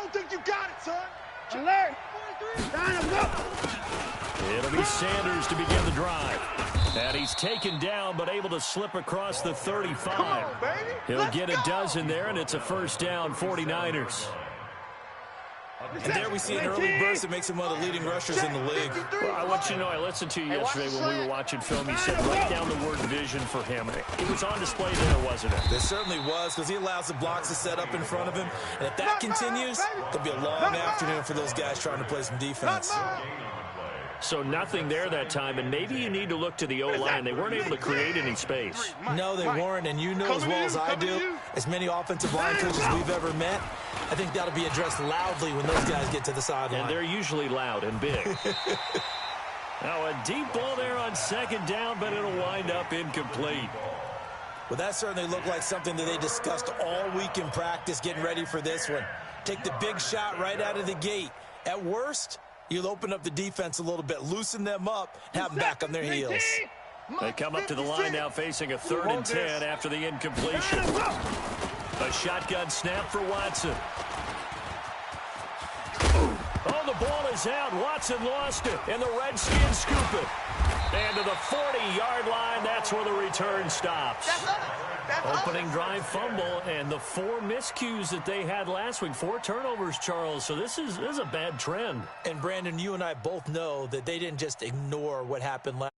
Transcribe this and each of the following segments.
don't think you got it, son. Alert. It'll be Sanders to begin the drive. And he's taken down, but able to slip across the 35. On, He'll get a dozen there, and it's a first down, 49ers. And there we see an early burst that makes him one of the leading rushers in the league. Well, I want you to know, I listened to you yesterday when we were watching film. You said right down the word vision for him. It was on display there, wasn't it? It certainly was, because he allows the blocks to set up in front of him. And if that continues, it'll be a long afternoon for those guys trying to play some defense. So nothing there that time, and maybe you need to look to the O-line. They weren't able to create any space. No, they weren't, and you know as well as I do, as many offensive line coaches we've ever met, I think that'll be addressed loudly when those guys get to the sideline. And they're usually loud and big. Now a deep ball there on second down, but it'll wind up incomplete. Well, that certainly looked like something that they discussed all week in practice getting ready for this one. Take the big shot right out of the gate. At worst, you'll open up the defense a little bit, loosen them up, have them back on their heels. They come up to the line now facing a 3rd and 10 after the incompletion. A shotgun snap for Watson. Oh, the ball is out. Watson lost it, and the Redskins scoop it. And to the 40-yard line, that's where the return stops. Opening drive fumble, and the 4 miscues that they had last week, 4 turnovers, Charles. So this is a bad trend. And, Brandon, you and I both know that they didn't just ignore what happened last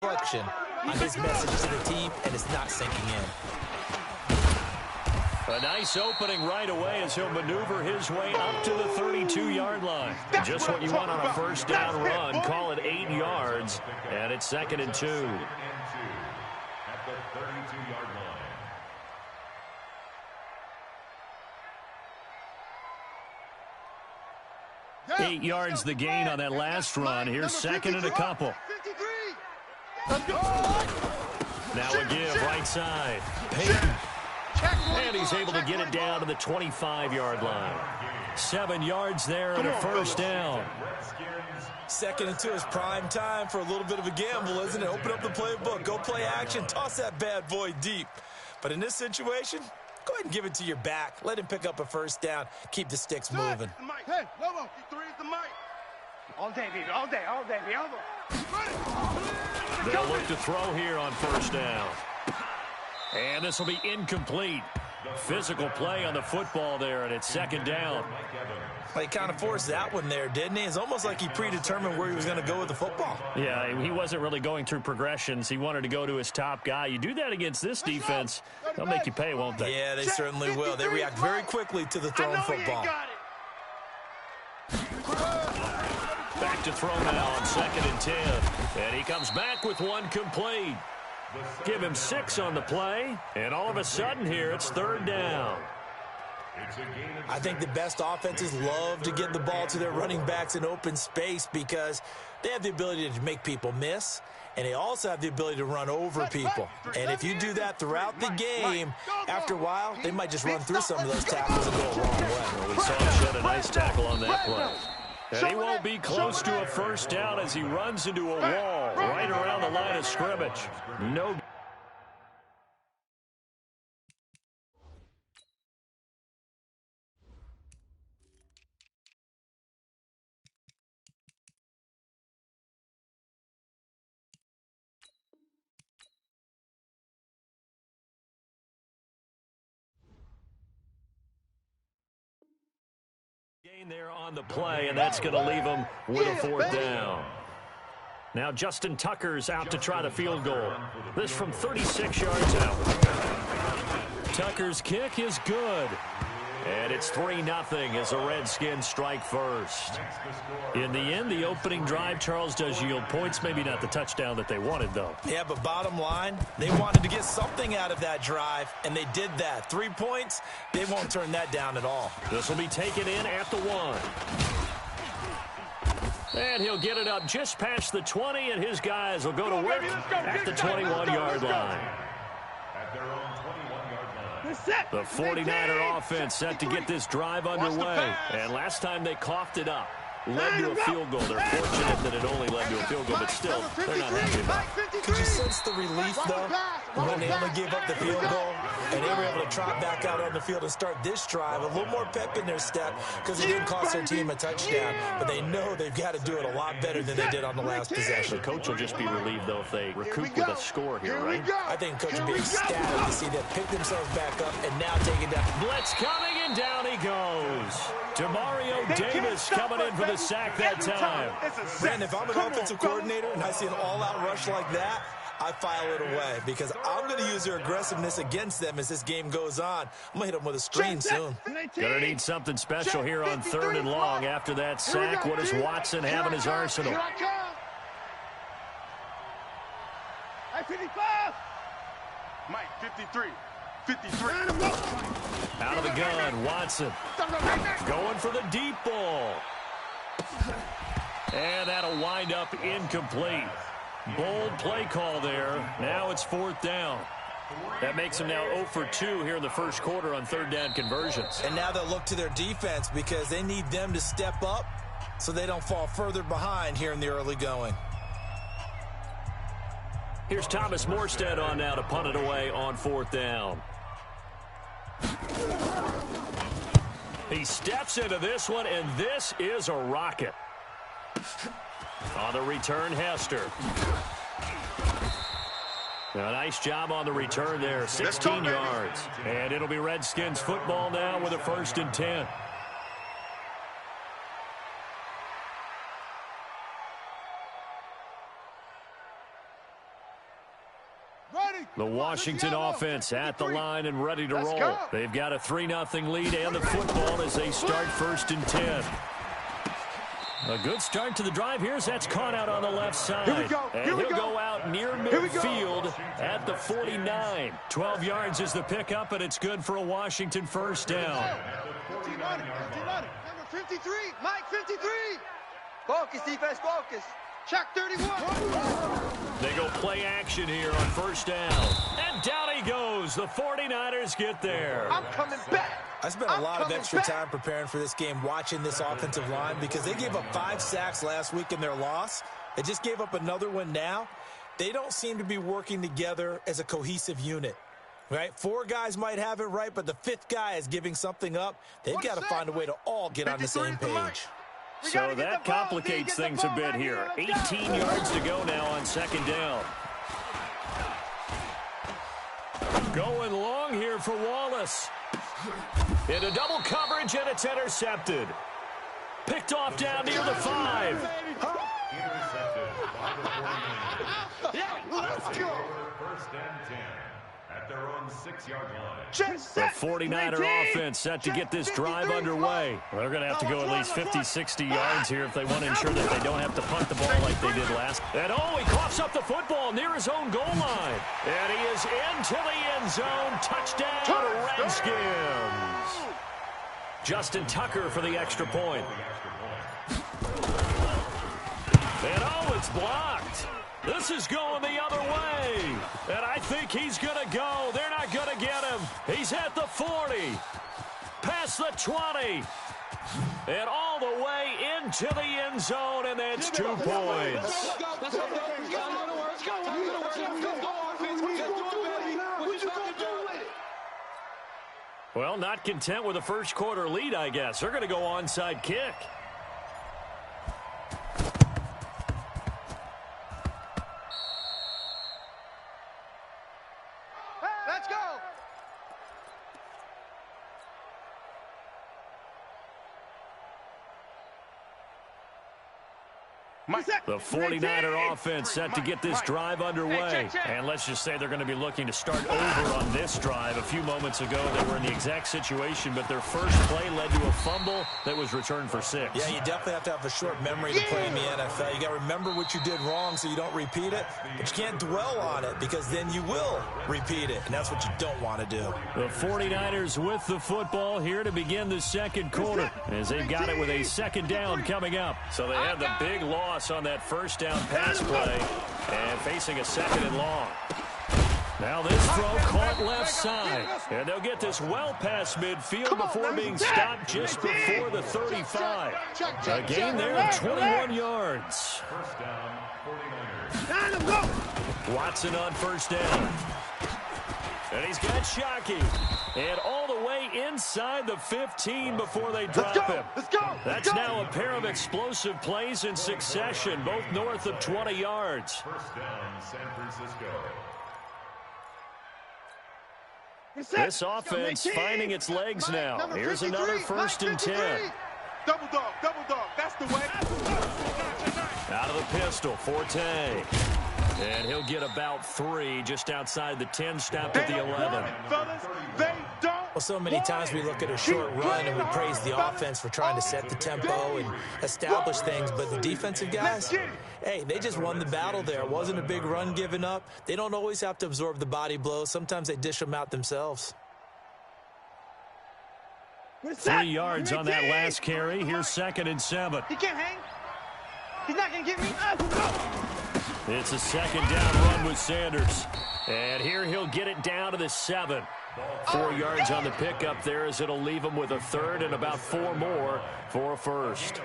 reflection on his message to the team, and it's not sinking in. A nice opening right away as he'll maneuver his way up to the 32-yard line. Just what you want on a first down run. Call it 8 yards, and it's 2nd and 2. At the 32-yard line. 8 yards the gain on that last run. Here's 2nd and a couple. Now a give right side. Payton. And he's able to get it down to the 25-yard line. 7 yards there and a first down. 2nd and 2 is prime time for a little bit of a gamble, isn't it? Open up the playbook, go play action, toss that bad boy deep. But in this situation, go ahead and give it to your back. Let him pick up a first down. Keep the sticks moving. Hey, Lobo, 3 is the mic. All day, baby, all day, all day, baby. They'll look to throw here on first down. And this will be incomplete. Physical play on the football there, and it's 2nd down. Well, he kind of forced that one there, didn't he? It's almost like he predetermined where he was going to go with the football. Yeah, he wasn't really going through progressions. He wanted to go to his top guy. You do that against this defense, they'll make you pay, won't they? Yeah, they certainly will. They react very quickly to the thrown football. Back to throw now on 2nd and 10. And he comes back with one complete. Give him 6 on the play, and all of a sudden here it's 3rd down. I think the best offenses love to get the ball to their running backs in open space because they have the ability to make people miss, and they also have the ability to run over people. And if you do that throughout the game, after a while, they might just run through some of those tackles and go a long way. Well, we saw him shed a nice tackle on that play. And he won't be close to a first down as he runs into a wall right around the line of scrimmage. No. Gain there on the play, and that's going to leave him with a 4th down. Now Justin Tucker's out to try the field goal. This from 36 yards out. Tucker's kick is good. And it's 3-0 as the Redskins strike first. In the end, the opening drive, Charles, does yield points. Maybe not the touchdown that they wanted, though. Yeah, but bottom line, they wanted to get something out of that drive, and they did that. 3 points, they won't turn that down at all. This will be taken in at the 1. And he'll get it up just past the 20, and his guys will go to work at the 21-yard line. The 49er offense set to get this drive underway. And last time they coughed it up. led to a field goal. They're fortunate that it only led to a field goal, but still, they're not happy about it. Could you sense the relief, though, when they only gave up the field goal and they were able to trot back out on the field and start this drive? A little more pep in their step because it didn't cost their team a touchdown, but they know they've got to do it a lot better than they did on the last possession. The coach will just be relieved, though, if they recoup with a score here, right? I think the coach will be ecstatic to see them pick themselves back up and now take it down. Blitz coming, and down he goes. Demario Davis coming in for the sack that time. Brandon, if I'm an offensive coordinator and I see an all-out rush like that, I file it away because I'm going to use their aggressiveness against them as this game goes on. I'm going to hit them with a screen soon. Going to need something special here on 3rd and long after that sack. What does Watson have in his arsenal? Mike, 53. 53. Out of the gun, Watson. Going for the deep ball. And that'll wind up incomplete. Bold play call there. Now it's 4th down. That makes them now 0 for 2 here in the first quarter on 3rd down conversions. And now they'll look to their defense because they need them to step up so they don't fall further behind here in the early going. Here's Thomas Morstead on now to punt it away on 4th down. He steps into this one, and this is a rocket. On the return, Hester. A nice job on the return there, 16 yards. And it'll be Redskins football now with a 1st and 10. The Washington offense at the line and ready to roll. They've got a 3-0 lead and the football as they start 1st and 10. A good start to the drive here as that's caught out on the left side. And he'll go out near midfield at the 49. 12 yards is the pickup, and it's good for a Washington 1st down. Number 53, Mike 53. Focus, defense, focus. Check 31. They go play action here on 1st down. And down he goes. The 49ers get there. I'm coming back. I spent a lot of extra time preparing for this game watching this offensive line because they gave up 5 sacks last week in their loss. They just gave up another one now. They don't seem to be working together as a cohesive unit. Right? 4 guys might have it right, but the 5th guy is giving something up. They've got to find a way to all get on the same page. So that complicates things a bit here. 18 yards to go now on 2nd down. Going long here for Wallace. Into double coverage, and it's intercepted. Picked off down near the 5. Intercepted by the 49ers. Let's go. 1st and 10 at their own 6-yard line. The 49er offense set to get this drive underway. They're going to have to go at least 50, 60 yards here if they want to ensure that they don't have to punt the ball like they did last. And he coughs up the football near his own goal line. And he is into the end zone. Touchdown, Redskins. Justin Tucker for the extra point. And it's blocked. This is going the other way. And I think he's going to go. They're not going to get him. He's at the 40. Past the 20. And all the way into the end zone, and that's 2 points. Well, not content with a first quarter lead, I guess. They're going to go onside kick. Let's go. The 49er offense set to get this drive underway. And let's just say they're going to be looking to start over on this drive. A few moments ago, they were in the exact situation, but their first play led to a fumble that was returned for 6. Yeah, you definitely have to have a short memory to play in the NFL. You got to remember what you did wrong so you don't repeat it, but you can't dwell on it because then you will repeat it, and that's what you don't want to do. The 49ers with the football here to begin the second quarter as they've got it with a 2nd down coming up. So they had the big loss on that 1st down pass play and facing a 2nd and long. Now this throw caught start left side. And they'll get this well past midfield before being stopped just before the 35. A gain there of 21 yards. First down, 49ers. Watson on first down. And he's got Shockey. And all the way inside the 15 before they drop him. That's now a pair of explosive plays in succession, both north of 20 yards. First down, San Francisco. This offense finding its legs now. Here's another 1st and 10. Double dog, that's the way. Out of the pistol, Forte. And he'll get about 3 just outside the 10 stop at the 11. Well, so many times we look at a short run and we praise the offense for trying to set the tempo and establish things, but the defensive guys, hey, they just won the battle there. It wasn't a big run given up. They don't always have to absorb the body blows. Sometimes they dish them out themselves. 3 yards on that last carry. Here's 2nd and 7. He can't hang. He's not going to get me. It's a 2nd down run with Sanders. And here he'll get it down to the 7. 4 yards on the pickup there as it'll leave him with a 3rd and about 4 more for a 1st.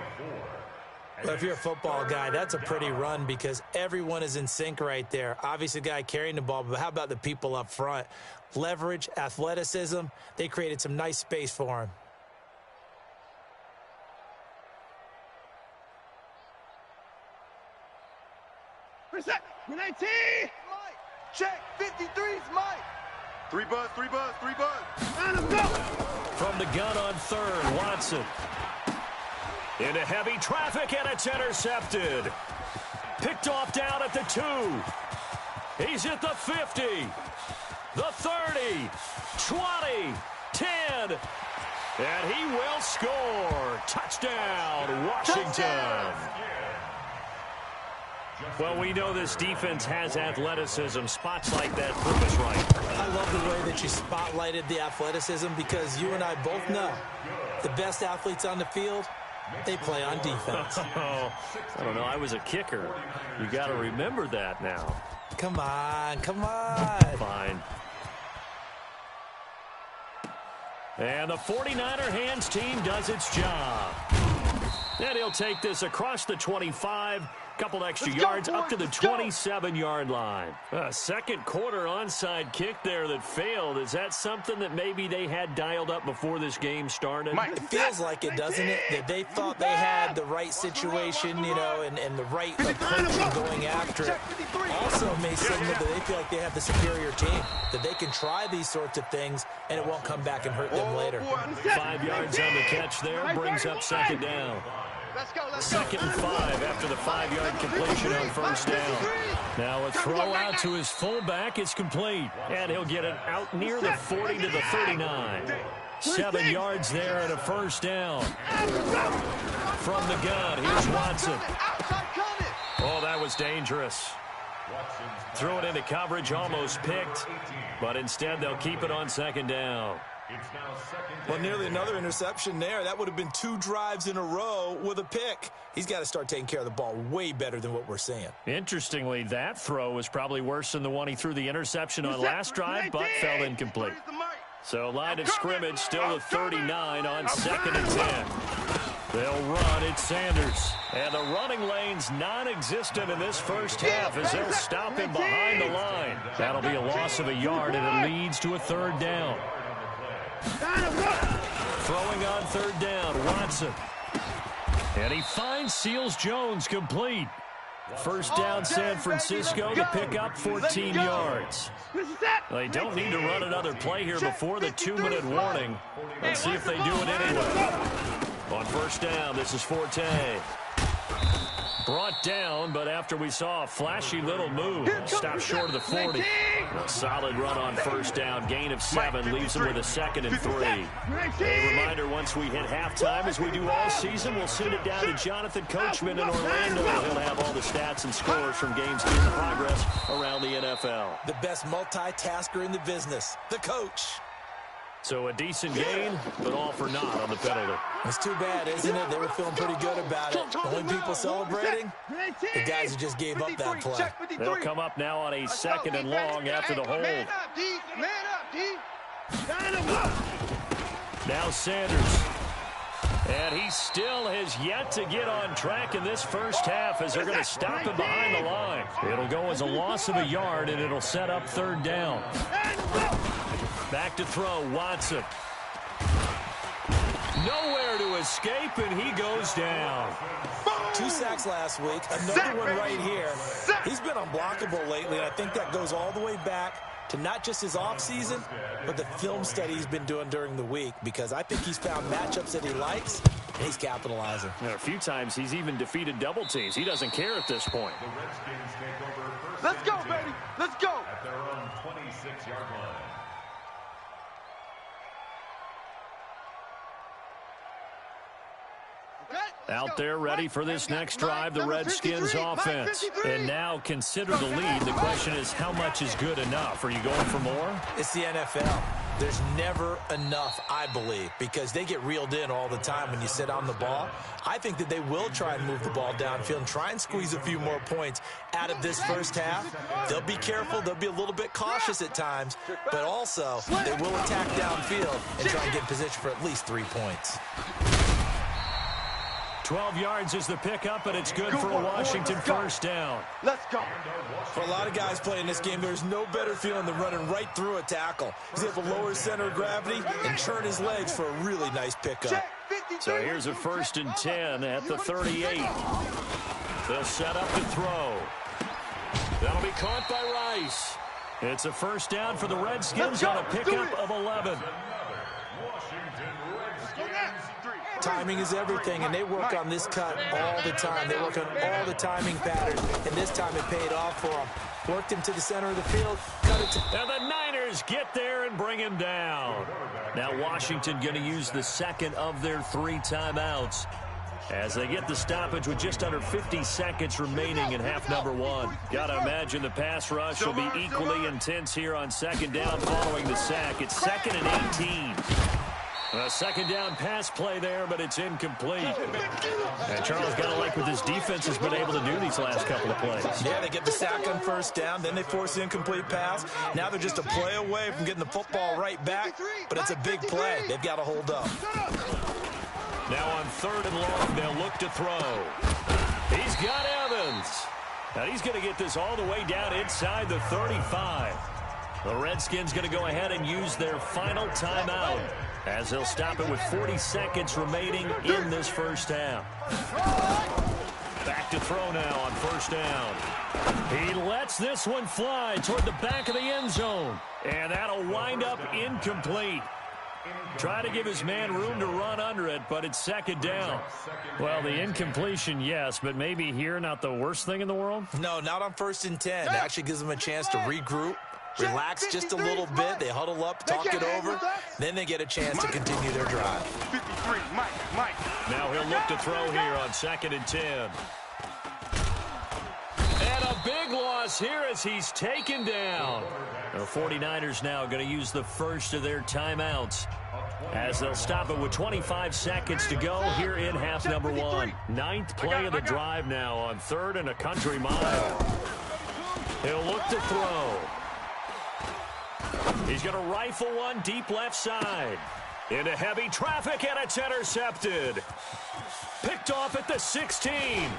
Well, if you're a football guy, that's a pretty run because everyone is in sync right there. Obviously, the guy carrying the ball, but how about the people up front? Leverage, athleticism, they created some nice space for him. Reset. 19. Mike, check, 53's Mike. 3 buzz. Let him go. From the gun on 3rd, Watson. Into heavy traffic, and it's intercepted. Picked off down at the 2. He's at the 50, the 30, 20, 10, and he will score. Touchdown, Washington. Well, we know this defense has athleticism. Spots like that prove us right. I love the way that you spotlighted the athleticism because you and I both know the best athletes on the field, they play on defense. I don't know. I was a kicker. You got to remember that now. Come on. Fine. And the 49er hands team does its job. And he'll take this across the 25. Couple extra yards up to the 27-yard line. A second quarter onside kick there that failed. Is that something that maybe they had dialed up before this game started? It feels like it, doesn't it? That they thought they had the right situation, you know, and the right approach in going after it. Also may signal that they feel like they have the superior team, that they can try these sorts of things and it won't come back and hurt them later. 5 yards on the catch there, brings up 2nd down. 2nd and 5 after the 5-yard completion on 1st down. Now a throw out to his fullback is complete. And he'll get it out near the 40 to the 39. 7 yards there and a 1st down. From the gun, here's Watson. Oh, that was dangerous. Threw it into coverage, almost picked. But instead, they'll keep it on 2nd down. Well, nearly another interception there. That would have been 2 drives in a row with a pick. He's got to start taking care of the ball way better than what we're seeing. Interestingly, that throw was probably worse than the one he threw the interception on last drive, but fell incomplete. So line of scrimmage still at 39 on 2nd and 10. They'll run. It's Sanders. And the running lane's non-existent in this first half as they'll stop him behind the line. That'll be a loss of a yard, and it leads to a 3rd down. Throwing on 3rd down, Watson. And he finds Seals-Jones complete. 1st down, San Francisco to pick up 14 yards. They don't need to run another play here before the 2-minute warning. Let's see if they do it anyway. On 1st down, this is Forte. Brought down, but after we saw a flashy little move, stopped short of the 40. A solid run on 1st down, gain of 7, leaves him with a 2nd and 3. A reminder, once we hit halftime, as we do all season, we'll send it down to Jonathan Coachman in Orlando. He'll have all the stats and scores from games in progress around the NFL. The best multitasker in the business, the coach. So a decent gain, but all for naught on the penalty. It's too bad, isn't it? They were feeling pretty good about it. The only people celebrating, the guys who just gave up that play. They'll come up now on a 2nd and long after the hold. Man up, Now Sanders. And he still has yet to get on track in this first half as they're going to stop him behind the line. It'll go as a loss of a yard, and it'll set up third down. Back to throw, Watson. Nowhere to escape, and he goes down. 2 sacks last week, another one right here. He's been unblockable lately, and I think that goes all the way back to not just his offseason, but the film study he's been doing during the week, because I think he's found matchups that he likes, and he's capitalizing. And a few times he's even defeated double teams. He doesn't care at this point. The Redskins take over first. Let's go, baby. Let's go. At their own 26-yard line. Out there ready for this next drive, the Redskins offense. And now consider the lead. The question is, how much is good enough? Are you going for more? It's the NFL. There's never enough, I believe, because they get reeled in all the time when you sit on the ball. I think that they will try and move the ball downfield and try and squeeze a few more points out of this first half. They'll be careful. They'll be a little bit cautious at times, but also they will attack downfield and try and get in position for at least 3 points. 12 yards is the pickup, and it's good for a Washington first down. Let's go. For a lot of guys playing this game, there's no better feeling than running right through a tackle. He's able to lower his center of gravity and turn his legs for a really nice pickup. So here's a 1st and 10 at the 38. They'll set up to throw. That'll be caught by Rice. It's a first down for the Redskins on a pickup of 11. Timing is everything, and they work on this cut all the time. They work on all the timing patterns, and this time it paid off for them. Worked him to the center of the field, cut it to... And the Niners get there and bring him down. Now Washington going to use the second of their 3 timeouts as they get the stoppage with just under 50 seconds remaining in half number 1. Got to imagine the pass rush will be equally intense here on 2nd down following the sack. It's 2nd and 18. A 2nd down pass play there, but it's incomplete. And Charles got to like what this defense has been able to do these last couple of plays. Yeah, they get the sack on 1st down, then they force the incomplete pass. Now they're just a play away from getting the football right back, but it's a big play. They've got to hold up. Now on 3rd and long, they'll look to throw. He's got Evans. And he's going to get this all the way down inside the 35. The Redskins going to go ahead and use their final timeout as they'll stop it with 40 seconds remaining in this first half. Back to throw now on 1st down. He lets this one fly toward the back of the end zone. And that'll wind up incomplete. Try to give his man room to run under it, but it's 2nd down. Well, the incompletion, yes, but maybe here not the worst thing in the world? No, not on 1st and 10. It actually gives them a chance to regroup, relax just a little bit. They huddle up, talk it over. Then they get a chance to continue their drive. 53, Mike. Now he'll look to throw here on 2nd and 10. And a big loss here as he's taken down. The 49ers now going to use the first of their timeouts as they'll stop it with 25 seconds to go here in half number 1. 9th play of the drive now on 3rd and a country mile. He'll look to throw. He's going to rifle one deep left side. Into heavy traffic, and it's intercepted. Picked off at the 16.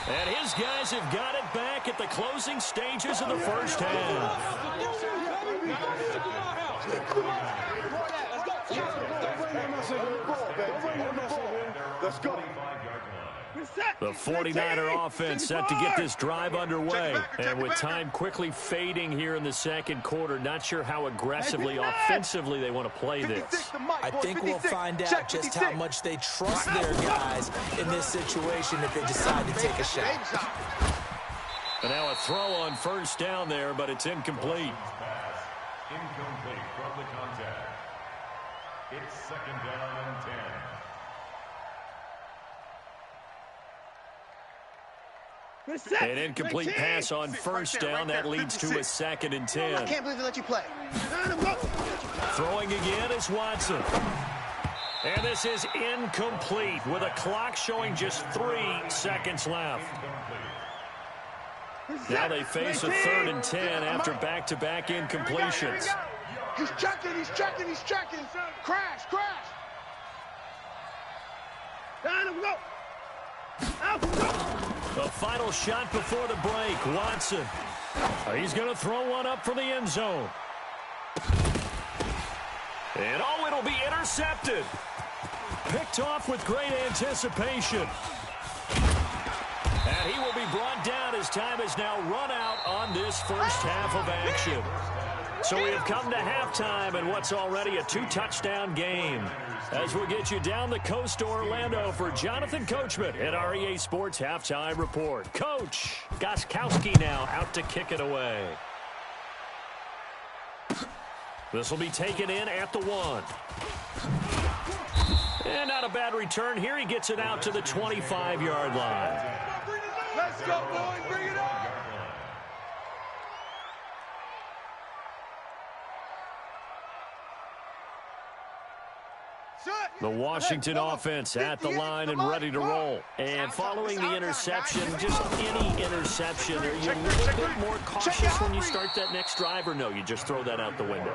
And his guys have got it back at the closing stages of the first half. Let's go. The 49er offense set to get this drive underway. And with time quickly fading here in the 2nd quarter, not sure how aggressively, offensively they want to play this. I think we'll find out just how much they trust their guys in this situation if they decide to take a shot. And now a throw on 1st down there, but it's incomplete. Incomplete from the contact. It's 2nd down and 10. An incomplete pass on 1st down. That leads to a 2nd and 10. I can't believe they let you play. Throwing again is Watson. And this is incomplete with a clock showing just 3 seconds left. Now they face a 3rd and 10 after back-to-back incompletions. He's checking, he's checking, he's checking. Crash, crash. Down we go. Out we go. The final shot before the break, Watson. He's going to throw one up for the end zone. And oh, it'll be intercepted. Picked off with great anticipation. And he will be brought down as time has now run out on this first half of action. So we have come to halftime in what's already a 2-touchdown game. As we'll get you down the coast to Orlando for Jonathan Coachman at our EA Sports Halftime Report. Coach Gostkowski now out to kick it away. This will be taken in at the 1. And not a bad return here. He gets it out to the 25-yard line. Let's go, boys. Bring it on. The Washington offense at the line and ready to roll. And following the interception, just any interception, are you a little bit more cautious when you start that next drive, or no, you just throw that out the window?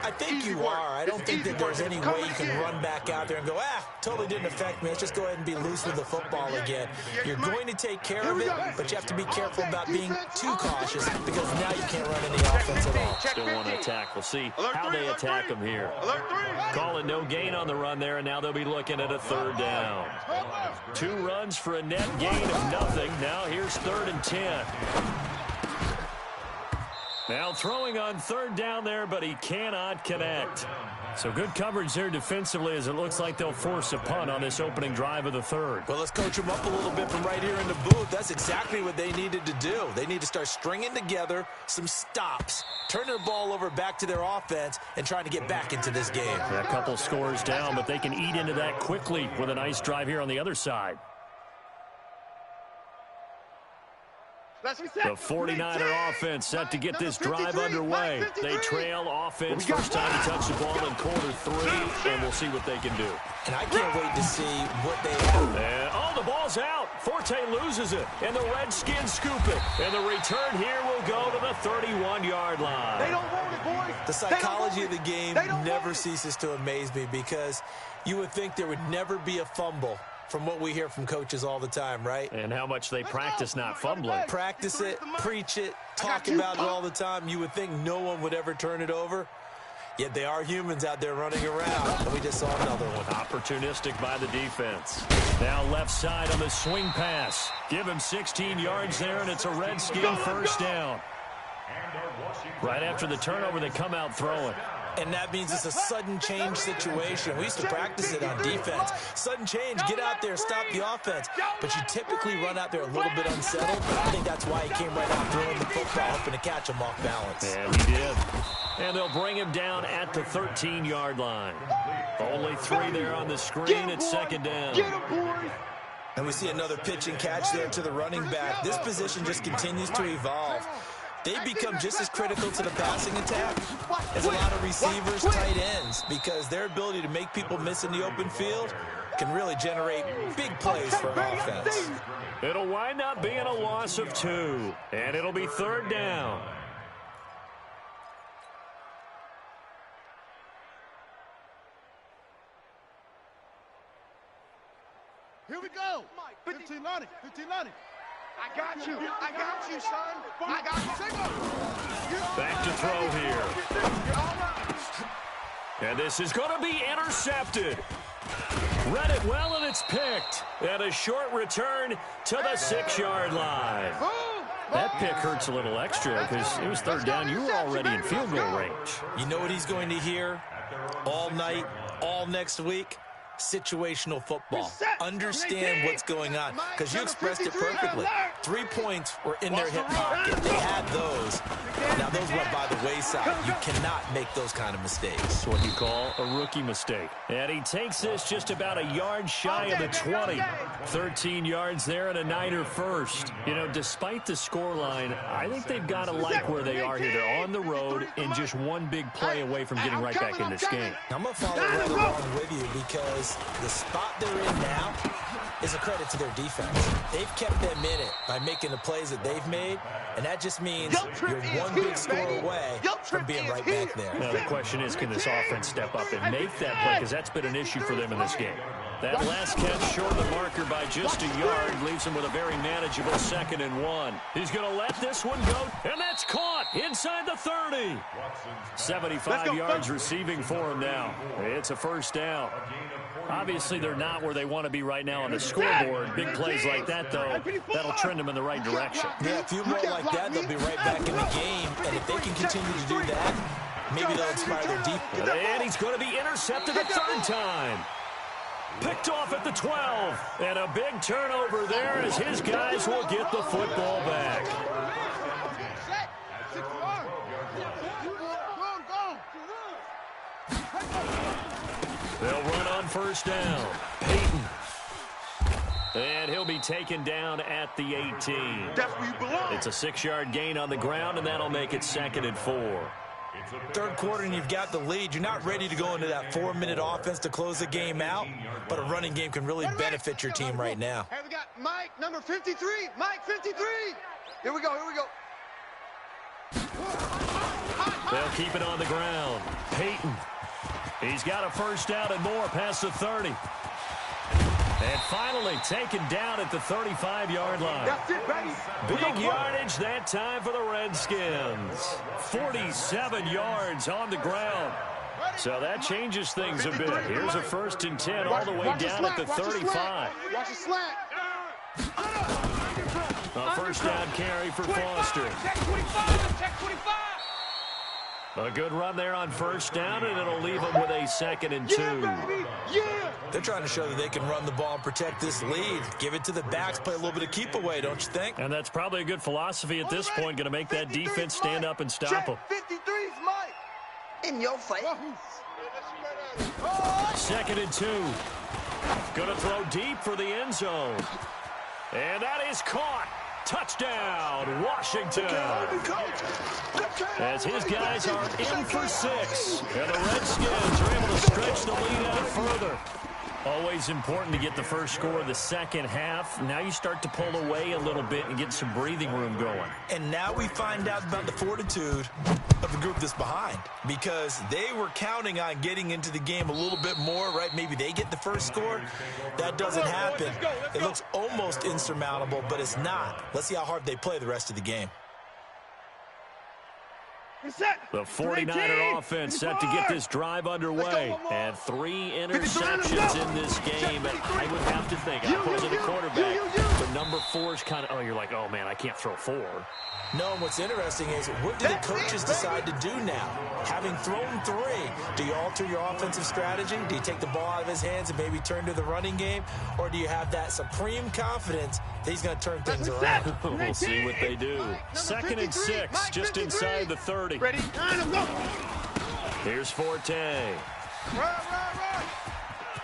I think you are. I don't think that there's any way you can run back out there and go, totally didn't affect me. Let's just go ahead and be loose with the football again. You're going to take care of it, but you have to be careful about being too cautious because now you can't run any offense at all. Still want to attack. We'll see how they attack them here. Call it no gain on the run there, and now they'll be looking at a 3rd down. 2 runs for a net gain of nothing. Now here's 3rd and 10. Now throwing on 3rd down there, but he cannot connect. So good coverage there defensively as it looks like they'll force a punt on this opening drive of the 3rd. Well, let's coach them up a little bit from right here in the booth. That's exactly what they needed to do. They need to start stringing together some stops, turn their ball over back to their offense, and trying to get back into this game. Yeah, a couple scores down, but they can eat into that quickly with a nice drive here on the other side. The 49er offense set to get this drive underway. They trail offense first time to touch the ball in quarter 3, and we'll see what they can do. And I can't wait to see what they have. And, the ball's out. Forte loses it, and the Redskins scoop it. And the return here will go to the 31-yard line. They don't want it, boys. The psychology of the game never ceases to amaze me because you would think there would never be a fumble from what we hear from coaches all the time, right? And how much they practice not fumbling. Practice it, preach it, talk about it all the time. You would think no one would ever turn it over. Yet they are humans out there running around, and we just saw another one. Opportunistic by the defense. Now left side on the swing pass. Give him 16 yards there, and it's a Redskin 1st down. Right after the turnover, they come out throwing. And that means it's a sudden change situation. We used to practice it on defense. Sudden change, get out there, stop the offense. But you typically run out there a little bit unsettled. I think that's why he came right out throwing the football, hoping to catch him off balance. And he did. And they'll bring him down at the 13-yard line. Only 3 there on the screen at 2nd down. And we see another pitch and catch there to the running back. This position just continues to evolve. They become just as critical to the passing attack as a lot of receivers, tight ends, because their ability to make people miss in the open field can really generate big plays for an offense. It'll wind up being a loss of 2, and it'll be 3rd down. Here we go. 15 Lonnie. 15 Lonnie. I got you, son. I got you. Back to throw here. And this is going to be intercepted. Read it well, and it's picked. And a short return to the 6-yard line. That pick hurts a little extra because it was 3rd down. You were already in field goal range. You know what he's going to hear all night, all next week? Situational football. Understand what's going on, because you expressed it perfectly. 3 points were in their hip pocket. They had those. Now those went by the wayside. You cannot make those kind of mistakes. That's what you call a rookie mistake. And he takes this just about a yard shy of the 20. 13 yards there and a Niner first. You know, despite the scoreline, I think they've got to like where they are here. They're on the road and just one big play away from getting right back in this game. I'm going to follow right along with you because the spot they're in now is a credit to their defense. They've kept them in it by making the plays that they've made, and that just means you're one big score away from being right back there. Now, the question is, can this offense step up and make that play? Because that's been an issue for them in this game. That last catch short of the marker by just a yard leaves him with a very manageable 2nd and 1. He's going to let this one go, and that's caught inside the 30. 75 yards receiving for him now. It's a first down. Obviously, they're not where they want to be right now on the scoreboard. Big plays like that, though, that'll trend them in the right direction. Yeah, a few more like that, they'll be right back in the game. And if they can continue to do that, maybe they'll inspire their defense. And he's going to be intercepted a 3rd time. Picked off at the 12. And a big turnover there as his guys will get the football back. They'll run on first down. Peyton. And he'll be taken down at the 18. That's where you belong. It's a 6-yard gain on the ground, and that'll make it 2nd and 4. Third quarter and you've got the lead. You're not ready to go into that 4-minute offense to close the game out, but a running game can really benefit your team right now. Hey, we got Mike, number 53. Mike, 53. Here we go, here we go. They'll keep it on the ground. Peyton. He's got a first down and more past the 30. And finally taken down at the 35-yard line. That's it, baby. Big yardage that time for the Redskins. 47 yards on the ground. So that changes things a bit. Here's a 1st and 10 all the way down at the 35. Watch the slant. A first down carry for Foster. Check 25. Check 25. A good run there on first down, and it'll leave them with a 2nd and 2. Yeah. They're trying to show that they can run the ball and protect this lead. Give it to the backs, play a little bit of keep away, don't you think? And that's probably a good philosophy at this point, going to make that defense stand up and stop them. 53's Mike. In your face. 2nd and 2. Going to throw deep for the end zone. And that is caught. Touchdown, Washington. As his guys are in for 6. And the Redskins are able to stretch the lead out further. Always important to get the first score of the second half. Now you start to pull away a little bit and get some breathing room going. And now we find out about the fortitude of the group that's behind, because they were counting on getting into the game a little bit more, right? Maybe they get the first score. That doesn't happen. It looks almost insurmountable, but it's not. Let's see how hard they play the rest of the game. The 49er offense set to get this drive underway. And 3 interceptions in this game. And I would have to think, I wasn't a quarterback, but number 4's kind of, oh, you're like, oh, man, I can't throw 4. No, and what's interesting is, what do the coaches decide to do now? Having thrown 3, do you alter your offensive strategy? Do you take the ball out of his hands and maybe turn to the running game? Or do you have that supreme confidence that he's going to turn things around? We'll see what they do. 2nd and 6, just inside the 30. Ready? Here's Forte.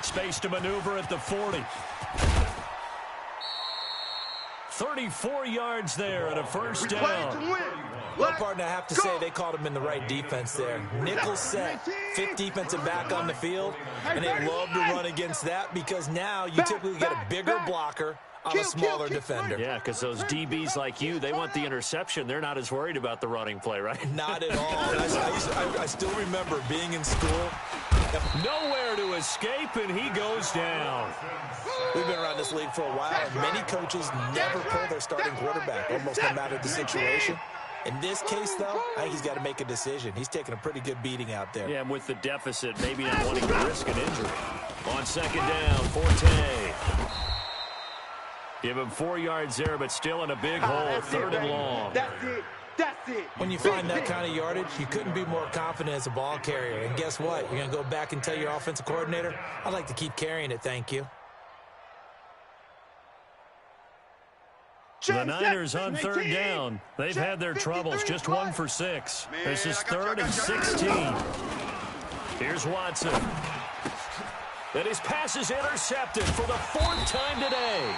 Space to maneuver at the 40. 34 yards there and a first down. Well, partner, I have to say they called him in the right defense there. Nickel set, 5th defensive back on the field, and they love to run against that because now you typically get a bigger blocker on a smaller defender. Yeah, because those DBs like you, they want the interception. They're not as worried about the running play, right? Not at all. I still remember being in school. Nowhere to escape, and he goes down. We've been around this league for a while, and many coaches never pull their starting quarterback, almost no matter the situation. In this case, though, I think he's got to make a decision. He's taking a pretty good beating out there. Yeah, and with the deficit, maybe not wanting to risk an injury. On 2nd down, Forte. Give him 4 yards there, but still in a big hole, 3rd and long. That's it. That's it. When you find that kind of yardage, you couldn't be more confident as a ball carrier. And guess what? You're going to go back and tell your offensive coordinator, I'd like to keep carrying it, thank you. The Niners on 3rd down. They've had their troubles, just 1 for 6. This is 3rd and 16. Here's Watson. And his pass is intercepted for the 4th time today.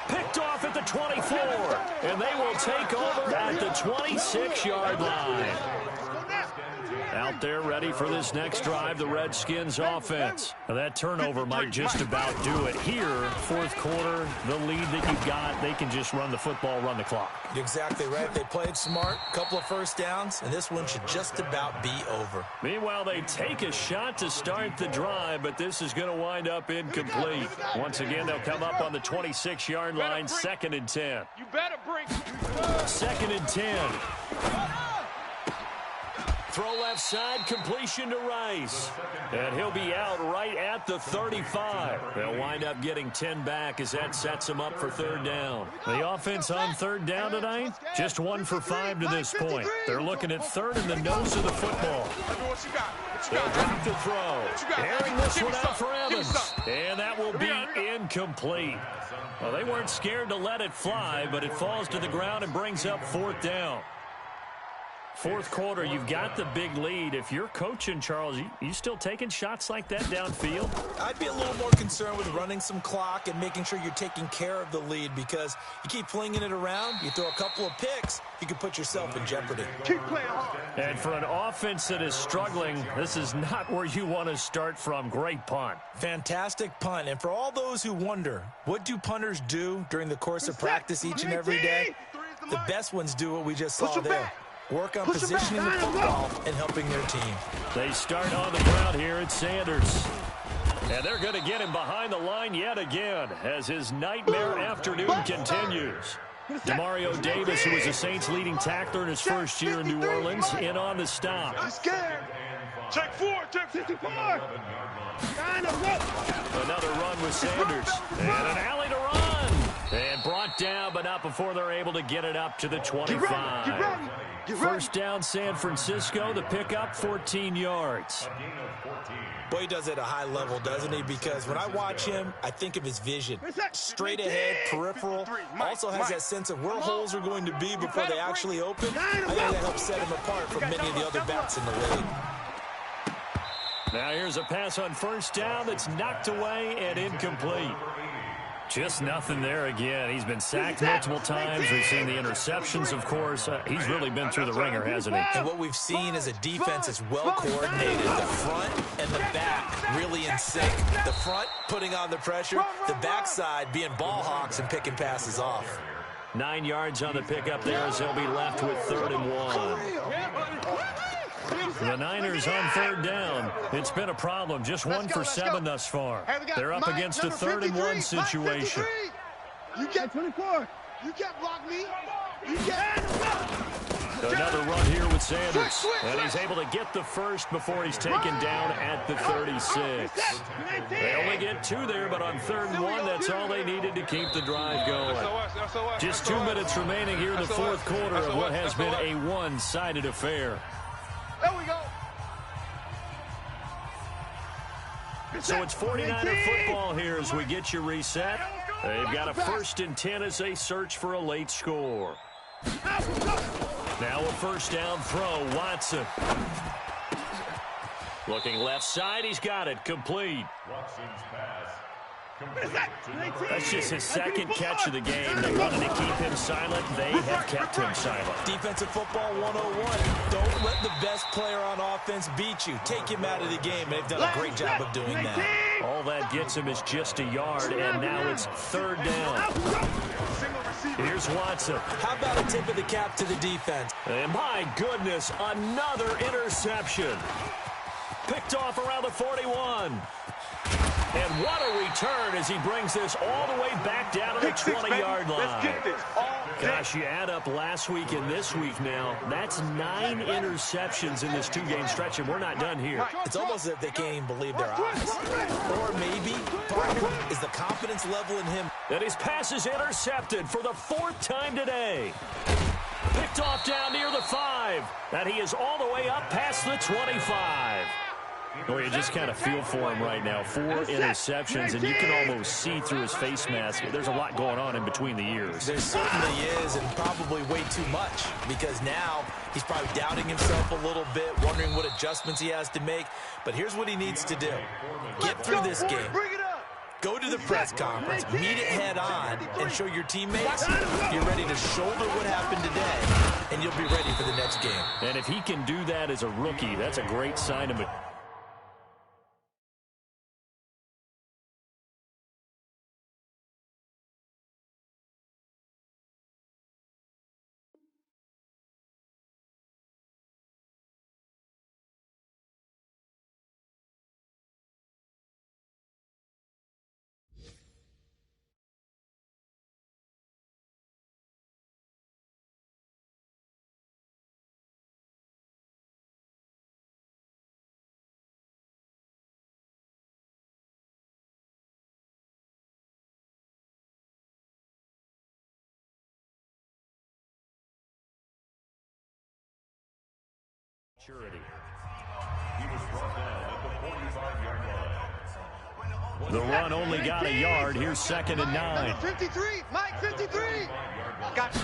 Picked off at the 24, and they will take over at the 26-yard line. out there ready for this next drive, the Redskins offense. Now, that turnover might just about do it. Here, fourth quarter, the lead that you've got, they can just run the football, run the clock. You're exactly right. They played smart, couple of first downs, and this one should just about be over. Meanwhile, they take a shot to start the drive, but this is going to wind up incomplete. Once again, they'll come up on the 26-yard line, 2nd and 10. You better bring. 2nd and 10. Throw left side, completion to Rice. And he'll be out right at the 35. They'll wind up getting 10 back as that sets them up for 3rd down. The offense on 3rd down tonight, just 1 for 5 to this point. They're looking at 3rd in the nose of the football. They'll drop the throw. Airing this one out for Evans. And that will be incomplete. Well, they weren't scared to let it fly, but it falls to the ground and brings up 4th down. Fourth quarter, you've got the big lead. If you're coaching, Charles, you still taking shots like that downfield? I'd be a little more concerned with running some clock and making sure you're taking care of the lead, because you keep flinging it around, you throw a couple of picks, you can put yourself in jeopardy. Keep playing hard. And for an offense that is struggling, this is not where you want to start from. Great punt. Fantastic punt. And for all those who wonder, what do punters do during the course of practice each and every day? The best ones do what we just saw there. Work on positioning the football and helping their team. They start on the ground here at Sanders. And they're going to get him behind the line yet again as his nightmare afternoon continues. Demario Davis, who was the Saints' leading tackler in his first year in New Orleans, in on the stop. Check 4, check 54. Another run with Sanders. And an alley to run. And brought down, but not before they're able to get it up to the 25. First down, San Francisco. The pickup, 14 yards. Boy, he does it at a high level, doesn't he? Because when I watch him, I think of his vision. Straight ahead, peripheral. Also has that sense of where holes are going to be before they actually open. I think that helps set him apart from many of the other backs in the league. Now here's a pass on first down that's knocked away and incomplete. Just nothing there again. He's been sacked multiple times. We've seen the interceptions, of course. He's really been through the ringer, hasn't he? And what we've seen is a defense is well coordinated. The front and the back really in sync. The front putting on the pressure. The backside being ball hawks and picking passes off. 9 yards on the pickup there as they'll be left with 3rd and 1. The Niners on 3rd down. It's been a problem. Just 1 for 7 thus far. They're up against a 3rd and 1 situation. You can't 24. You can't block me. You can't. Another run here with Sanders. And he's able to get the first before he's taken down at the 36. They only get 2 there, but on 3rd and 1, that's all they needed to keep the drive going. Just 2 minutes remaining here in the fourth quarter of what has been a one-sided affair. There we go. So it's 49er football here as we get you reset. They've got a 1st and 10 as they search for a late score. Now a first down throw, Watson. Looking left side, he's got it, complete. Watson's pass. That's just his 2nd catch of the game. They wanted to keep him silent. They have kept him silent. Defensive football 101. Don't let the best player on offense beat you. Take him out of the game, and they've done a great job of doing that. All that gets him is just a yard, and now it's 3rd down. Here's Watson. How about a tip of the cap to the defense? And my goodness, another interception. Picked off around the 41. And what a return as he brings this all the way back down to the 20-yard line. Gosh, you add up last week and this week now, that's 9 interceptions in this 2-game stretch, and we're not done here. It's almost as if they can't even believe their eyes. Or maybe part of it is the confidence level in him. And his pass is intercepted for the 4th time today. Picked off down near the 5. And he is all the way up past the 25. Oh, you just kind of feel for him right now. 4 interceptions, and you can almost see through his face mask. There's a lot going on in between the ears. There certainly is, and probably way too much, because now he's probably doubting himself a little bit, wondering what adjustments he has to make. But here's what he needs to do. Get through this game. Go to the press conference, meet it head on, and show your teammates you're ready to shoulder what happened today, and you'll be ready for the next game. And if he can do that as a rookie, that's a great sign of it. He was brought down at the 45-yard line. The run only got a yard. Here's 2nd and 9. 53, Mike, 53. Got you.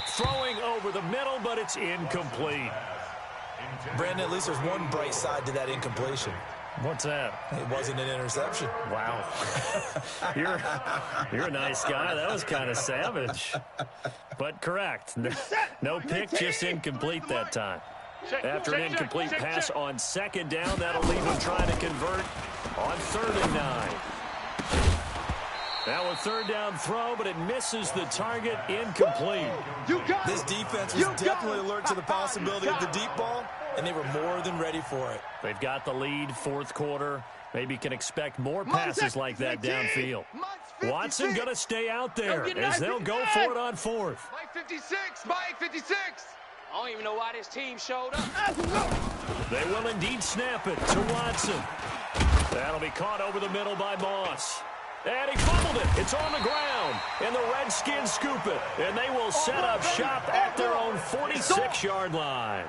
Throwing over the middle, but it's incomplete. Brandon, at least there's one bright side to that incompletion. What's that? It wasn't an interception. Wow. You're a nice guy. That was kind of savage. But correct. No pick, just incomplete that time. After an incomplete pass on 2nd down, that'll leave him trying to convert on 3rd and 9. Now a 3rd down throw, but it misses the target, incomplete. This defense was definitely alert to the possibility of the deep ball, and they were more than ready for it. They've got the lead, 4th quarter. Maybe can expect more passes like that downfield. Watson going to stay out there as they'll go for it on 4th. Mike 56, Mike 56. I don't even know why this team showed up. They will indeed snap it to Watson. That'll be caught over the middle by Moss. And he fumbled it. It's on the ground. And the Redskins scoop it. And they will set up shop at their own 46-yard line.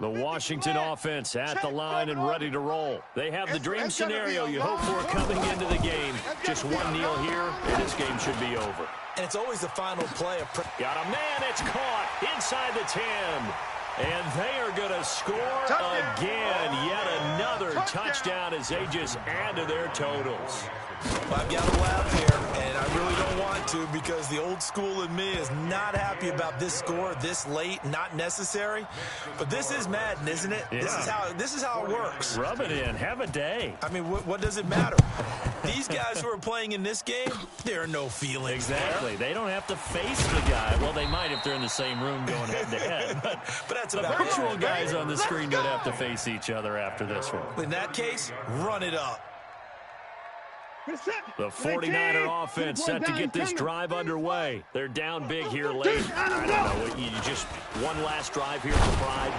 The Washington offense at the line and ready to roll. They have the dream scenario you hope for coming into the game. Just 1-0 here, and this game should be over. And it's always the final play. Got a man, it's caught inside the 10. And they are going to score again. Yet another touchdown as they just add to their totals. I've got to laugh here, and I really don't want to because the old school in me is not happy about this score this late, not necessary. But this is Madden, isn't it? Yeah. This is how it works. Rub it in. Have a day. I mean, what does it matter? These guys who are playing in this game, there are no feelings. Exactly. They don't have to face the guy. Well, they might if they're in the same room going head-to-head. But that's the about virtual it. guys on the screen don't have to face each other after this one. In that case, run it up. The 49er offense set to get this drive underway. They're down big here late. I don't know. You just one last drive here for pride.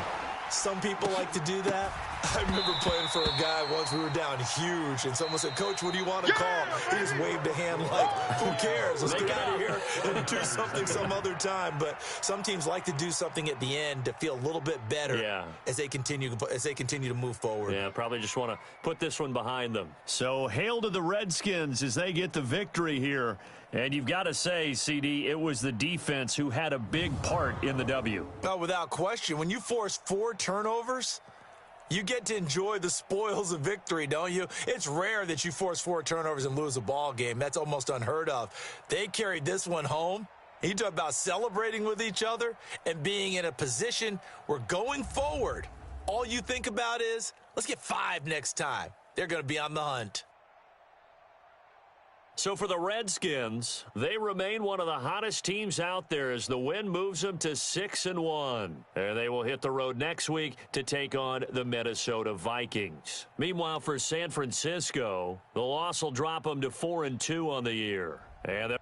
Some people like to do that. I remember playing for a guy once. We were down huge, and someone said, "Coach, what do you want to call?" He just waved a hand like, "Who cares? Let's get out of here and do something some other time." But some teams like to do something at the end to feel a little bit better as they continue to move forward. Yeah, probably just want to put this one behind them. So hail to the Redskins as they get the victory here. And you've got to say, CD, it was the defense who had a big part in the W. No, without question. When you force 4 turnovers, you get to enjoy the spoils of victory, don't you? It's rare that you force 4 turnovers and lose a ball game. That's almost unheard of. They carried this one home. You talk about celebrating with each other and being in a position where going forward, all you think about is, let's get 5 next time. They're going to be on the hunt. So for the Redskins, they remain one of the hottest teams out there as the win moves them to 6-1. And they will hit the road next week to take on the Minnesota Vikings. Meanwhile, for San Francisco, the loss will drop them to 4-2 on the year. And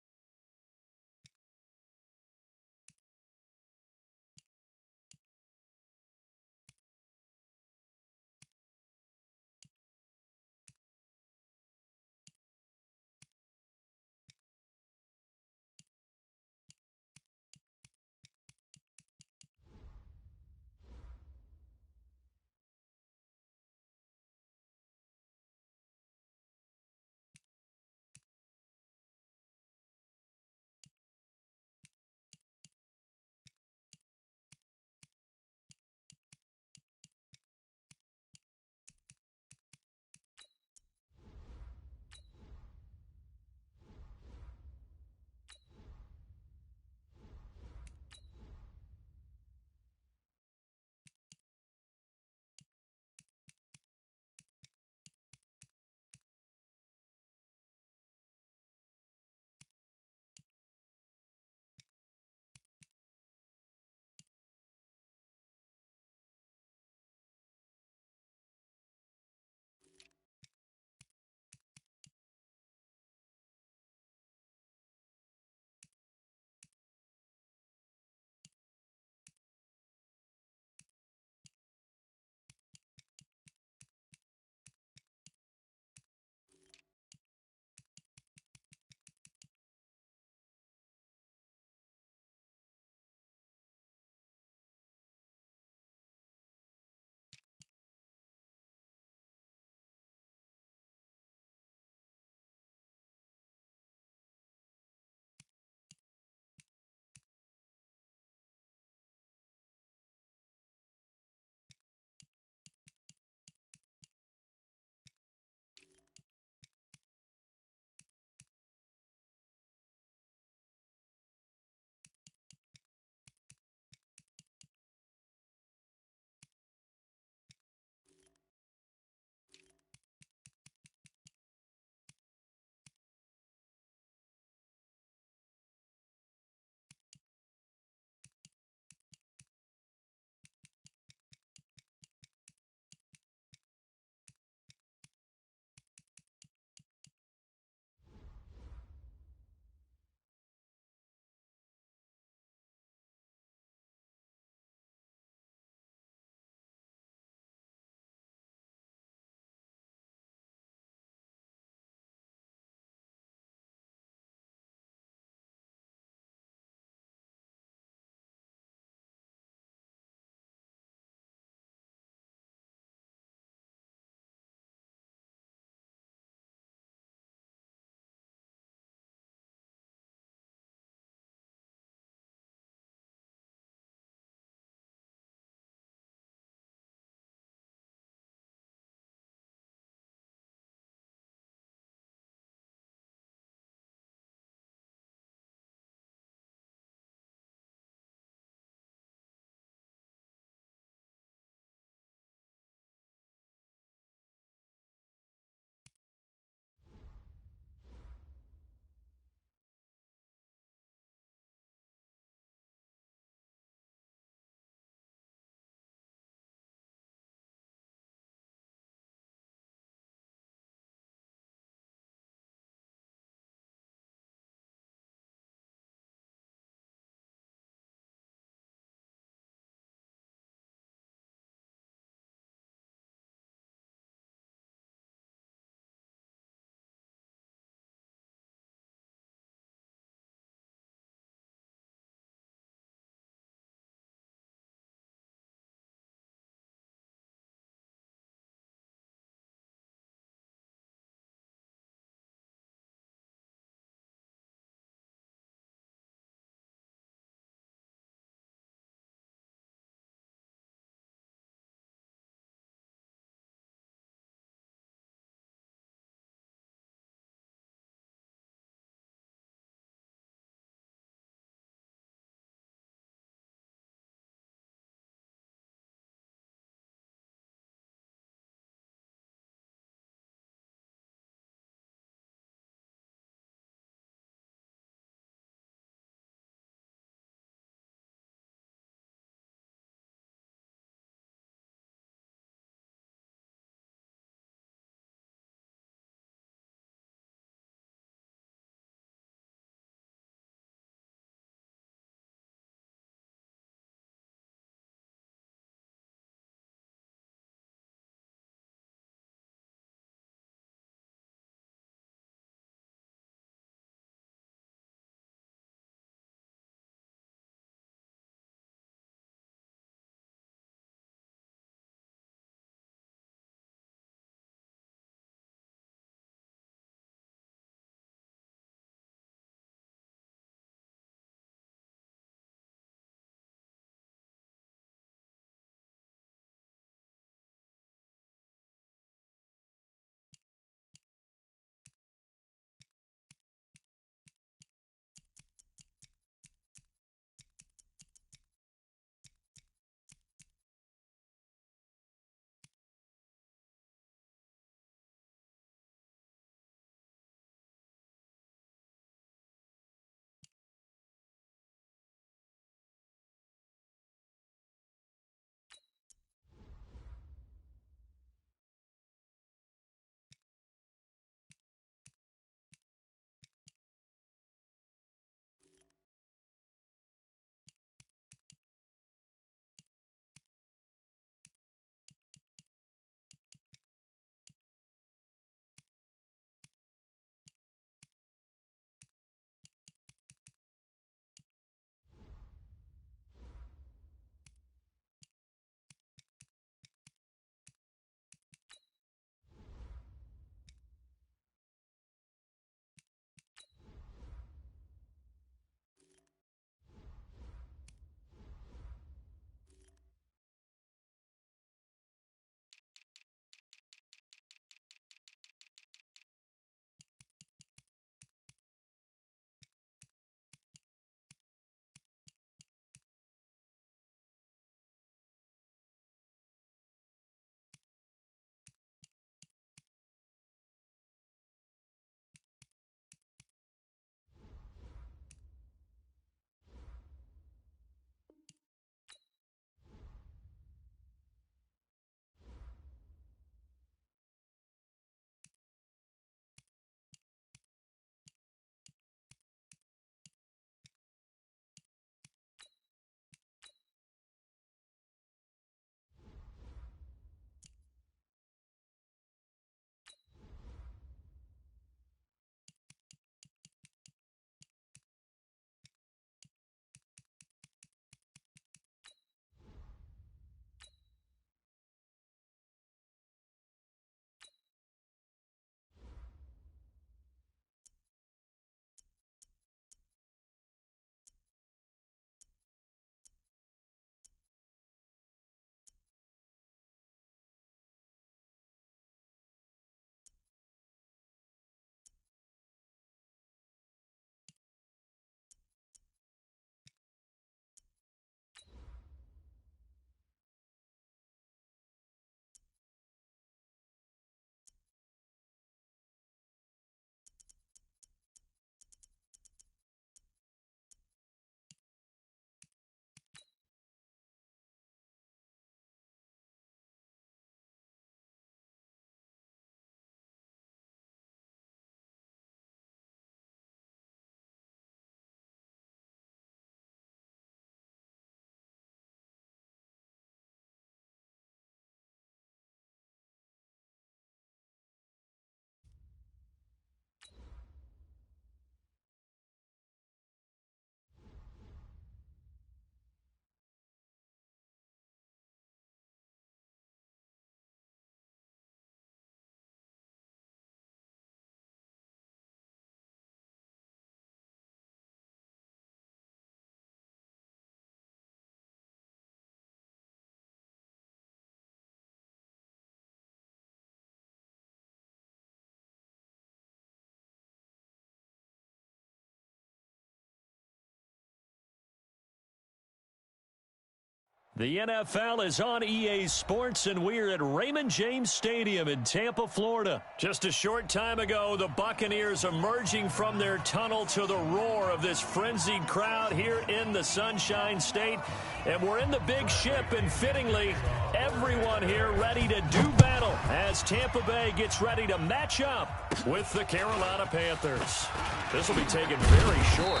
The NFL is on EA Sports, and we're at Raymond James Stadium in Tampa, Florida. Just a short time ago, the Buccaneers emerging from their tunnel to the roar of this frenzied crowd here in the Sunshine State. And we're in the big ship, and fittingly, everyone here ready to do battle as Tampa Bay gets ready to match up with the Carolina Panthers. This will be taken very short,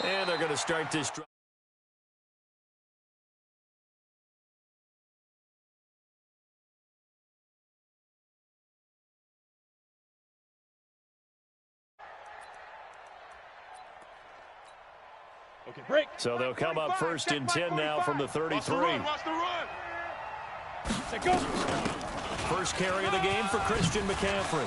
and they're going to start this drive. Okay, break. So they'll come up first and 10 now from the 33. Watch the run. Let's go. First carry of the game for Christian McCaffrey.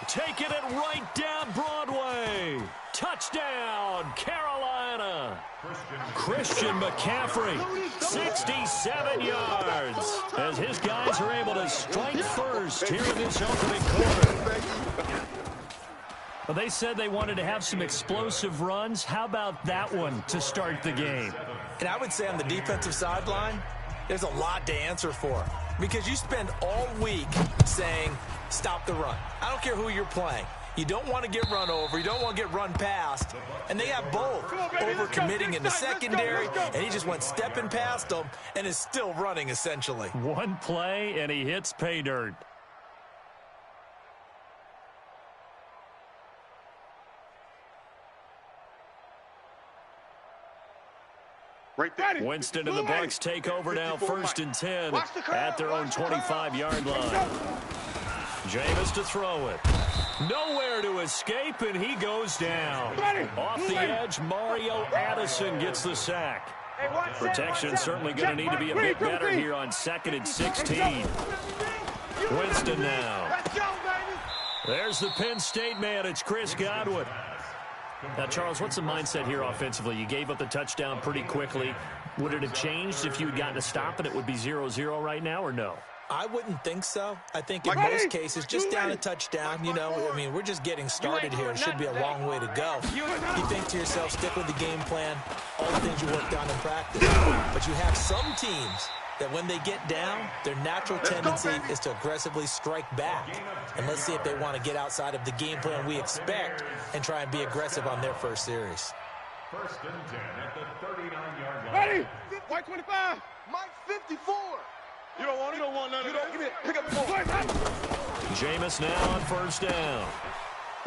Taking it right down Broadway. Touchdown, Carolina. Christian McCaffrey, 67 yards. As his guys are able to strike first here in this opening quarter. Well, they said they wanted to have some explosive runs. How about that one to start the game? And I would say on the defensive sideline, there's a lot to answer for. Because you spend all week saying, stop the run. I don't care who you're playing. You don't want to get run over. You don't want to get run past. And they have both. Overcommitting in the secondary, and he just went stepping past them and is still running, essentially. One play, and he hits pay dirt. Right there. Winston and the Bucs take over now, first and 10 at their own 25-yard line. Jameis to throw it. Nowhere to escape, and he goes down. Off the edge, Mario Addison gets the sack. Protection certainly going to need to be a bit better here on 2nd and 16. Winston now. There's the Penn State man. It's Chris Godwin. Now, Charles, what's the mindset here offensively? You gave up the touchdown pretty quickly. Would it have changed if you had gotten a stop and it would be 0-0 right now, or no? I wouldn't think so. I think in most cases, just down a touchdown, you know, I mean, we're just getting started here. It should be a long way to go. You think to yourself, stick with the game plan, all the things you worked on in practice. But you have some teams that when they get down, their natural tendency is to aggressively strike back. And let's see if they want to get outside of the game plan we expect and try and be aggressive on their first series. First and 10 at the 39-yard line. Ready? White 25. Mike 54. You don't want it. You don't want none of it. Give me it. Pick up the ball. Jameis now on first down.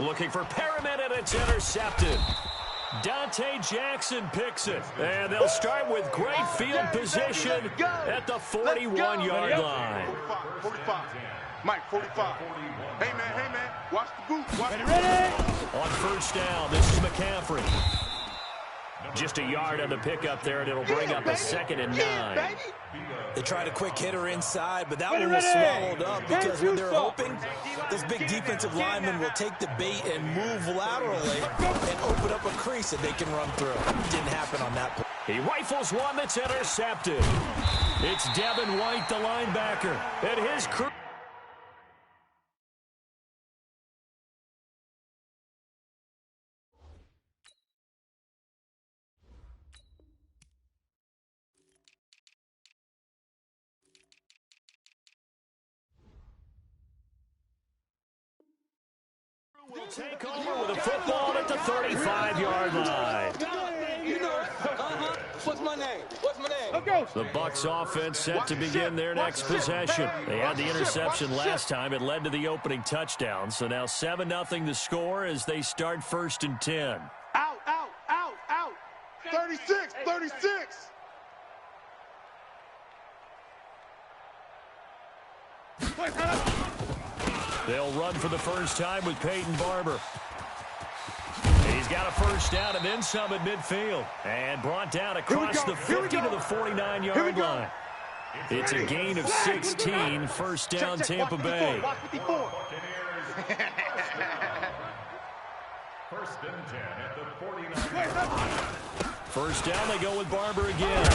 Looking for Perriman, and it's intercepted. Dante Jackson picks it. And they'll start with great field position at the 41-yard line. 45. Mike, 45. Hey, man. Watch the boot. Watch Ready? On first down, this is McCaffrey. Just a yard on the pickup there, and it'll bring up a 2nd and 9. They tried a quick hitter inside, but that one was swallowed up because when they're hoping, this big defensive lineman will take the bait and move laterally and open up a crease that they can run through. Didn't happen on that play. He rifles one that's intercepted. It's Devin White, the linebacker, and his crew. Will take over with a football at the 35-yard line. You know, what's my name? What's my name? The Bucs offense set to begin their next possession. They had the interception last time. It led to the opening touchdown. So now 7-0 the score as they start first and 10. Out. 36. They'll run for the first time with Peyton Barber. He's got a first down and then some at midfield. And brought down across the 50 to the 49-yard line. It's a gain of 16. First down, Tampa Bay. First and 10 at the 49-yard line. First down, they go with Barber again.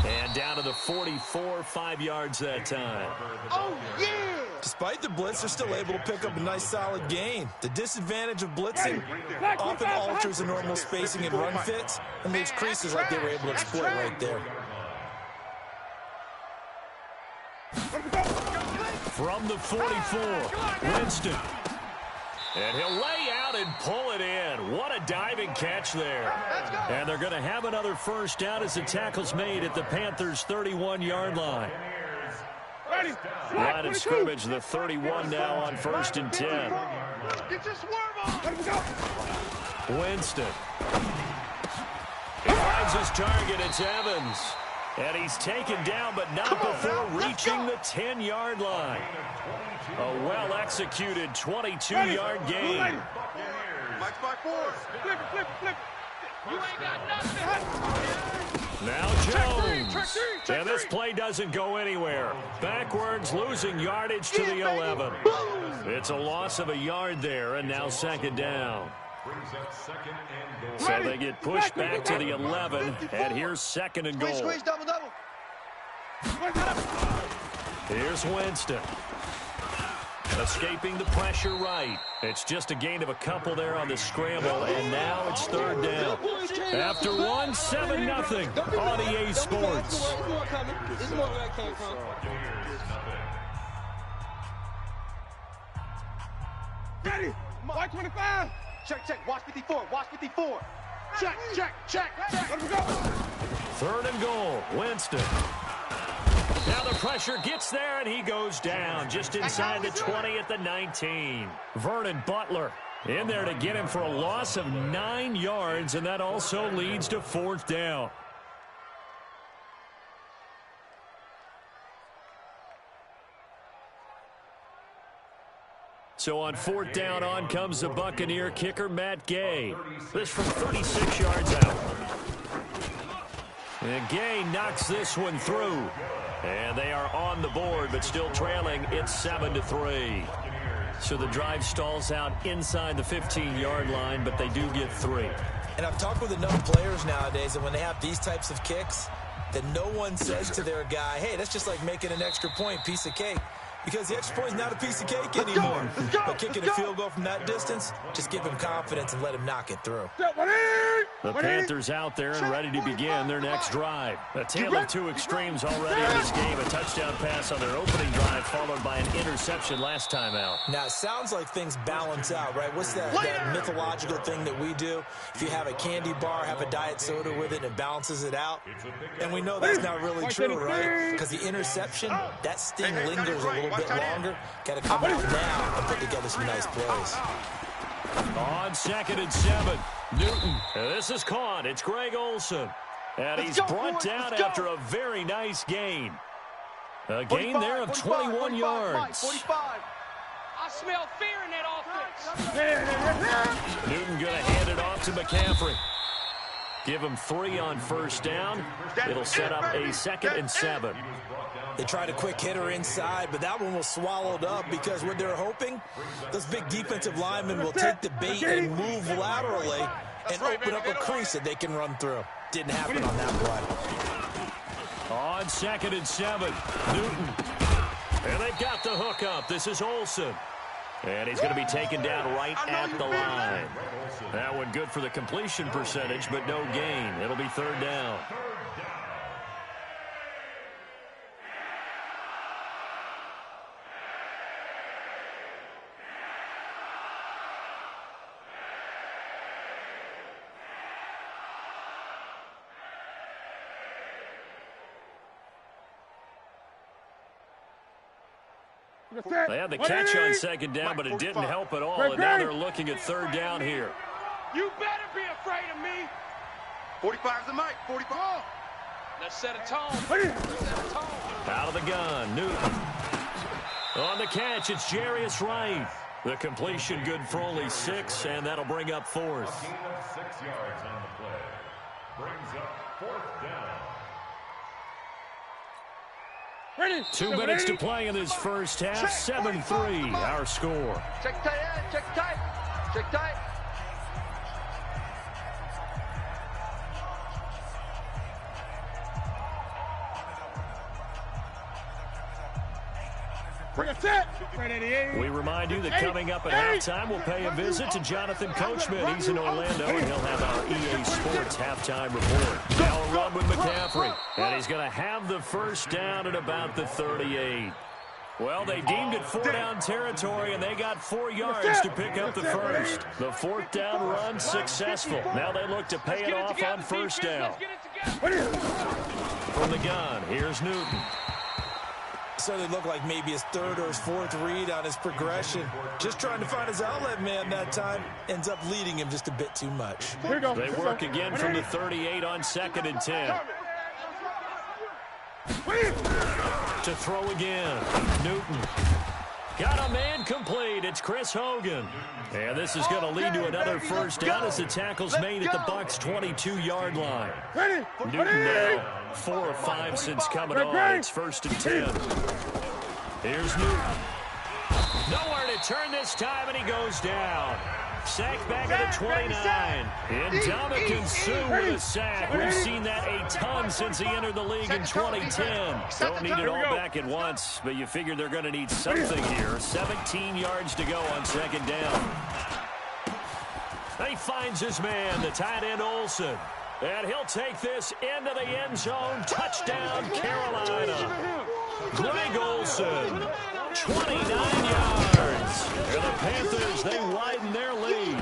And down to the 44, 5 yards that time. Oh, yeah. Despite the blitz, they're still able to pick up a nice solid gain. The disadvantage of blitzing often alters the normal spacing and run fits and leaves creases like they were able to exploit right there. From the 44, Winston. And he'll lay out and pull it in. What a diving catch there. And they're going to have another first down as the tackle's made at the Panthers' 31-yard line. Line of scrimmage, the 31 now on 1st and 10. Winston. He finds his target. It's Evans. And he's taken down, but not before reaching the 10-yard line. A well-executed 22-yard gain. Mike's by 4. Flip. You ain't got nothing. Now Jones. And this play doesn't go anywhere. Backwards, losing yardage to the 11. It's a loss of a yard there, and now 2nd down. So they get pushed back to the 11, and here's 2nd and goal. Squeeze, double. Here's Winston. Escaping the pressure right. It's just a gain of a couple there on the scramble, and now it's 3rd down. After 1, 7-0 on EA Sports. It's more where that came from. Ready. White 25. Check. Watch 54. Check. Let him go. 3rd and goal. Winston. Now the pressure gets there, and he goes down just inside the 20 at the 19. Vernon Butler in there to get him for a loss of 9 yards, and that also leads to 4th down. So on 4th down, on comes the Buccaneer kicker, Matt Gay. This from 36 yards out. And Gay knocks this one through. And they are on the board, but still trailing. It's 7-3. So the drive stalls out inside the 15-yard line, but they do get 3. And I've talked with enough players nowadays that when they have these types of kicks, that no one says to their guy, hey, that's just like making an extra point, piece of cake. Because the extra point is not a piece of cake anymore. But kicking a field goal from that distance, just give him confidence and let him knock it through. The Panthers out there and ready to begin their next drive. A tale of two extremes already in this game. A touchdown pass on their opening drive, followed by an interception last time out. Now, it sounds like things balance out, right? What's that mythological thing that we do? If you have a candy bar, have a diet soda with it, and it balances it out. And we know that's not really true, right? Because the interception, that sting lingers a little bit longer. Got to come out now and put together some nice plays. On 2nd and 7, Newton. This is caught. It's Greg Olsen. And he's brought down after a very nice gain. A gain there of 21 yards. 45. I smell fear in that offense. Newton going to hand it off to McCaffrey. Give him 3 on 1st down. It'll set up a 2nd and 7. They tried a quick hitter inside, but that one was swallowed up because what they're hoping, those big defensive linemen will take the bait and move laterally and open up a crease that they can run through. Didn't happen on that play. On 2nd and 7, Newton. And they've got the hook up. This is Olsen. And he's going to be taken down right at the line. That one good for the completion percentage, but no gain. It'll be 3rd down. They had the catch on 2nd down, but it didn't help at all. And now they're looking at 3rd down here. You better be afraid of me. 45's the mic. 45. Let's set a tone. Out of the gun, Newton. On the catch, it's Jarius Wright. The completion good for only 6, and that'll bring up 4th. Gain of 6 yards on the play. Brings up 4th down. 2 minutes to play in this first half. 7-3, our score. Check tight end. Check tight. Check tight. We remind you that coming up at halftime, we'll pay a visit to Jonathan Coachman. He's in Orlando, and he'll have our EA Sports halftime report. Now a run with McCaffrey, and he's going to have the first down at about the 38. Well, they deemed it 4-down territory, and they got 4 yards to pick up the first. The 4th down run successful. Now they look to pay it off on first down. From the gun, here's Newton. So they look like maybe his 3rd or his 4th read on his progression. Just trying to find his outlet man that time. Ends up leading him just a bit too much. They work again from the 38 on 2nd and 10. To throw again. Newton. Got a man complete. It's Chris Hogan. And this is going to lead to another first down as the tackle's made at the Bucs' 22-yard line. Newton now 4 of 5 since coming on. It's 1st and 10. Here's Newton. Nowhere to turn this time, and he goes down. Sacked back at the 29. And Ndamukong Suh with a sack. We've seen that a ton since he entered the league in 2010. Don't need it all back at once, but you figure they're going to need something here. 17 yards to go on 2nd down. He finds his man, the tight end Olsen. And he'll take this into the end zone. Touchdown, Carolina. Greg Olsen, 29 yards. And the Panthers, they widen their lead.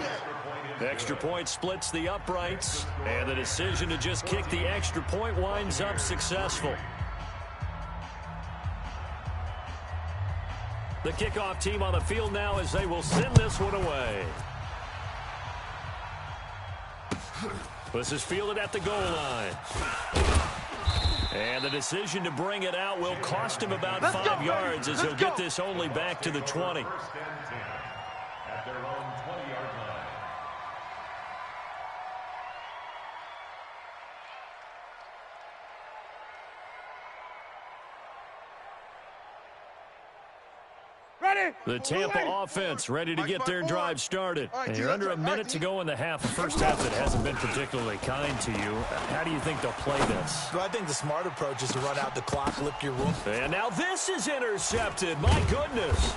Extra point splits the uprights. And the decision to just kick the extra point winds up successful. The kickoff team on the field now as they will send this one away. This is fielded at the goal line. And the decision to bring it out will cost him about 5 yards as he'll get this only back to the 20. At their own 20-yard line. The Tampa offense ready to get their drive started. And you're under a minute to go in the half. The first half that hasn't been particularly kind to you. How do you think they'll play this? Well, I think the smart approach is to run out the clock, lick your wound. And now this is intercepted. My goodness.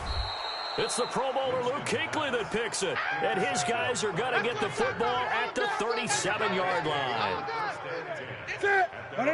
It's the Pro Bowler Luke Kuechly that picks it. And his guys are going to get the football at the 37-yard line. The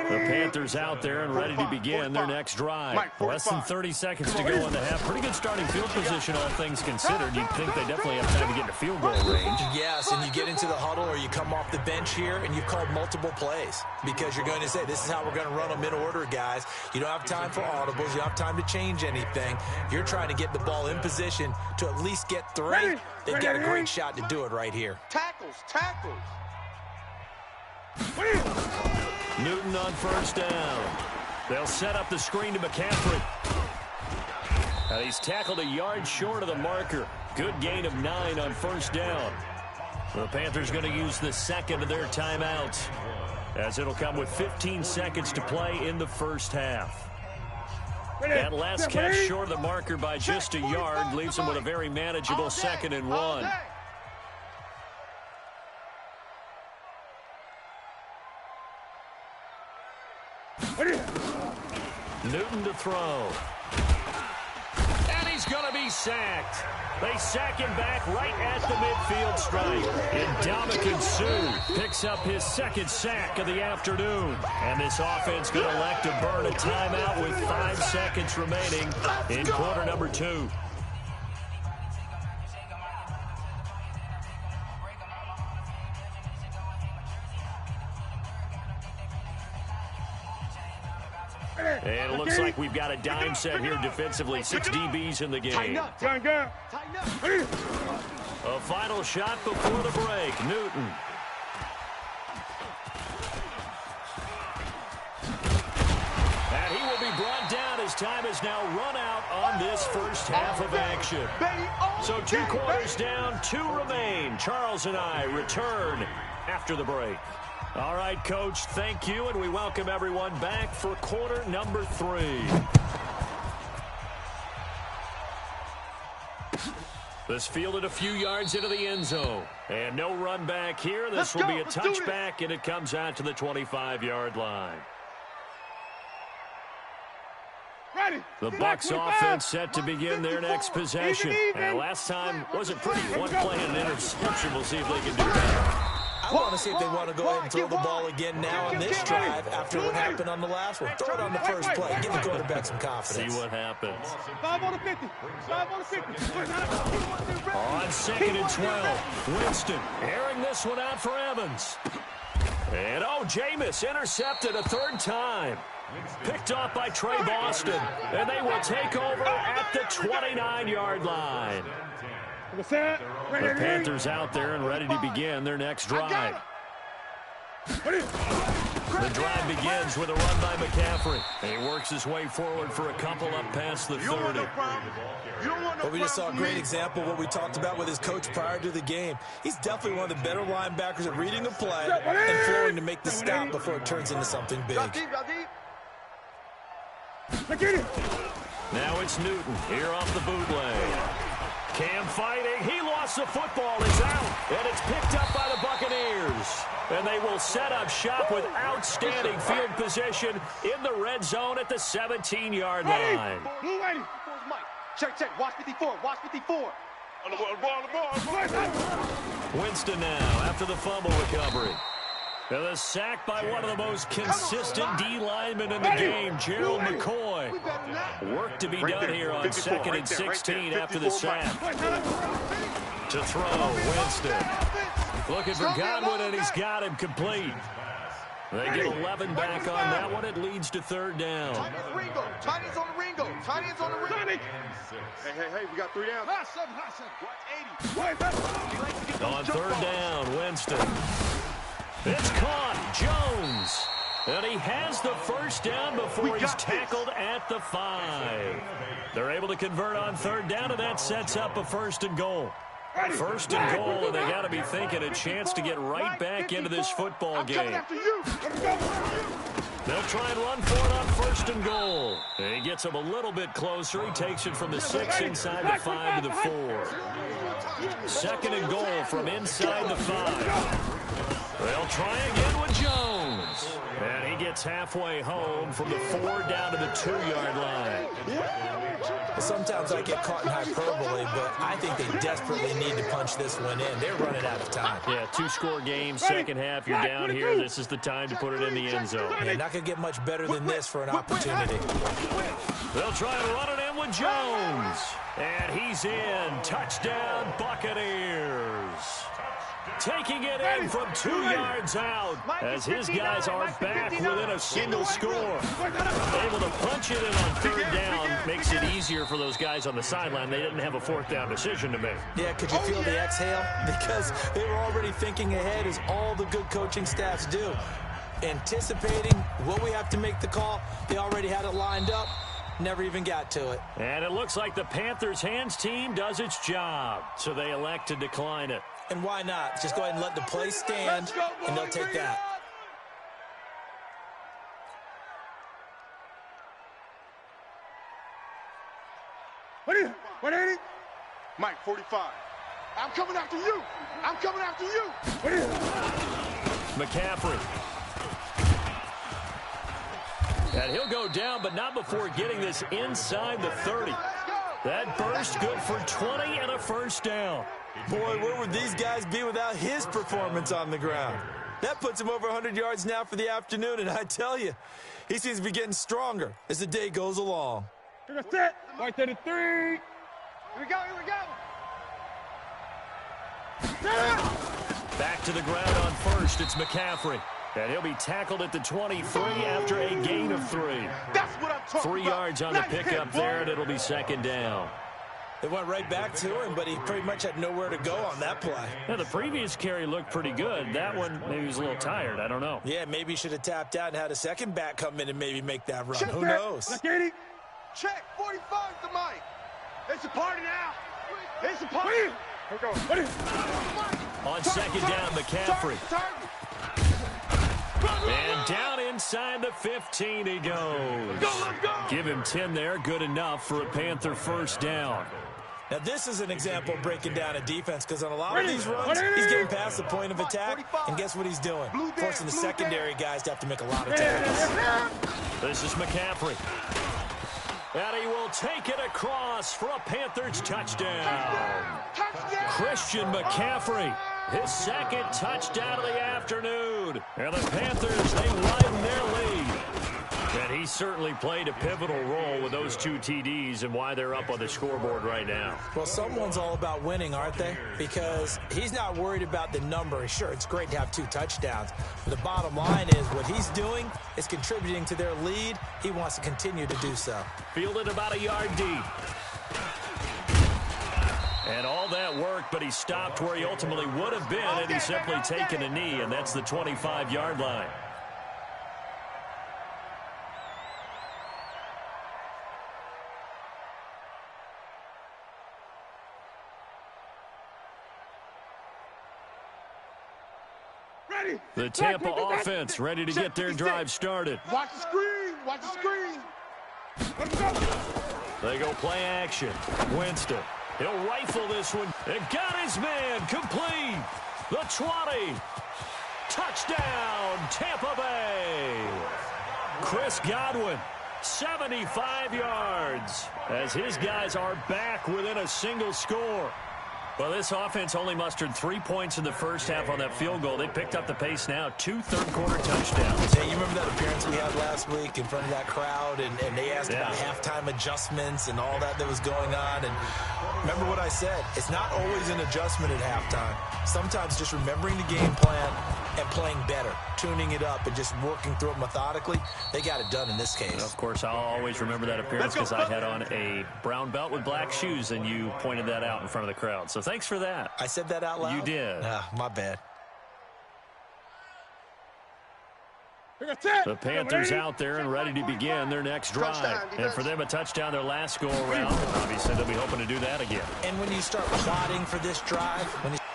Panthers out there and ready to begin their next drive. Less than 30 seconds to go in the half. Pretty good starting field position, all things considered. You'd think they definitely have time to get into field goal range. Yes, and you get into the huddle or you come off the bench here and you've called multiple plays because you're going to say, this is how we're going to run them in order, guys. You don't have time for audibles. You don't have time to change anything. You're trying to get the ball in position to at least get 3. They've got a great shot to do it right here. Tackles. Newton on first down. They'll set up the screen to McCaffrey. He's tackled a yard short of the marker. Good gain of 9 on first down. The Panthers going to use the second of their timeouts, as it'll come with 15 seconds to play in the first half. That last catch short of the marker by just a yard leaves them with a very manageable 2nd and 1. Newton to throw. And he's going to be sacked. They sack him back right at the midfield stripe. And Ndamukong Suh picks up his 2nd sack of the afternoon. And this offense going to elect to burn a timeout with 5 seconds remaining in quarter number 2. And it looks like we've got a dime set here defensively. 6 DBs in the game. A final shot before the break. Newton. And he will be brought down as time is now run out on this first half of action. So 2 quarters down, 2 remain. Charles and I return after the break. All right, Coach, thank you, and we welcome everyone back for quarter number 3. This fielded a few yards into the end zone. And no run back here. This will be a touchback, and it comes out to the 25-yard line. The Bucs offense set to begin their next possession. And last time wasn't pretty. One play and an interception. We'll see if they can do that. I want to see if they want to go ahead and throw the ball again now on this drive after what happened on the last one. Throw it on the first play. Give the quarterback some confidence. See what happens. 5 on the 50. 5 on the 50. On 2nd and 12. Winston airing this one out for Evans. And, Jameis intercepted a third time. Picked off by Trey Boston. And they will take over at the 29-yard line. The Panthers out there and ready to begin their next drive. The drive begins with a run by McCaffrey. And he works his way forward for a couple up past the 30. Well, we just saw a great example of what we talked about with his coach prior to the game. He's definitely one of the better linebackers at reading the play and flowing to make the stop before it turns into something big. Now it's Newton here off the bootleg. Cam fighting. He lost the football. It's out. And it's picked up by the Buccaneers. And they will set up shop with outstanding field position in the red zone at the 17-yard line. Check. Watch 54. Watch 54. On the ball. Winston now after the fumble recovery. And the sack by one of the most consistent D linemen in the game, Gerald McCoy. Work to be done here on 2nd and 16 after the sack. To throw, Winston. Looking for Godwin, and he's got him complete. They get 11 back on that one. It leads to 3rd down. Tiny's on the Ringo. Tiny's on the Ringo. Hey, we got 3 down. On 3rd down, Winston. It's caught. Jones. And he has the first down before he's tackled at the 5. They're able to convert on 3rd down, and that sets up a 1st and goal. 1st and goal, and they got to be thinking a chance to get right back into this football game. They'll try and run for it on 1st and goal. And he gets him a little bit closer. He takes it from the 6 inside the 5 to the 4. 2nd and goal from inside the 5. They'll try again with Jones. And he gets halfway home from the 4 down to the 2-yard line. Sometimes I get caught in hyperbole, but I think they desperately need to punch this one in. They're running out of time. Yeah, 2-score game, second half, you're down here. This is the time to put it in the end zone. Yeah, not going to get much better than this for an opportunity. They'll try and run it in with Jones. And he's in. Touchdown, Buccaneers. Taking it in from 2 yards out as his guys are back within a single score. Able to punch it in on 3rd down makes it easier for those guys on the sideline. They didn't have a 4th down decision to make. Yeah, could you feel the exhale? Because they were already thinking ahead, as all the good coaching staffs do. Anticipating what we have to make the call. They already had it lined up. Never even got to it. And it looks like the Panthers' hands team does its job, so they elect to decline it. And why not? Just go ahead and let the play stand, and they'll take that. What is it? Mike, 45. I'm coming after you. I'm coming after you. McCaffrey. And he'll go down, but not before getting this inside the 30. That burst good for 20 and a 1st down. Boy, where would these guys be without his performance on the ground? That puts him over 100 yards now for the afternoon, and I tell you, he seems to be getting stronger as the day goes along. Here we set. Right to the 3. Here we go. Back to the ground on 1st. It's McCaffrey. And he'll be tackled at the 23 after a gain of 3. That's what I'm talking 3 yards on the pickup there, and it'll be 2nd down. They went right back to him, but he pretty much had nowhere to go on that play. Now, the previous carry looked pretty good. That one, maybe he was a little tired. I don't know. Yeah, maybe he should have tapped out and had a second back come in and maybe make that run. Who knows? Check. 45's the mic. It's a party now. It's a party. Here we go. On 2nd down, McCaffrey. And down inside the 15 he goes. Give him 10 there. Good enough for a Panther 1st down. Now, this is an example of breaking down a defense, because on a lot of these runs, he's getting past the point of attack, and guess what he's doing? Forcing the secondary guys to have to make a lot of tackles. This is McCaffrey. And he will take it across for a Panthers touchdown. Christian McCaffrey, his second touchdown of the afternoon. And the Panthers, they widen their lead. And he certainly played a pivotal role with those 2 TDs and why they're up on the scoreboard right now. Well, someone's all about winning, aren't they? Because he's not worried about the number. Sure, it's great to have 2 touchdowns. But the bottom line is what he's doing is contributing to their lead. He wants to continue to do so. Fielded about a yard deep. And all that work, but he stopped where he ultimately would have been had he simply taken a knee, and that's the 25-yard line. The Tampa offense ready to get their drive started. Watch the screen. Watch the screen. Let's go. They go play action. Winston. He'll rifle this one. And got his man complete. The 20. Touchdown, Tampa Bay. Chris Godwin, 75 yards, as his guys are back within a single score. Well, this offense only mustered 3 points in the first half on that field goal. They picked up the pace now. 2 third-quarter touchdowns. Hey, you remember that appearance we had last week in front of that crowd, and they asked about halftime adjustments and all that was going on. And remember what I said. It's not always an adjustment at halftime. Sometimes just remembering the game plan and playing better, tuning it up, and just working through it methodically. They got it done in this case. Of course, I'll always remember that appearance because I had on a brown belt with black shoes, and you pointed that out in front of the crowd. So thanks for that. I said that out loud? You did. My bad. The Panthers out there and ready to begin their next drive. And for them, a touchdown their last go-around. Obviously, they'll be hoping to do that again. And when you start plotting for this drive,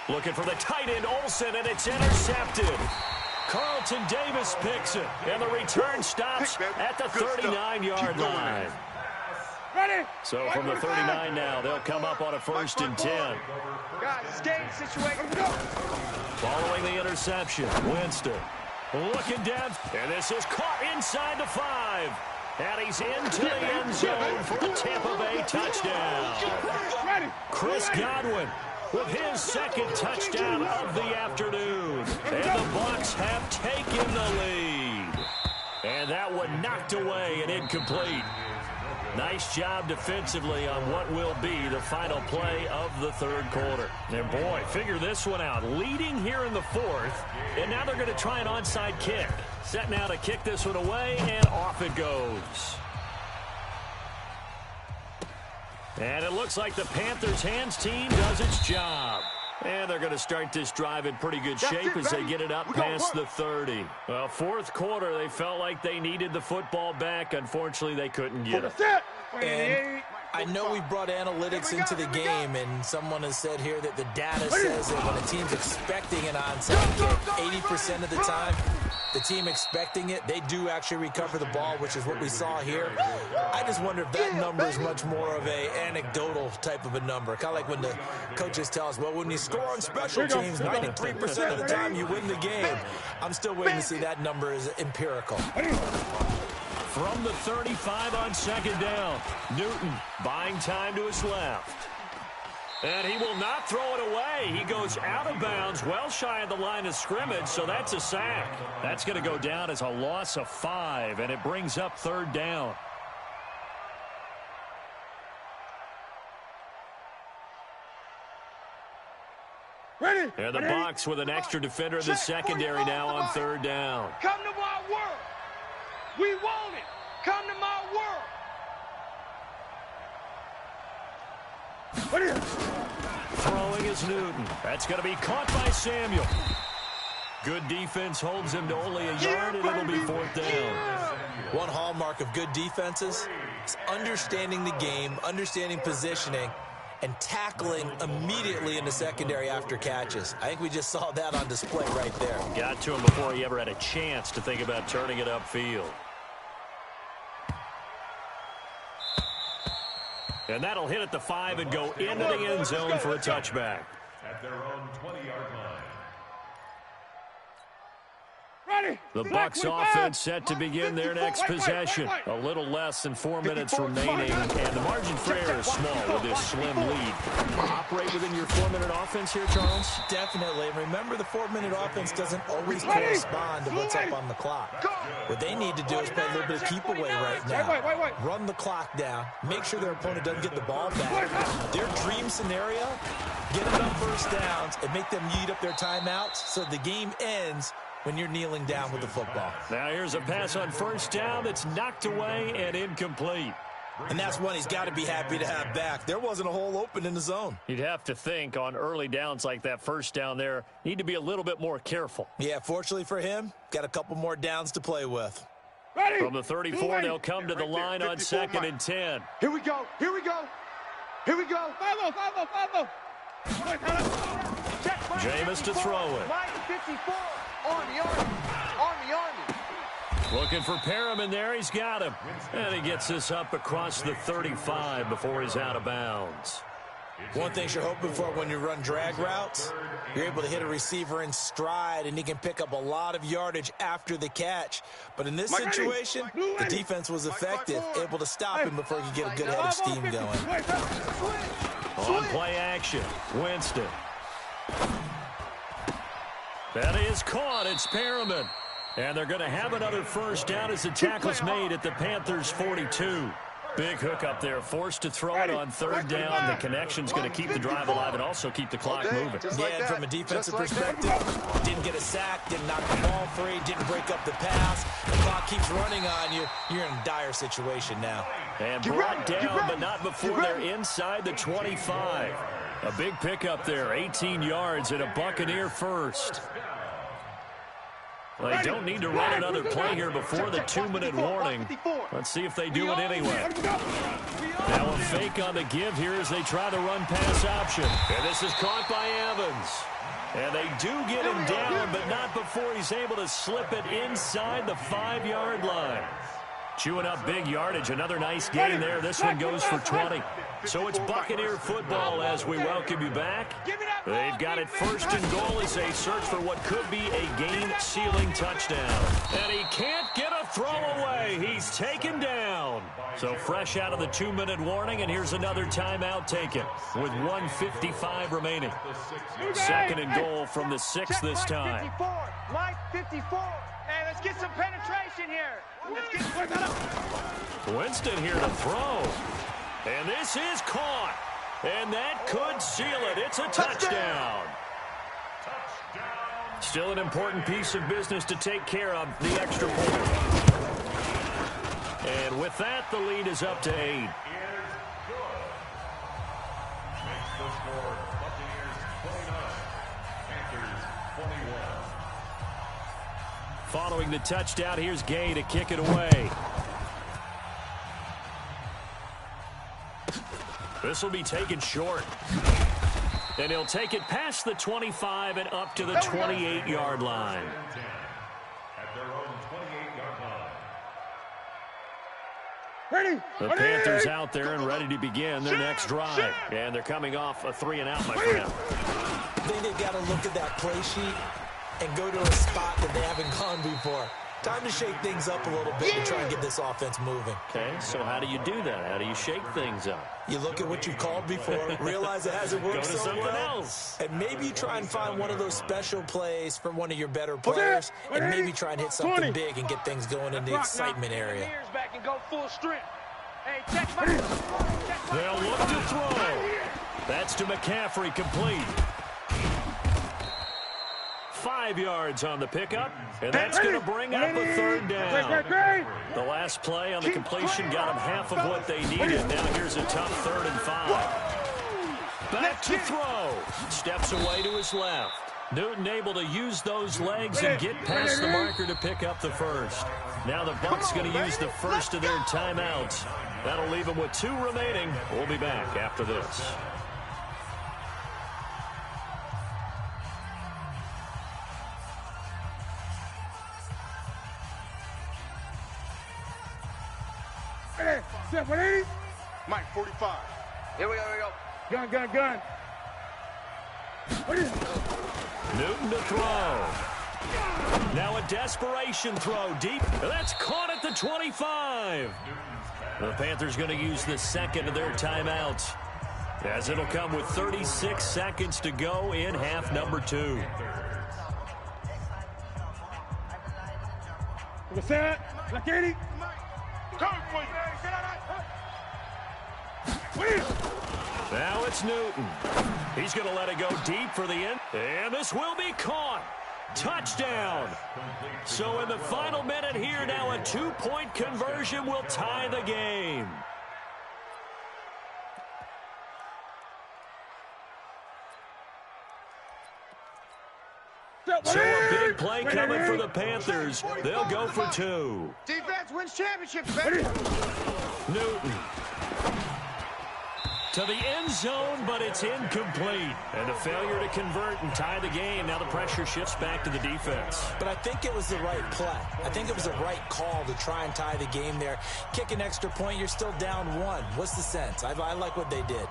looking for the tight end, Olsen, and it's intercepted. Carlton Davis picks it, and the return stops at the 39-yard line. So from the 39 now, they'll come up on a 1st and 10. Guys, game situation. Following the interception, Winston looking down, and this is caught inside the 5. And he's into the end zone for a Tampa Bay touchdown. Chris Godwin with his second touchdown of the afternoon. And the Bucs have taken the lead. And that one knocked away and incomplete. Nice job defensively on what will be the final play of the third quarter. And boy, figure this one out. Leading here in the 4th, and now they're going to try an onside kick. Set now to kick this one away, and off it goes. And it looks like the Panthers' hands team does its job. And they're going to start this drive in pretty good shape as they get it up past the 30. Well, 4th quarter, they felt like they needed the football back. Unfortunately, they couldn't get it. And I know we brought analytics into the game, and someone has said here that the data says that when a team's expecting an onside kick, 80% of the time, the team expecting it, they do actually recover the ball, which is what we saw here. I just wonder if that number is much more of a anecdotal type of a number. Kind of like when the coaches tell us, well, when you score on special teams, 93% of the time you win the game. I'm still waiting to see that number is empirical. From the 35 on 2nd down, Newton buying time to his left. And he will not throw it away. He goes out of bounds, well shy of the line of scrimmage, so that's a sack. That's going to go down as a loss of 5, and it brings up 3rd down. And the Bucs with an extra defender in the secondary now on 3rd down. Come to my world. We want it. Come to my world. Throwing is Newton. That's going to be caught by Samuel. Good defense holds him to only a yard, and it'll be 4th down. One hallmark of good defenses is understanding the game, understanding positioning, and tackling immediately in the secondary after catches. I think we just saw that on display right there. Got to him before he ever had a chance to think about turning it upfield. And that'll hit at the 5 and go into the end zone for a touchback. At their own 20-yard The Bucs offense set to begin their next possession. A little less than 4 minutes remaining, and the margin for error is small with this slim lead. Operate within your 4-minute offense here, Charles? Definitely. Remember, the 4-minute offense doesn't always correspond to what's up on the clock. What they need to do is play a little bit of keep away right now. Run the clock down. Make sure their opponent doesn't get the ball back. Their dream scenario, get enough first downs and make them eat up their timeouts so the game ends when you're kneeling down with the football. Now here's a pass on first down that's knocked away and incomplete. And that's one he's got to be happy to have back. There wasn't a hole open in the zone. You'd have to think on early downs like that first down there, need to be a little bit more careful. Yeah, fortunately for him, got a couple more downs to play with. From the 34, they'll come to the line on 2nd and 10. Here we go. Here we go. Here we go. Follow. Jameis to throw it. Mike 54. Army. Looking for Perriman there. He's got him. And he gets this up across the 35 before he's out of bounds. One thing you're hoping for when you run drag routes, you're able to hit a receiver in stride, and he can pick up a lot of yardage after the catch. But in this situation, the defense was effective, able to stop him before he could get a good head of steam going. On play action, Winston. That is caught. It's Perriman. And they're going to have another first down as the tackle's made at the Panthers' 42. Big hook up there, forced to throw it on 3rd down. The connection's going to keep the drive alive and also keep the clock moving. Yeah, and from a defensive perspective, didn't get a sack, didn't knock the ball free, didn't break up the pass. The clock keeps running on you. You're in a dire situation now. And brought down, but not before they're inside the 25. A big pickup there, 18 yards and a Buccaneer first. Well, they don't need to run another play here before the 2-minute warning. Let's see if they do it anyway. Now a fake on the give here as they try the run pass option. And this is caught by Evans. And they do get him down, but not before he's able to slip it inside the 5-yard line. Chewing up big yardage. Another nice gain there. This one goes for 20. So it's Buccaneer football as we welcome you back. They've got it 1st and goal as they search for what could be a game-sealing touchdown. And he can't get a throw away. He's taken down. So fresh out of the 2-minute warning, and here's another timeout taken with 1:55 remaining. 2nd and goal from the 6 this time. Mike 54. Hey, let's get some penetration here. Winston here to throw. And this is caught. And that could seal it. It's a touchdown. Still an important piece of business to take care of, the extra point. And with that, the lead is up to 8. Following the touchdown, here's Gay to kick it away. This will be taken short. And he'll take it past the 25 and up to the 28-yard line. The Panthers out there and ready to begin their next drive. And they're coming off a 3-and-out, my friend. I think they've got to look at that play sheet and go to a spot that they haven't gone before. Time to shake things up a little bit to try and get this offense moving. Okay, so how do you do that? How do you shake things up? You look at what you've called before, realize it hasn't worked Go to so something well, else. and maybe you try and find one of those special plays from one of your better players, and maybe try and hit something big and get things going in the excitement area. Back and go full strength. Hey, check They'll look to throw. That's to McCaffrey, complete. 5 yards on the pickup, and that's going to bring up a 3rd down. The last play on the completion got them half of what they needed. Now here's a tough 3rd and 5. Back to throw. Steps away to his left. Newton able to use those legs and get past the marker to pick up the first. Now the Bucs going to use the first of their timeouts. That'll leave them with 2 remaining. We'll be back after this. Set 180. Mike 45. Here we go. Gun. What is it? Newton to throw. Now a desperation throw deep. That's caught at the 25. The Panthers going to use the second of their timeouts, as it'll come with 36 seconds to go in half number 2. Now it's Newton. He's going to let it go deep for the end. And this will be caught. Touchdown. So in the final minute here, now a 2-point conversion will tie the game. So a big play coming for the Panthers. They'll go for 2. Defense wins championships, baby. Newton to the end zone, but it's incomplete. And a failure to convert and tie the game. Now the pressure shifts back to the defense. But I think it was the right play. I think it was the right call to try and tie the game there. Kick an extra point, you're still down 1. What's the sense? I like what they did.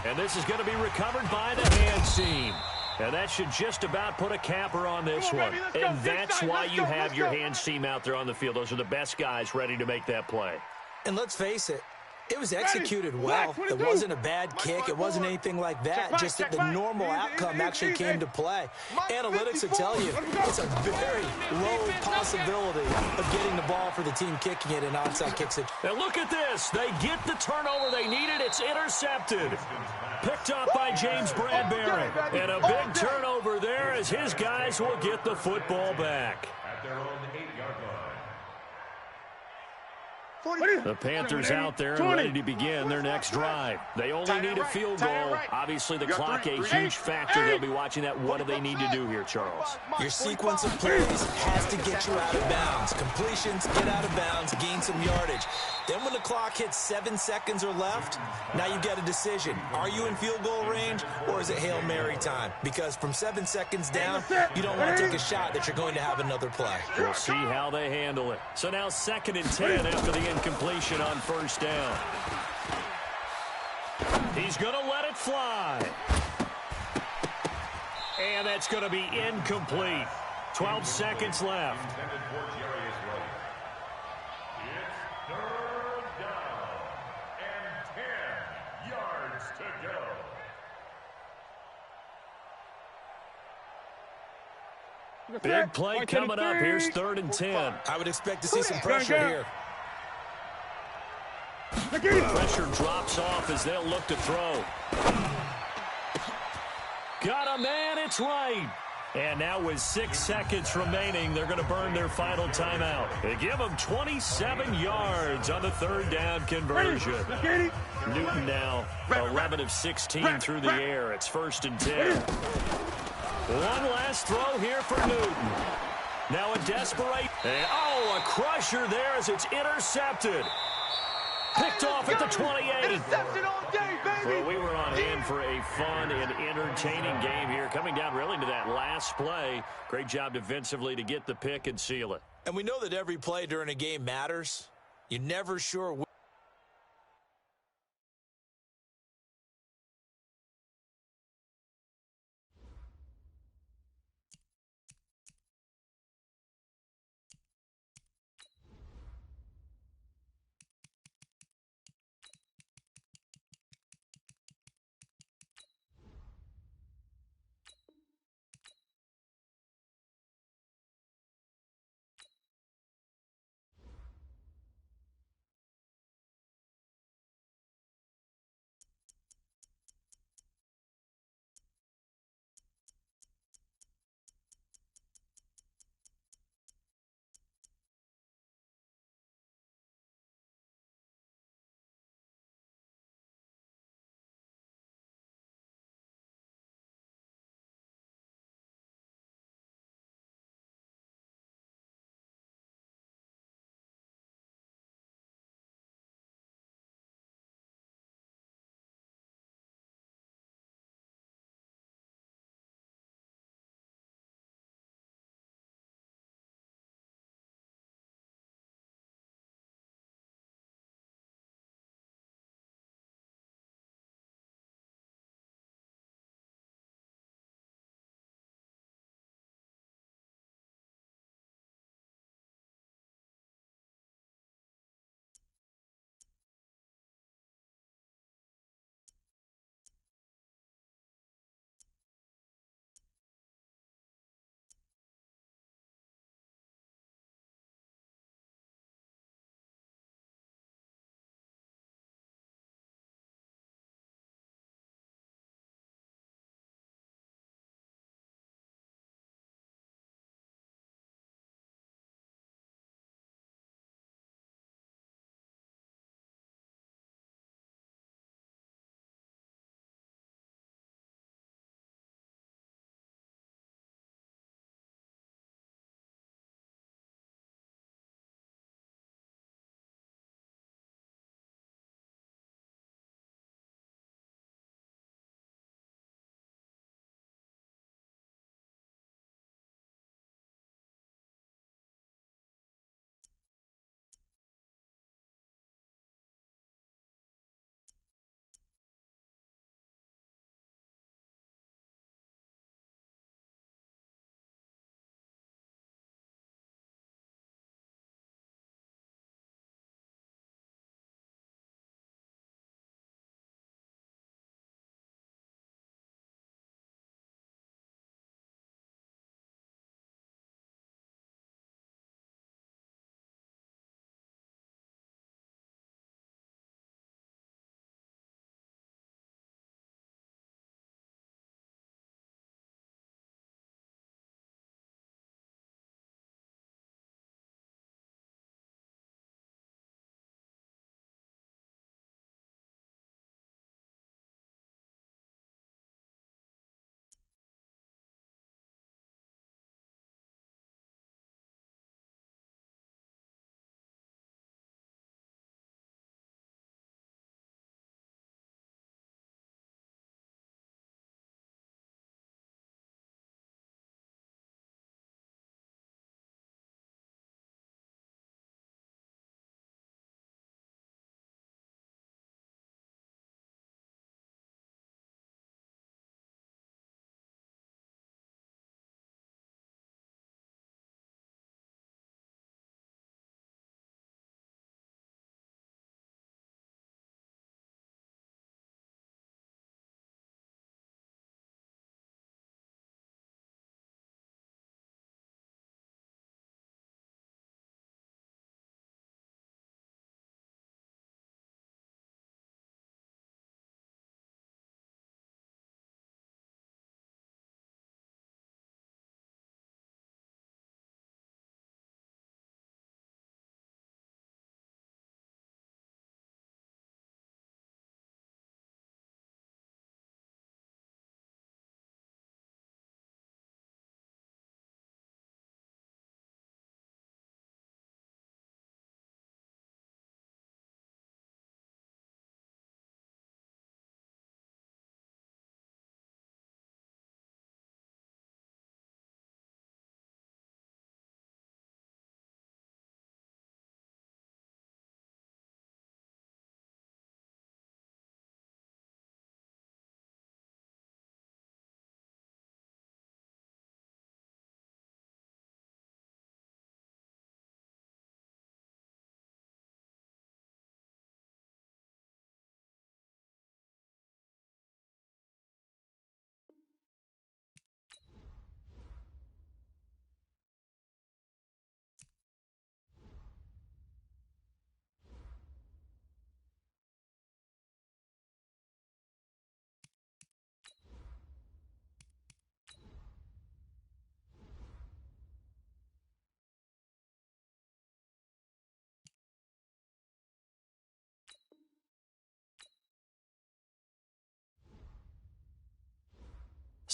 And this is going to be recovered by the hand seam. And that should just about put a capper on this one. And that's why you have your hand seam out there on the field. Those are the best guys ready to make that play. And let's face it, it was executed well. It wasn't a bad kick. It wasn't anything like that. Just that the normal outcome actually came to play. Analytics will tell you it's a very low possibility of getting the ball for the team kicking it in onside kicks. And look at this. They get the turnover they needed. It's intercepted. Picked up by James Bradbury. And a big turnover there as his guys will get the football back. At their own 8-yard line. The Panthers out there and ready to begin their next drive. They only need a field goal. Obviously, the clock a huge factor. They'll be watching that. What do they need to do here, Charles? Your sequence of plays has to get you out of bounds. Completions, get out of bounds, gain some yardage. Then when the clock hits 7 seconds or left, now you get a decision. Are you in field goal range or is it Hail Mary time? Because from 7 seconds down, you don't want to take a shot that you're going to have another play. We'll see how they handle it. So now 2nd and 10 after the incompletion on 1st down. He's going to let it fly. And that's going to be incomplete. 12 seconds left. Intended for Jarius Wright. It's 3rd down and 10 yards to go. Big play coming up. Here's 3rd and 10. I would expect to see some pressure here. Pressure drops off as they'll look to throw. Got a man, it's right. And now with 6 seconds remaining, they're going to burn their final timeout. They give them 27 yards on the 3rd down conversion. Newton now 11 of 16 through the air. It's 1st and 10. One last throw here for Newton. Now a desperate. Oh, a crusher there as it's intercepted. Picked off at the 28. Well, we were on hand for a fun and entertaining game here. Coming down really to that last play. Great job defensively to get the pick and seal it. And we know that every play during a game matters. You're never sure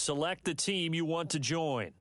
Select the team you want to join.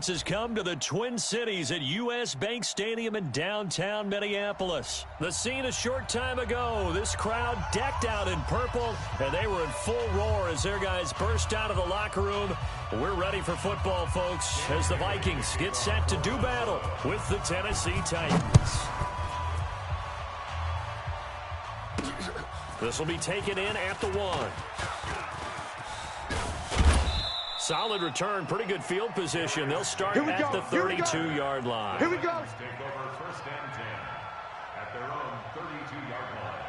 Has come to the Twin Cities at U.S. Bank Stadium in downtown Minneapolis. The scene a short time ago, this crowd decked out in purple, and they were in full roar as their guys burst out of the locker room. We're ready for football, folks, as the Vikings get set to do battle with the Tennessee Titans. This will be taken in at the 1. Solid return, pretty good field position. They'll start at the 32-yard line. Here we go. Take over 1st and 10 at their own 32-yard line.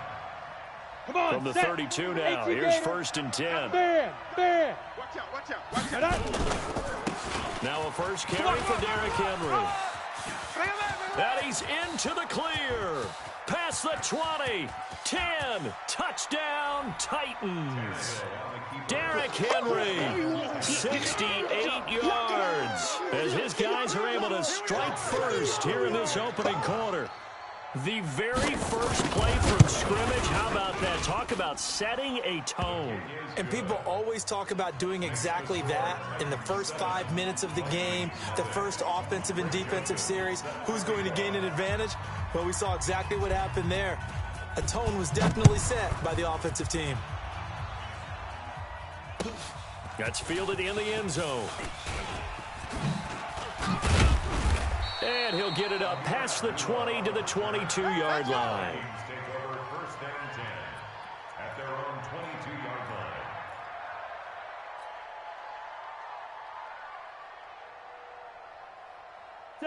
Come on, From the 32 now, here's 1st and 10. Man. Watch out. Now a first carry for Derrick Henry. And he's into the clear. Past the 20, 10, touchdown Titans. Derrick Henry, 68 yards, as his guys are able to strike first here in this opening quarter. The very first play from scrimmage, how about that? Talk about setting a tone. And people always talk about doing exactly that in the first 5 minutes of the game, the first offensive and defensive series. Who's going to gain an advantage? Well, we saw exactly what happened there. A tone was definitely set by the offensive team. That's fielded in the end zone. And he'll get it up past the 20 to the 22-yard line. Take over 1st and 10 at their own 22-yard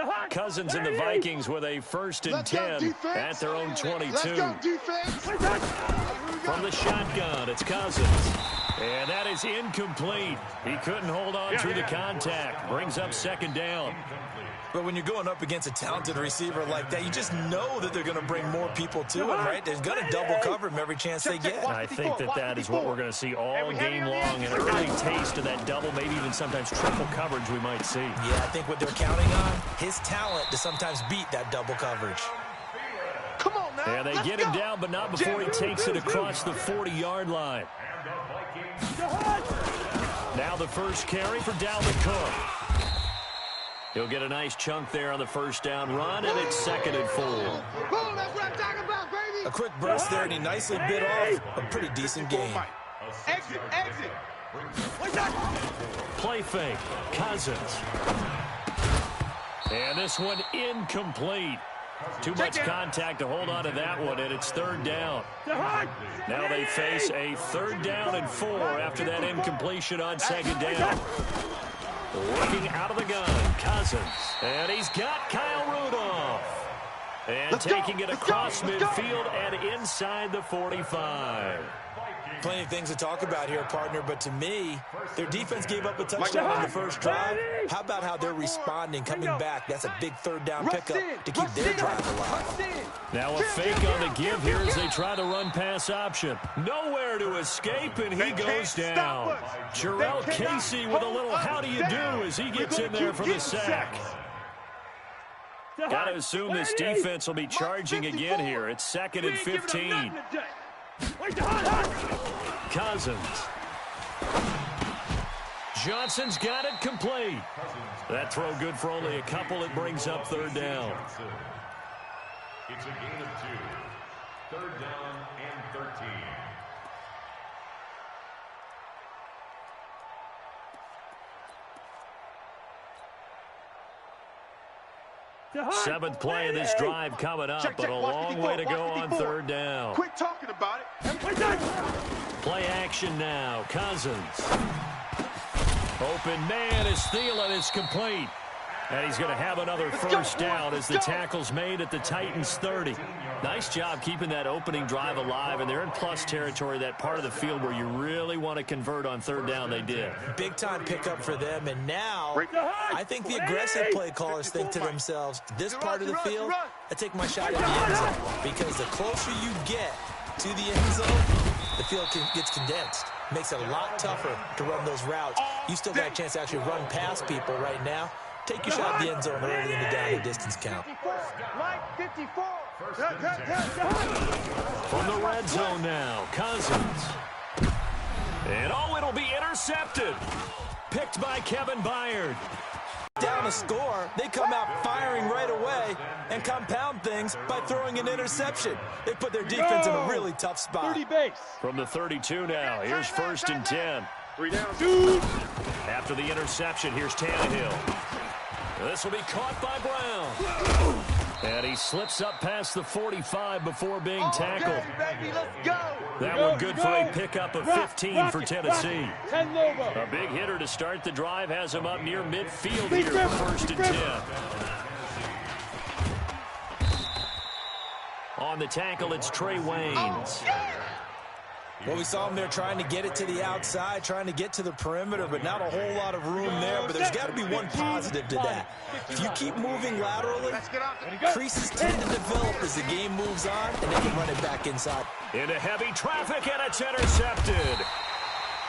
line. Cousins and the Vikings with a 1st and 10 at their own 22. Let's go, defense. From the shotgun, it's Cousins. And that is incomplete. He couldn't hold on through the contact. Brings up 2nd down. But when you're going up against a talented receiver like that, you just know that they're going to bring more people to him, right? They're going to double cover him every chance they get. I think that is what we're going to see all game long, and an early taste of that double, maybe even sometimes triple coverage we might see. Yeah, I think what they're counting on, his talent to sometimes beat that double coverage. Come on now. And they get him down, but not before he takes it across the 40-yard line. Now the first carry for Dalvin Cook. He'll get a nice chunk there on the 1st down run, and it's 2nd and 4. Boom, that's what I'm talking about, baby. A quick burst there, and he nicely bit off a pretty decent game. Exit. Play fake, Cousins. And this one incomplete. Too much contact to hold on to that one, and it's 3rd down. Now they face a 3rd down and 4 after that incompletion on 2nd down. Working out of the gun, Cousins. And he's got Kyle Rudolph. And taking it across midfield and inside the 45. Plenty of things to talk about here, partner, but to me, their defense gave up a touchdown on the first drive. How about how they're responding, coming back? That's a big 3rd down pickup to keep their drive alive. Now a fake on the give here as they try the run-pass option. Nowhere to escape, and he goes down. Jarrell Casey with a little how do you do as he gets in there for the sack. Got to assume this defense will be charging again here. It's 2nd and 15. Cousins. Johnson's got it complete. That throw good for only a couple. It brings up 3rd down. It's a gain of 2. 3rd down and 13. 7th play of this drive coming up, but a long way to go on 3rd down. Quit talking about it. Play action now. Cousins. Open man is Thielen. It's complete. And he's going to have another 1st down as the tackle's made at the Titans 30. Nice job keeping that opening drive alive, and they're in plus territory, that part of the field where you really want to convert on 3rd down. They did. Big-time pickup for them, and now I think the aggressive play callers think to themselves, this part of the field, I take my shot at the end zone, because the closer you get to the end zone, the field gets condensed. Makes it a lot tougher to run those routes. You still got a chance to actually run past people right now. Take your shot at the end zone early in the down and distance count. Line 54. From the red zone now, Cousins. And it'll be intercepted. Picked by Kevin Byard. down a score, they come out firing right away and compound things by throwing an interception. They put their defense in a really tough spot. 30 base. From the 32 now, here's 1st and 10. 3 down. After the interception, here's Tannehill. This will be caught by Brown. And he slips up past the 45 before being tackled. Okay, baby, let's go. That one good for a pickup of 15 for Tennessee. 10 Lobo. A big hitter to start the drive has him up near midfield here for 1st and 10. On the tackle, it's Trey Waynes. Well, we saw him there trying to get it to the outside, trying to get to the perimeter, but not a whole lot of room there. But there's got to be one positive to that. If you keep moving laterally, creases tend to develop as the game moves on, and they can run it back inside. Into heavy traffic, and it's intercepted.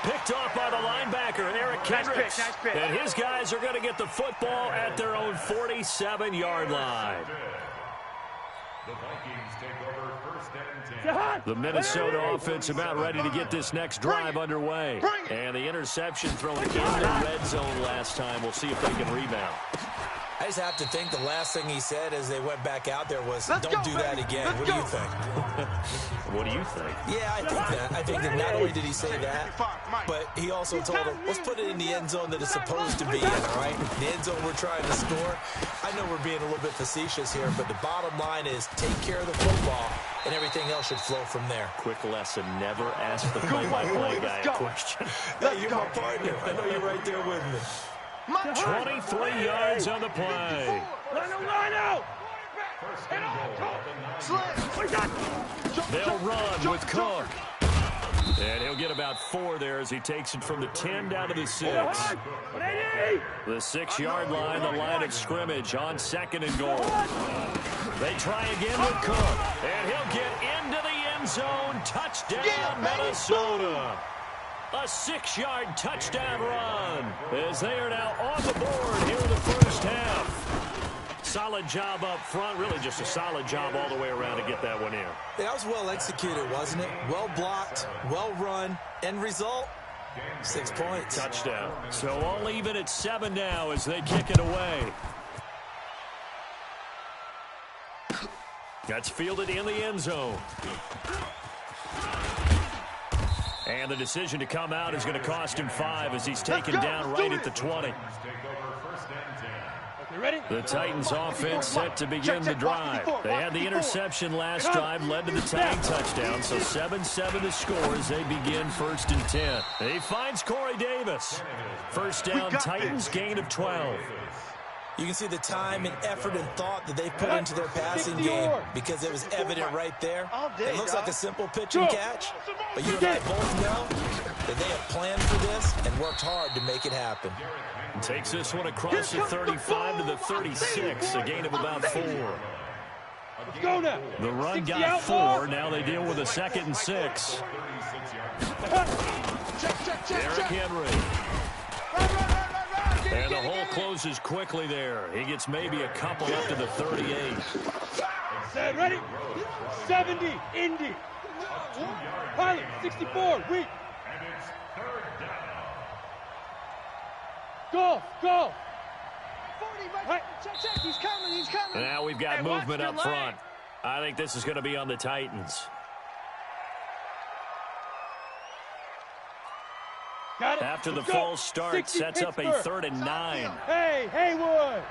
Picked off by the linebacker, Eric Kendricks. Nice pick. And his guys are going to get the football at their own 47-yard line. The Vikings take over 1st and 10. The Minnesota offense about ready to get this next drive underway. And the interception thrown in the red zone last time. We'll see if they can rebound. I just have to think the last thing he said as they went back out there was, don't do that again. What do you think? What do you think? Yeah, I think that. I think that not only did he say that, but he also told them, let's put it in the end zone that it's supposed to be in, all right? The end zone we're trying to score. I know we're being a little bit facetious here, but the bottom line is take care of the football, and everything else should flow from there. Quick lesson, never ask the play-by-play guy a question. Hey, you're my partner. I know you're right there with me. 23 yards on the play. Lino. They'll run with Cook. And he'll get about 4 there as he takes it from the 10 down to the 6. The 6-yard line, the line of scrimmage on 2nd and goal. They try again with Cook. And he'll get into the end zone. Touchdown, Minnesota. A 6-yard touchdown run as they are now on the board here in the first half. Solid job up front, really just a solid job all the way around to get that one in. Yeah, that was well executed, wasn't it? Well blocked, well run. End result, 6 points. Touchdown. So all even at 7 now as they kick it away. That's fielded in the end zone. And the decision to come out is going to cost him 5 as he's taken down right at the 20. The Titans offense set to begin the drive. They had the interception last drive, led to the tying touchdown, so 7-7 the score as they begin 1st and 10. He finds Corey Davis. First down, Titans, gain of 12. You can see the time and effort and thought that they put into their passing game because it was evident right there. It looks like a simple pitch and catch, but you and I both know that they have planned for this and worked hard to make it happen. Takes this one across the 35 to the 36, a gain of about 4. Let's go now. The run got 4. Now they deal with a 2nd and 6. Derrick Henry. And the hole closes quickly there. He gets maybe a couple up to the 38. Set, ready? 70, Indy. Pilot, 64, weak. Go. Check, he's coming. Now we've got movement up front. I think this is going to be on the Titans. Got it. After the false start, sets up a 3rd and 9. Hey, Haywood.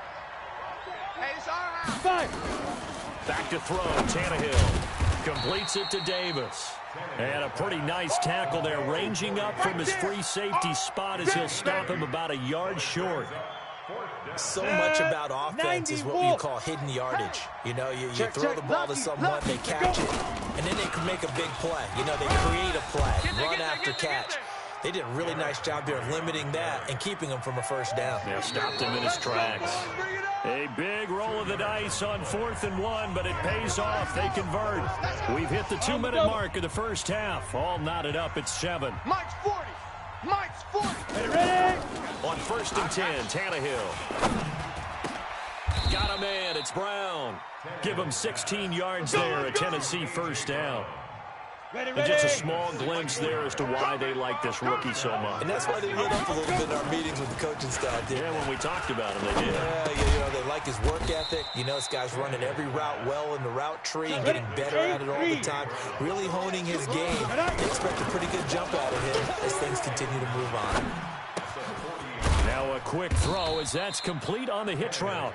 Hey, it's our house. Five. Back to throw, Tannehill. Completes it to Davis. And a pretty nice tackle there, ranging up from his free safety spot as he'll stop him about a yard short. So much about offense is what you call hidden yardage. You know, you throw the ball to someone, they catch it, and then they can make a big play. You know, they create a play, run after catch. They did a really nice job there of limiting that and keeping him from a first down. Yeah, stopped him in his tracks. A big roll of the dice on 4th and 1, but it pays off. They convert. We've hit the 2-minute mark of the first half. All knotted up at 7. Mike's 40. Mike's 40. Hey, ready? On 1st and 10, Tannehill. Got a man. It's Brown. Give him 16 yards there, a Tennessee first down. And just a small glimpse there as to why they like this rookie so much. And that's why they lit up a little bit in our meetings with the coaching staff. Yeah, when we talked about him, they did. Yeah, they like his work ethic. This guy's running every route well in the route tree and getting better at it all the time, really honing his game. They expect a pretty good jump out of him as things continue to move on. Now a quick throw as that's complete on the hitch route.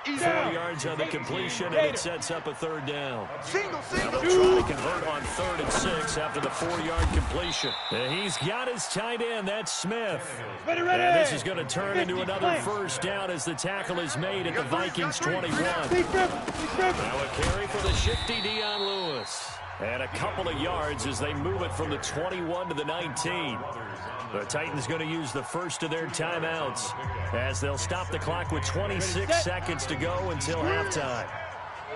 40 yards on the completion, and it sets up a third down. Single. Now they'll try to convert on 3rd and 6 after the 4-yard completion. And he's got his tight end. That's Smith. And this is going to turn into another first down as the tackle is made at the Vikings 21. Now a carry for the shifty Dion Lewis. And a couple of yards as they move it from the 21 to the 19. The Titans going to use the first of their timeouts as they'll stop the clock with 26 seconds to go until halftime.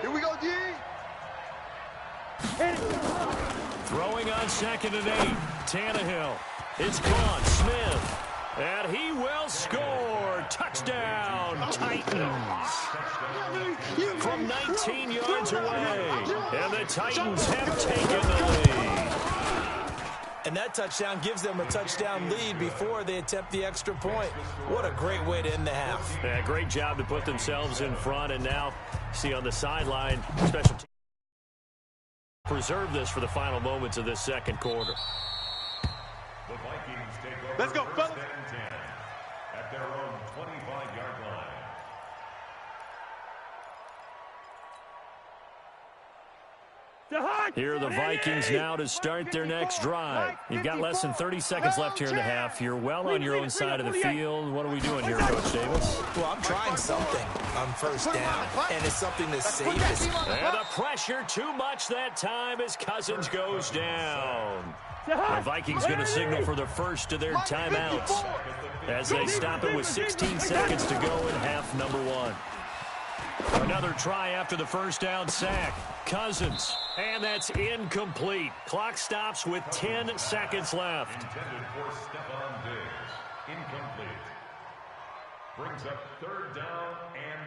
Here we go, D. Throwing on 2nd and 8. Tannehill. It's caught. Smith. And he will score. Touchdown, Titans. From 19 yards away. And the Titans have taken the lead. And that touchdown gives them a touchdown lead before they attempt the extra point. What a great way to end the half. Yeah, great job to put themselves in front. And now, see on the sideline, special teams preserve this for the final moments of this second quarter. The Vikings take over. Let's go, fellas. 10 at their own 25-yard line. Here are the Vikings now to start their next drive. You've got less than 30 seconds left here in the half. You're well on your own side of the field. What are we doing here, Coach Davis? Well, I'm trying something on first down, and it's something that's safe. And the pressure too much that time as Cousins goes down. The Vikings going to signal for the first of their timeouts as they stop it with 16 seconds to go in half number 1. Another try after the first down sack. Cousins. And that's incomplete. Clock stops with 10 seconds left. Intended for Stephon Diggs. Incomplete. Brings up 3rd down and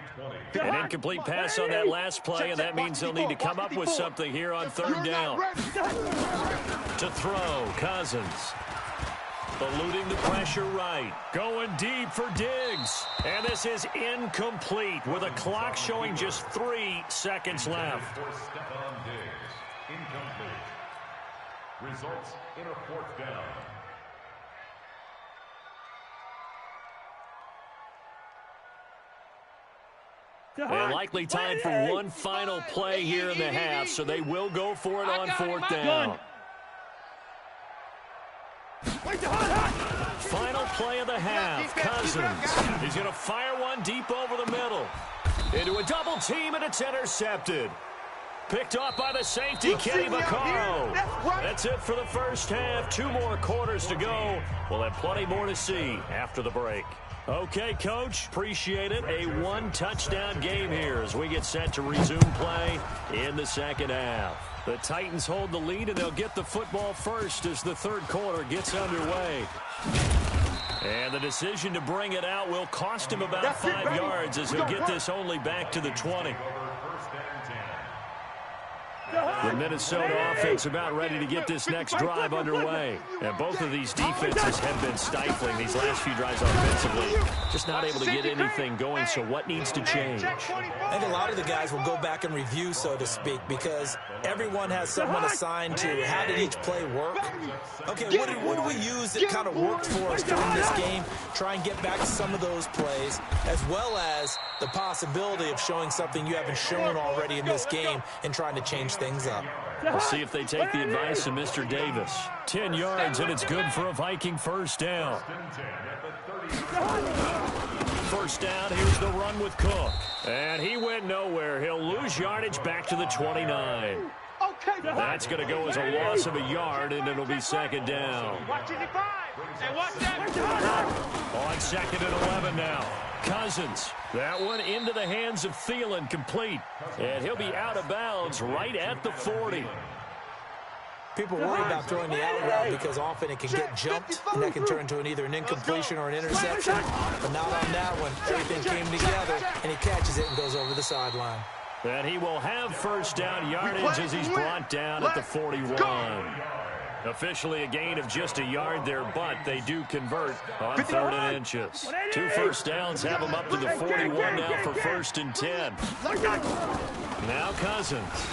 20. An incomplete pass on that last play, and that means they'll need to come up with something here on 3rd down. To throw, Cousins. Eluding the pressure right. Going deep for Diggs. And this is incomplete with a clock showing just 3 seconds left. For Stephon Diggs. Incomplete. Results in a 4th down. And likely time for one final play here in the half, so they will go for it on 4th down. Final play of the half. Cousins. He's going to fire one deep over the middle. Into a double team, and it's intercepted. Picked off by the safety, Kenny Vaccaro. That's it for the first half. 2 more quarters to go. We'll have plenty more to see after the break. Okay, Coach, appreciate it. A 1-touchdown game here as we get set to resume play in the second half. The Titans hold the lead, and they'll get the football first as the 3rd quarter gets underway. And the decision to bring it out will cost him about 5 yards as he'll get this only back to the 20. The Minnesota offense about ready to get this next drive underway. And both of these defenses have been stifling these last few drives offensively. Just not able to get anything going, so what needs to change? I think a lot of the guys will go back and review, so to speak, because everyone has someone assigned to how did each play work. Okay, what did we use that kind of worked for us during this game? Try and get back to some of those plays, as well as the possibility of showing something you haven't shown already in this game and trying to change things up. We'll see if they take the advice of Mr. Davis. 10 yards, and it's good for a Viking first down. First down, here's the run with Cook. And he went nowhere. He'll lose yardage back to the 29. That's going to go as a loss of a yard, and it'll be 2nd down. Watch it, 5. Hey, watch that. On 2nd and 11 now. Cousins. That one into the hands of Thielen, complete. And he'll be out of bounds right at the 40. People worry about throwing the out route because often it can get jumped, and that can turn into either an incompletion or an interception. But not on that one. Everything came together, and he catches it and goes over the sideline. And he will have first down yardage as he's brought down at the 41. Officially a gain of just a yard there, but they do convert on 3rd and inches. 2 first downs have them up to the 41 now for 1st and 10. Now Cousins.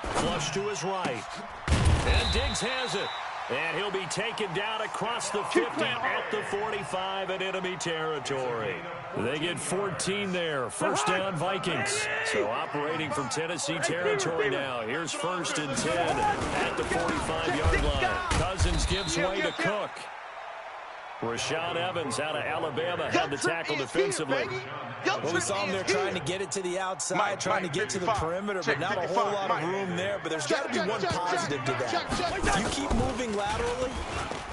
Flush to his right. And Diggs has it. And he'll be taken down across the 50 at the 45 in enemy territory. They get 14 there. First down, Vikings. So operating from Tennessee territory now. Here's 1st and 10 at the 45-yard line. Cousins gives way to Cook. Rashaan Evans out of Alabama had the tackle defensively. Well, we saw him there trying to get it to the outside, trying to get to the perimeter, but not a whole lot of room there. But there's got to be one positive to that. If you keep moving laterally,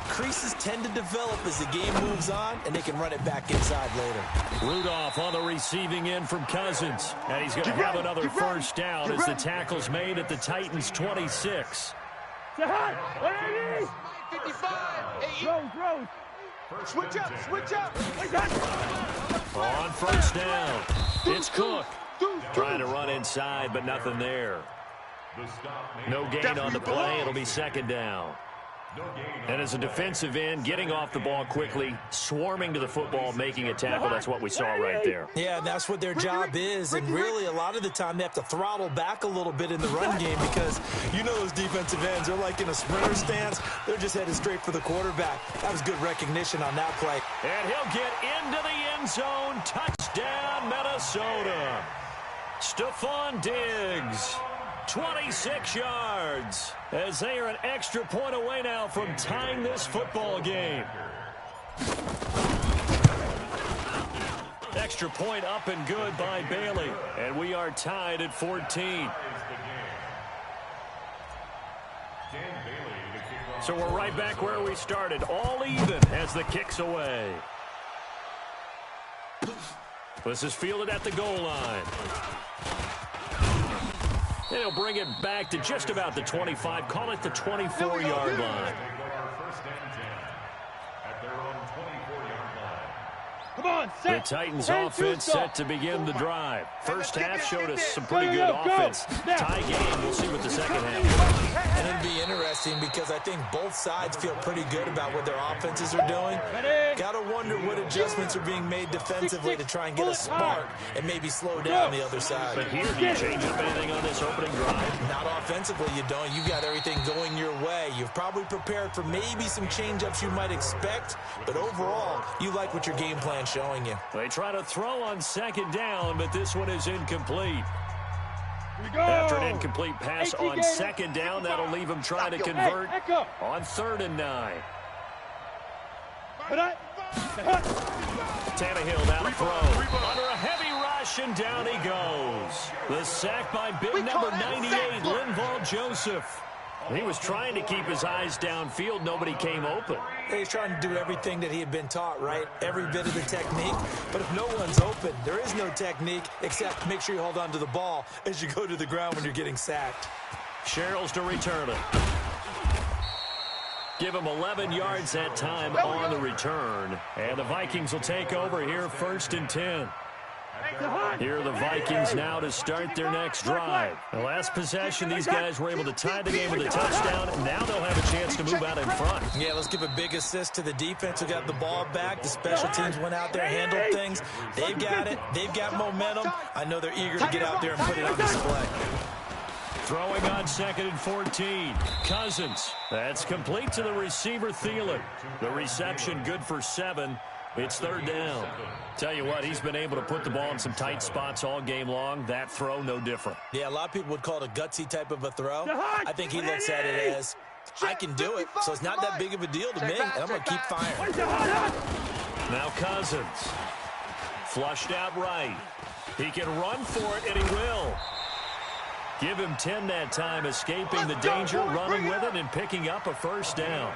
creases tend to develop as the game moves on, and they can run it back inside later. Rudolph on the receiving end from Cousins. And he's going to have another first down as the tackle's made at the Titans' 26. 55. Rose. Switch up. On first down, it's Cook. Trying to run inside, but nothing there. No gain on the play. It'll be 2nd down. And as a defensive end, getting off the ball quickly, swarming to the football, making a tackle, that's what we saw right there. Yeah, that's what their job is, and really a lot of the time they have to throttle back a little bit in the run game because you know those defensive ends, they're like in a sprinter stance. They're just headed straight for the quarterback. That was good recognition on that play. And he'll get into the end zone. Touchdown, Minnesota. Stephon Diggs. 26 yards as they are an extra point away now from tying this football game. Extra point up and good by Bailey. And we are tied at 14. So we're right back where we started. All even as the kick's away. This is fielded at the goal line. And he'll bring it back to just about the 25. Call it the 24-yard line. Come on, The Titans offense set to begin the drive. First half showed us some pretty good offense. Tie game. We'll see what the second half is. And it'd be interesting because I think both sides feel pretty good about what their offenses are doing. Got to wonder what adjustments are being made defensively to try and get a spark and maybe slow down the other side. But here, do you change up anything on this opening drive? Not offensively, you don't. You've got everything going your way. You've probably prepared for maybe some change-ups you might expect, but overall, you like what your game plan showing you. They try to throw on 2nd down, but this one is incomplete. After an incomplete pass on 2nd down, that'll leave him trying to convert on 3rd and 9. Tannehill down to throw. Under a heavy rush, and down he goes. The sack by big number 98, Linval Joseph. He was trying to keep his eyes downfield. Nobody came open. He's trying to do everything that he had been taught, right? Every bit of the technique. But if no one's open, there is no technique except make sure you hold on to the ball as you go to the ground when you're getting sacked. Sherrills to return it. Give him 11 yards that time on the return. And the Vikings will take over here 1st and 10. Here are the Vikings now to start their next drive. The last possession, these guys were able to tie the game with a touchdown, and now they'll have a chance to move out in front. Yeah, let's give a big assist to the defense who got the ball back. The special teams went out there, handled things. They've got it. They've got momentum. I know they're eager to get out there and put it on display. Throwing on 2nd and 14. Cousins. That's complete to the receiver, Thielen. The reception good for 7. It's 3rd down. Tell you what, he's been able to put the ball in some tight spots all game long. That throw, no different. Yeah, a lot of people would call it a gutsy type of a throw. I think he looks at it as, I can do it, so it's not that big of a deal to me, and I'm going to keep firing. Now Cousins. Flushed out right. He can run for it, and he will. Give him 10 that time, escaping the danger, running with it, and picking up a first down.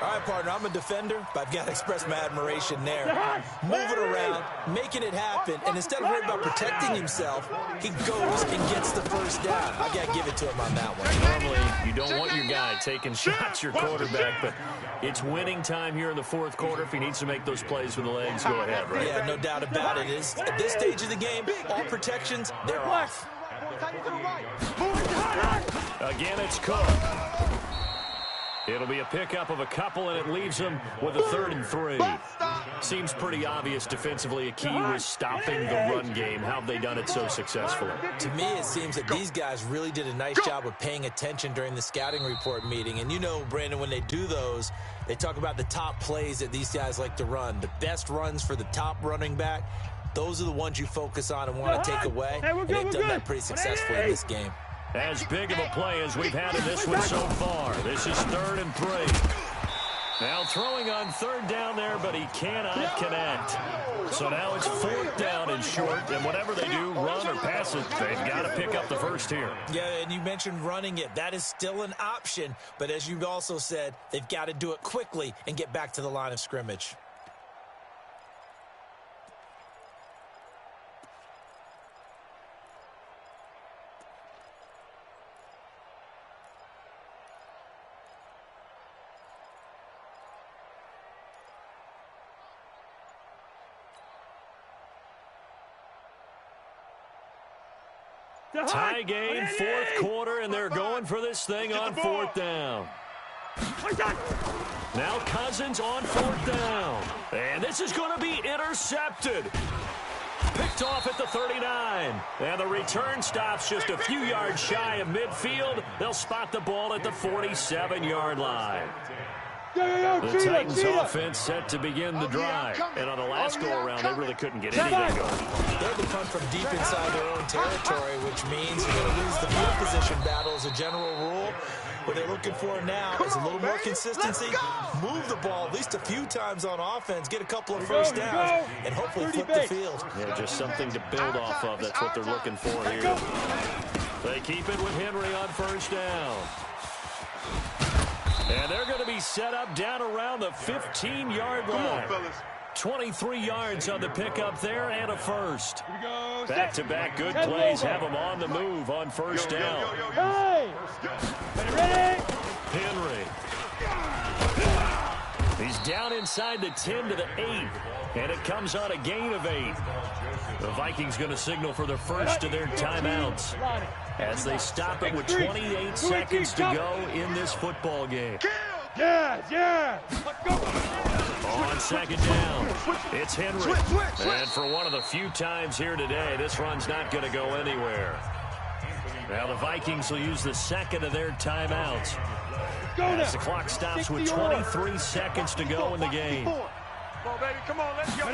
All right, partner, I'm a defender, but I've got to express my admiration there. Moving around, making it happen, and instead of worrying about protecting himself, he goes and gets the first down. I've got to give it to him on that one. Normally, you don't want your guy taking shots, your quarterback, but it's winning time here in the fourth quarter. If he needs to make those plays with the legs, go ahead, right? Yeah, no doubt about it. At this stage of the game, all protections, they're off. Again, it's Cook. It'll be a pickup of a couple, and it leaves them with a 3rd and 3. Seems pretty obvious defensively. A key was stopping the run game. How have they done it so successfully? To me, it seems that these guys really did a nice job of paying attention during the scouting report meeting. And you know, Brandon, when they do those, they talk about the top plays that these guys like to run. The best runs for the top running back, those are the ones you focus on and want to take away. And they've done that pretty successfully in this game. As big of a play as we've had in this one so far. This is 3rd and 3. Now throwing on 3rd down there, but he cannot connect. So now it's 4th down and short, and whatever they do, run or pass it, they've got to pick up the first here. Yeah, and you mentioned running it. That is still an option, but as you've also said, they've got to do it quickly and get back to the line of scrimmage. Tie game, 4th quarter, and they're going for this thing on 4th down. Now Cousins on 4th down. And this is going to be intercepted. Picked off at the 39. And the return stops just a few yards shy of midfield. They'll spot the ball at the 47-yard line. The Titans offense set to begin the drive. And on the last go-around, they really couldn't get anything going. They had to punt from deep inside their own territory, which means you're going to lose the field position battle as a general rule. What they're looking for now is a little more consistency, move the ball at least a few times on offense, get a couple of first downs, and hopefully flip the field. Yeah, just something to build off of. That's what they're looking for here. They keep it with Henry on 1st down. And they're going to be set up down around the 15-yard line. 23 yards on the pickup there and a first. Back-to-back good plays have them on the move on 1st down. Hey! Ready? Henry. He's down inside the 10 to the 8. And it comes on a gain of 8. The Vikings going to signal for the first of their timeouts as they stop it with 28 seconds to go in this football game. Yeah! On 2nd down, it's Henry. And for one of the few times here today, this run's not going to go anywhere. Now the Vikings will use the 2nd of their timeouts as the clock stops with 23 seconds to go in the game. Come on, baby. Come on, let's go.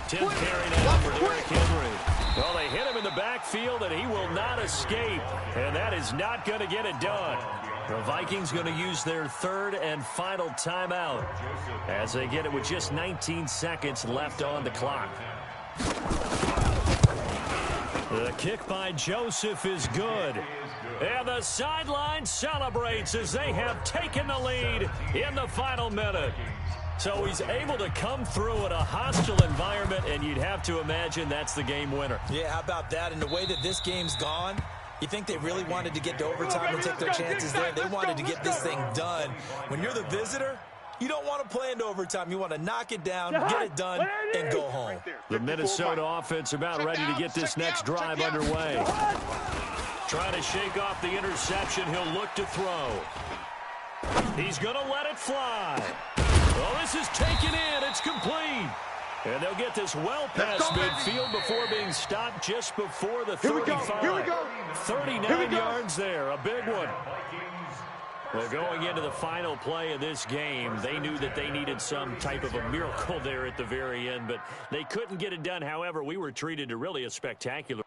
Tim carry now for Derrick Henry. Well, they hit him in the backfield, and he will not escape. And that is not going to get it done. The Vikings going to use their 3rd and final timeout as they get it with just 19 seconds left on the clock. The kick by Joseph is good. And the sideline celebrates as they have taken the lead in the final minute. So he's able to come through in a hostile environment, and you'd have to imagine that's the game winner. Yeah, how about that? And the way that this game's gone, you think they really wanted to get to overtime and take their chances there? They wanted to get this thing done. When you're the visitor, you don't want to play into overtime. You want to knock it down, get it done, and go home. The Minnesota offense about ready to get this next drive underway. Trying to shake off the interception. He'll look to throw. He's going to let it fly. Well, this is taken in. It's complete. And they'll get this well past midfield before being stopped just before the 35. Here we go. 39 yards there. A big one. Well, going into the final play of this game, they knew that they needed some type of a miracle there at the very end, but they couldn't get it done. However, we were treated to really a spectacular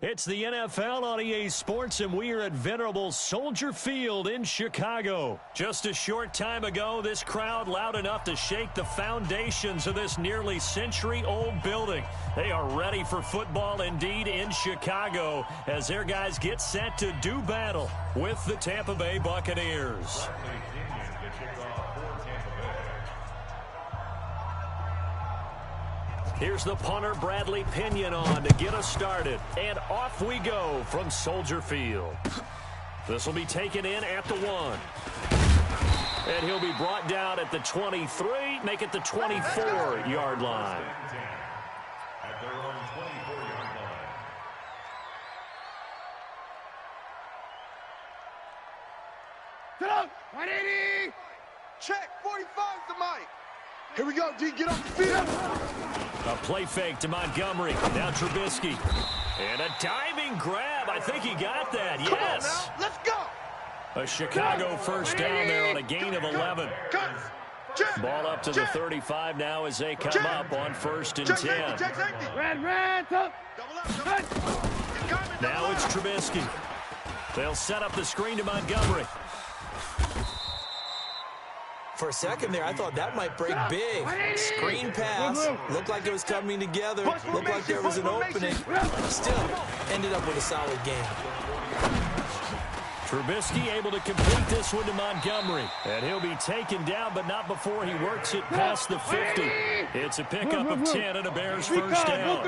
It's the NFL on EA Sports, and we are at venerable Soldier Field in Chicago. Just a short time ago, this crowd loud enough to shake the foundations of this nearly century-old building. They are ready for football indeed in Chicago as their guys get set to do battle with the Tampa Bay Buccaneers. Here's the punter, Bradley Pinion, on to get us started. And off we go from Soldier Field. This will be taken in at the 1. And he'll be brought down at the 23, make it the 24-yard line. At their own 24-yard line. Get up! 180! Check, 45's the mic. Here we go, D. Get off the field. A play fake to Montgomery. Now Trubisky. And a diving grab. I think he got that. Yes. Come on now. Let's go. A Chicago first down there on a gain of 11. Ball up to the 35 now as they come up on 1st and 10. Red, up. Now it's Trubisky. They'll set up the screen to Montgomery. For a second there, I thought that might break big. Screen pass. Looked like it was coming together. Looked like there was an opening. Still, ended up with a solid game. Trubisky able to complete this one to Montgomery. And he'll be taken down, but not before he works it past the 50. It's a pickup of 10 and a Bears first down. On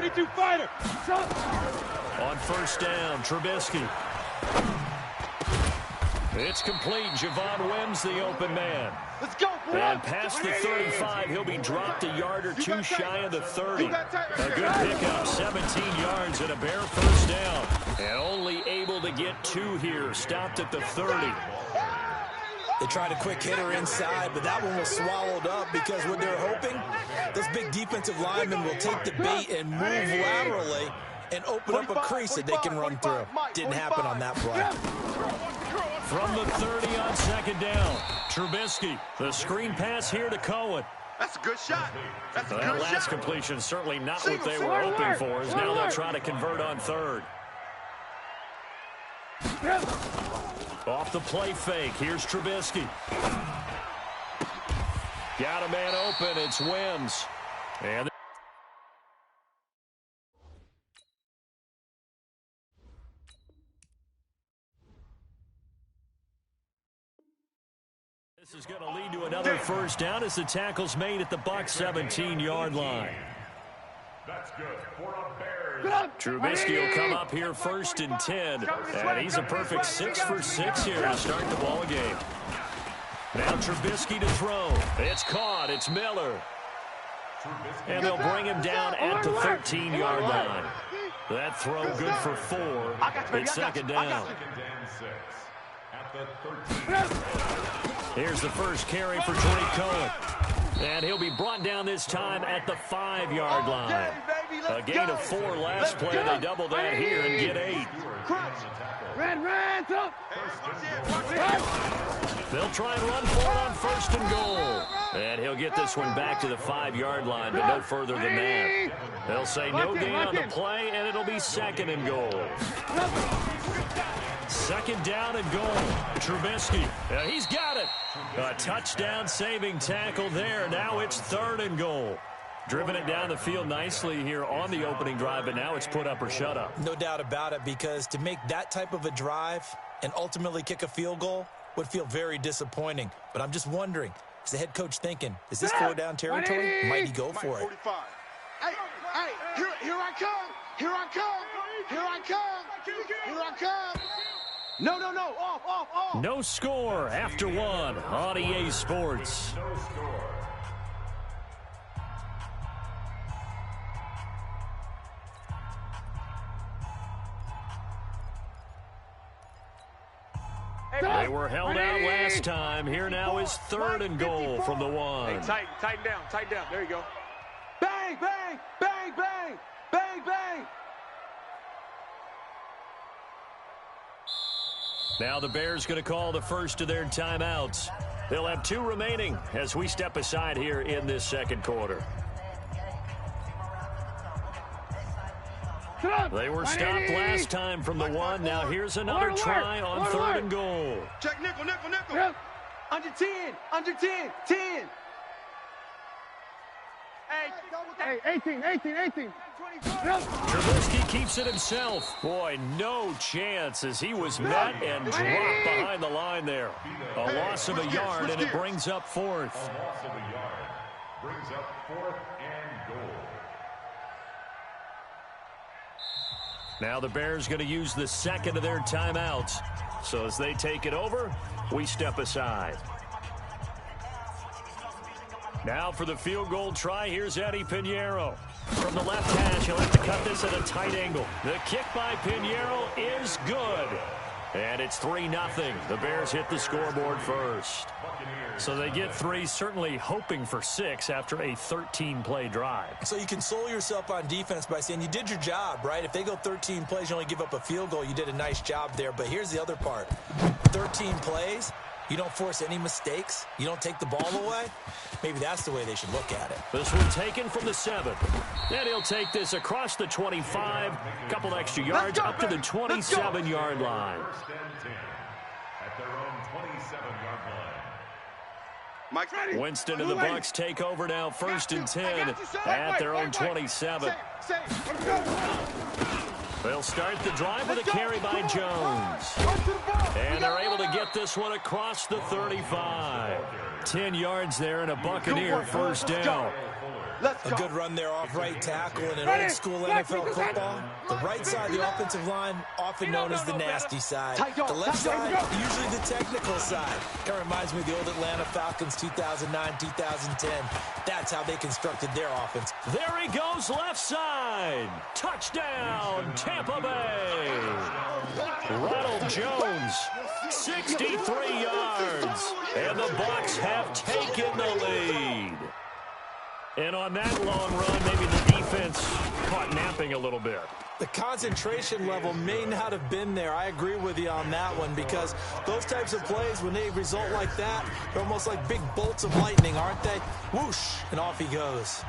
1st down, Trubisky. It's complete. Javon Wims, the open man. Let's go, boy. And past the 35, he'll be dropped a yard or two shy of the 30. A good pickup, 17 yards and a Bear first down. And only able to get 2 here, stopped at the 30. They tried a quick hitter inside, but that one was swallowed up because what they're hoping, those big defensive linemen will take the bait and move laterally and open up a crease that they can run through. Didn't happen on that play. From the 30 on 2nd down, Trubisky. The screen pass here to Cohen. That's a good shot. That's a That good last shot. completion certainly not what they were hoping for, as now they'll try to convert on 3rd. Off the play fake, here's Trubisky. Got a man open, it's Wims. And this is going to lead to another first down as the tackle's made at the Bucs 17-yard line. That's good for a Bears. Trubisky will come up here 1st and 10. And he's a perfect 6 for 6 here to start the ball game. Now Trubisky to throw. It's caught. It's Miller. And they'll bring him down at the 13-yard line. That throw good for 4. It's 2nd down. 2nd and 6 at the 13. Here's the first carry for Tariq Cohen. And he'll be brought down this time at the 5-yard line. A gain of 4 last play. They double that here and get 8. Red, up. They'll try and run for it on 1st and goal. And he'll get this one back to the 5-yard line, but no further than that. They'll say no gain on the play, and it'll be 2nd and goal. 2nd down and goal. Trubisky. He's got it. A touchdown-saving tackle there. Now it's 3rd and goal. Driven it down the field nicely here on the opening drive, but now it's put up or shut up. No doubt about it, because to make that type of a drive and ultimately kick a field goal would feel very disappointing. But I'm just wondering, is the head coach thinking, is this 4-down territory? Might he go for it? Hey, here I come. Here I come. Here I come. Here I come. No. Off. No score after 1 on EA Sports. No score. They were held out last time. Here now is 3rd and goal from the 1. Hey, tighten down. There you go. Bang, bang, bang, bang, bang, bang. Now the Bears going to call the first of their timeouts. They'll have 2 remaining as we step aside here in this 2nd quarter. They were stopped last time from the one. Now here's another try on 3rd and goal. Check nickel, nickel, nickel. Under 10. Under 10. 10. Hey, 18. Trubisky keeps it himself. Boy, no chance as he was met and dropped behind the line there. A loss of a yard, and it brings up 4th. A loss of a yard brings up 4th and goal. Now the Bears going to use the second of their timeouts. So as they take it over, we step aside. Now for the field goal try, here's Eddie Pinheiro. From the left hash, he'll have to cut this at a tight angle. The kick by Pinheiro is good. And it's 3-0. The Bears hit the scoreboard first. So they get 3, certainly hoping for 6 after a 13-play drive. So you console yourself on defense by saying you did your job, right? If they go 13 plays, you only give up a field goal, you did a nice job there. But here's the other part. 13 plays, you don't force any mistakes, you don't take the ball away. Maybe that's the way they should look at it. This one taken from the 7. And he'll take this across the 25, a couple extra yards up to the 27-yard line. First and 10 at their own 27-yard line. Mike's ready. Winston and the Bucs take over now, 1st and 10 at their own 27. They'll start the drive with a carry by Jones. And they're able to get this one across the 35. 10 yards there and a Buccaneer first down. A good run there off right tackle in an old-school NFL football. The right side of the offensive line, often known as the nasty side. The left side, usually the technical side. Kind of reminds me of the old Atlanta Falcons 2009, 2010. That's how they constructed their offense. There he goes, left side. Touchdown, Tampa Bay. Ronald Jones, 63 yards. And the Bucs have taken the lead. And on that long run, maybe the defense caught napping a little bit. The concentration level may not have been there. I agree with you on that one because those types of plays, when they result like that, they're almost like big bolts of lightning, aren't they? Whoosh, and off he goes.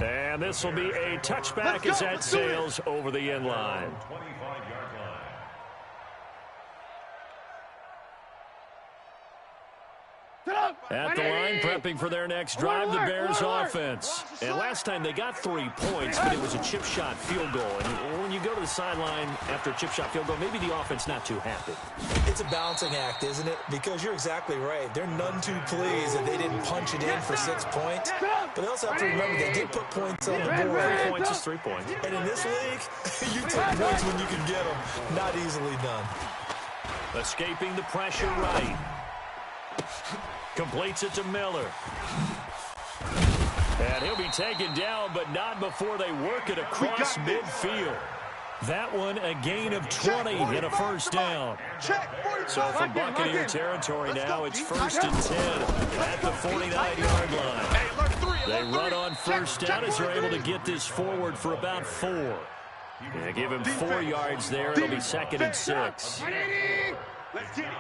And this will be a touchback as that sails over the end line. 25-yard line. At the line, prepping for their next drive, the Bears offense. And last time they got 3 points, but it was a chip shot field goal. And when you go to the sideline after a chip shot field goal, maybe the offense not too happy. It's a balancing act, isn't it? Because you're exactly right. They're none too pleased that they didn't punch it in for 6 points. But they also have to remember they did put points on the board. 3 points is 3 points. And in this league, you take points when you can get them. Not easily done. Escaping the pressure right. Completes it to Miller. And he'll be taken down, but not before they work it across midfield. That one, a gain of 20 and a first down. So from Buccaneer territory now, it's 1st and 10 at the 49-yard line. They run on first down as they're able to get this forward for about 4. Yeah, give him 4 yards there. It'll be 2nd and 6. Let's get it.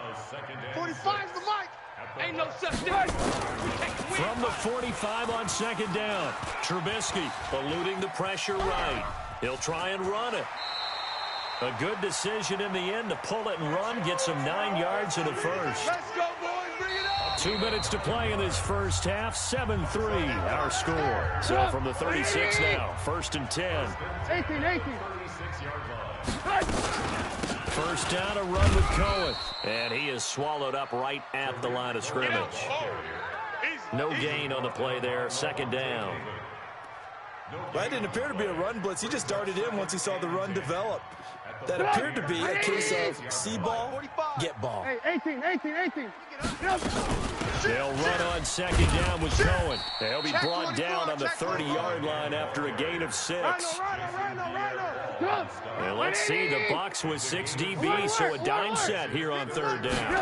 45's the mic. Ain't no such thing. From the 45 on 2nd down, Trubisky eluding the pressure right. He'll try and run it. A good decision in the end to pull it and run, get some 9 yards in the first. Let's go, boys. Bring it up. 2 minutes to play in this first half, 7-3 our score. So from the 36 now, 1st and 10. 18. First down, a run with Cohen. And he is swallowed up right at the line of scrimmage. No gain on the play there, 2nd down. Well, that didn't appear to be a run blitz. He just darted in once he saw the run develop. That appeared to be a case of see ball, get ball. Hey, 18. They'll run on 2nd down with Cohen. He'll be brought down on the 30-yard line after a gain of 6. And let's see, the Bucs with 6 DBs, so a dime set here on 3rd down.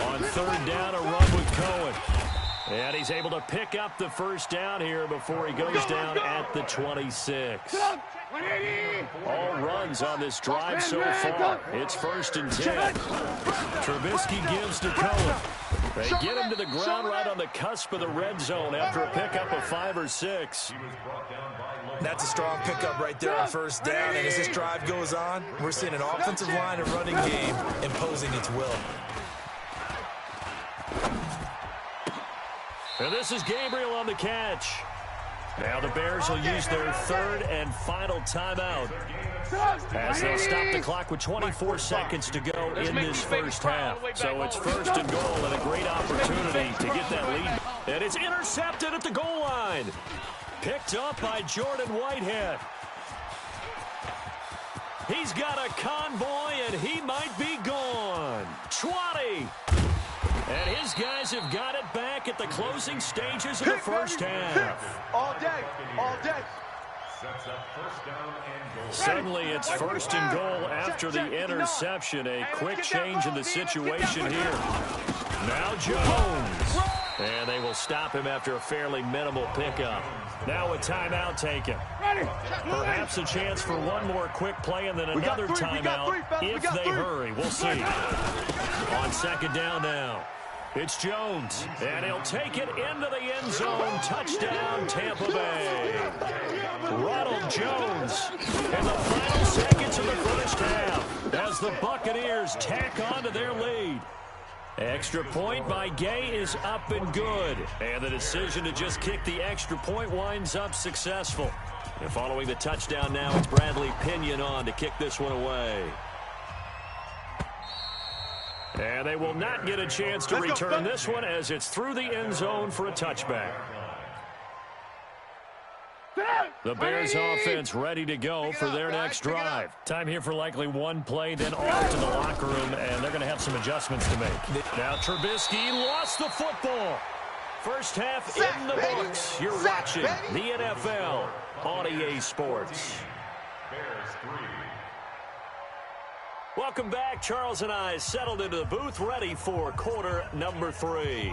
On 3rd down, a run with Cohen. And he's able to pick up the first down here before he goes down at the 26. All runs on this drive so far. It's 1st and 10. Trubisky gives to Cohen. They get him to the ground right on the cusp of the red zone after a pickup of 5 or 6. He was brought down by That's a strong pickup right there on first down. And as this drive goes on, we're seeing an offensive line and running game imposing its will. And this is Gabriel on the catch. Now the Bears will use their third and final timeout as they'll stop the clock with 24 seconds to go in this first half. So it's first and goal and a great opportunity to get that lead. And it's intercepted at the goal line. Picked up by Jordan Whitehead. He's got a convoy, and he might be gone. 20. And his guys have got it back at the closing stages of the first half. All day, all day. Sets up first down and goal. Suddenly it's first and goal after the interception. A quick change in the situation here. Now Jones. And they will stop him after a fairly minimal pickup. Now a timeout taken. Perhaps a chance for one more quick play and then another timeout if they hurry. We'll see. On second down now. It's Jones, and he'll take it into the end zone. Touchdown, Tampa Bay. Ronald Jones in the final seconds of the first half as the Buccaneers tack on to their lead. Extra point by Gay is up and good. And the decision to just kick the extra point winds up successful. And following the touchdown now, it's Bradley Pinion on to kick this one away. And they will not get a chance to return this one as it's through the end zone for a touchback. The Bears offense ready to go for their next drive. Time here for likely one play, then off to the locker room, and they're going to have some adjustments to make. Now Trubisky lost the football. First half in the books. You're watching the NFL on EA Sports. Bears 3. Welcome back. Charles and I settled into the booth, ready for quarter number 3.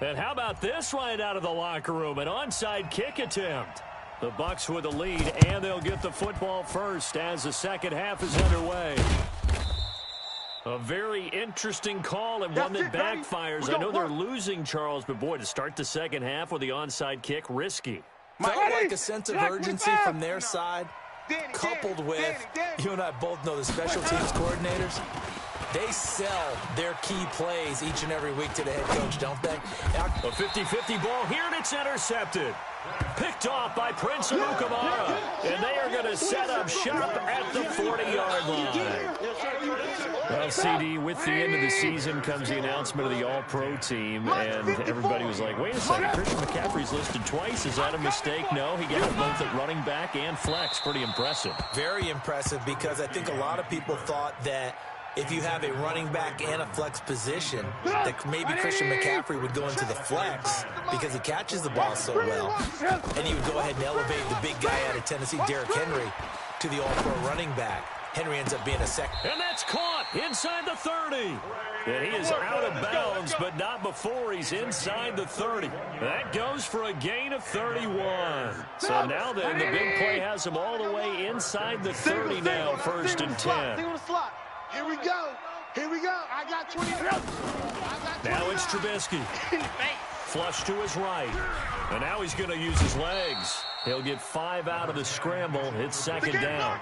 And how about this right out of the locker room? An onside kick attempt. The Bucs with the lead, and they'll get the football first as the second half is underway. A very interesting call and one that backfires. I know they're losing, Charles, but boy, to start the second half with the onside kick, risky. Felt like a sense of urgency from their side, coupled with, you and I both know the special teams coordinators, they sell their key plays each and every week to the head coach, don't they? A 50-50 ball here, and it's intercepted. Picked off by Prince Amukamara. And they are going to set up shop at the 40-yard line. Well, CD, with the end of the season comes the announcement of the All-Pro team, and everybody was like, wait a second, Christian McCaffrey's listed twice. Is that a mistake? No, he got it both at running back and flex. Pretty impressive. Very impressive, because I think a lot of people thought that if you have a running back and a flex position, that maybe Christian McCaffrey would go into the flex because he catches the ball so well. And he would go ahead and elevate the big guy out of Tennessee, Derrick Henry, to the all-pro running back. Henry ends up being a second. And that's caught inside the 30. And he is out of bounds, but not before he's inside the 30. That goes for a gain of 31. So now then, the big play has him all the way inside the 30 now, first and 10. Here we go. Here we go. I got 20. Now it's Trubisky. Flush to his right. And now he's going to use his legs. He'll get 5 out of the scramble. It's second down.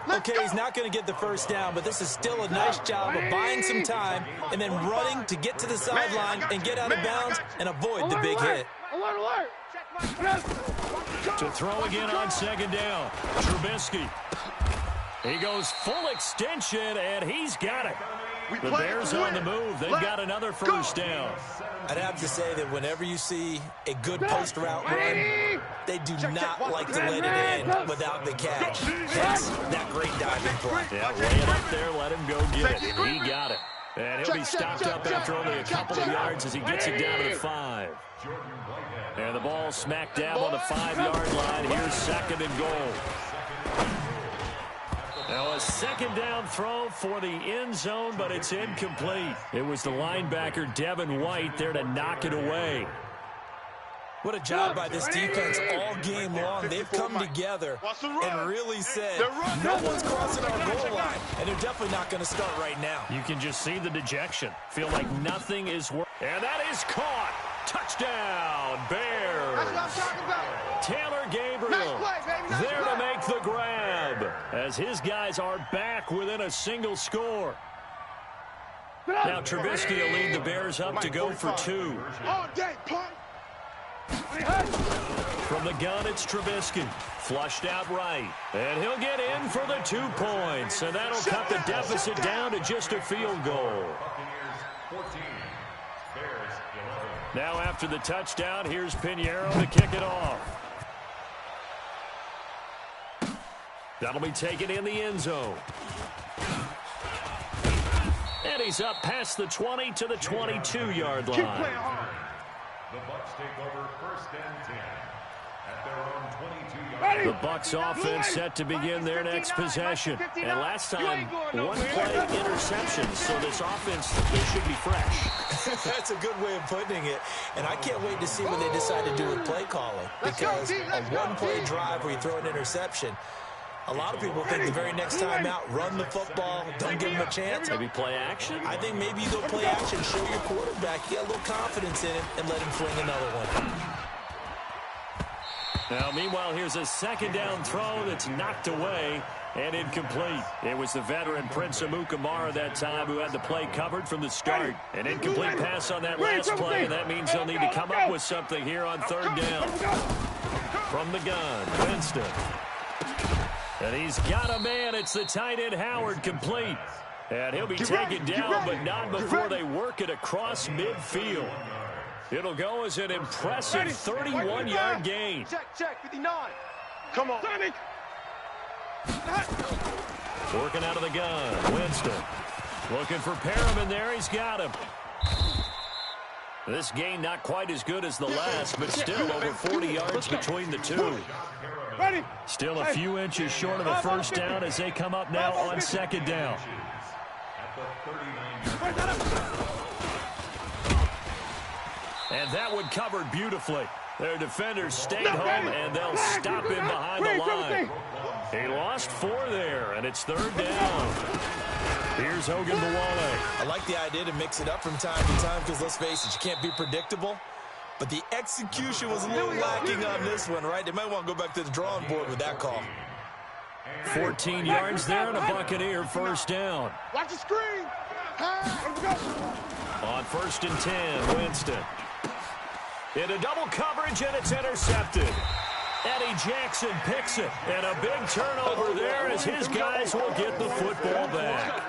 Okay, he's not going to get the first down, but this is still a nice job of buying some time and then running to get to the sideline and get out of bounds and avoid the big hit. To throw again on second down. Trubisky. He goes full extension, and he's got it. The Bears on the move. They've got another first down. I'd have to say that whenever you see a good post route run, they do not like to let it in without the catch. Hence that great diving play. Yeah, lay it up there, let him go get it. He got it. And he'll be stopped up after only a couple of yards as he gets it down to the 5. And the ball smack dab on the 5-yard line. Here's second and goal. Now a second down throw for the end zone, but it's incomplete. It was the linebacker, Devin White, there to knock it away. What a job by this defense all game long. They've come together and really said, no one's crossing our goal line, and they're definitely not going to start right now. You can just see the dejection. Feel like nothing is working. And that is caught. Touchdown, Bears. That's what I'm talking about. Taylor Gabriel Nice play, baby. Nice there play. to make the grab as his guys are back within a single score. Now Trubisky will lead the Bears up to go for 2. All day, punk. From the gun, it's Trubisky. Flushed out right. And he'll get in for the 2 points. And that'll cut the deficit down to just a field goal. Now after the touchdown, here's Pinheiro to kick it off. That'll be taken in the end zone. And he's up past the 20 to the 22-yard line. The Bucs take over 1st and 10 at their own 22-yard line. The Bucs offense set to begin their next possession. And last time, 1-play interception. So this offense, it should be fresh. That's a good way of putting it. And I can't wait to see what they decide to do with play calling. Because a 1-play drive where you throw an interception, a lot of people think the very next time out, run the football, don't give them a chance. Maybe play action? I think maybe they'll play action, show your quarterback, get a little confidence in it, and let him fling another one. Now, meanwhile, here's a second down throw that's knocked away and incomplete. It was the veteran Prince Amukamara that time who had the play covered from the start. An incomplete pass on that last play, and that means they'll need to come up with something here on 3rd down. From the gun, Winston. And he's got a man. It's the tight end Howard, complete. And he'll be taken down, but not before they work it across midfield. It'll go as an impressive 31-yard gain. Check, 59. Come on. Working out of the gun, Winston. Looking for Perriman there. He's got him. This gain not quite as good as the last, but still over 40 yards between the two. Still a few inches short of the first down as they come up now on 2nd down. And that one covered beautifully. Their defenders stayed home, and they'll stop him behind the line. He lost 4 there, and it's 3rd down. Here's Hogan Bawale. I like the idea to mix it up from time to time because, let's face it, you can't be predictable. But the execution was a little lacking on this one, right? They might want to go back to the drawing board with that call. 14 yards there and a Buccaneer first down. Watch the screen. On 1st and 10, Winston. Into double coverage, and it's intercepted. Eddie Jackson picks it, and a big turnover there as his guys will get the football back.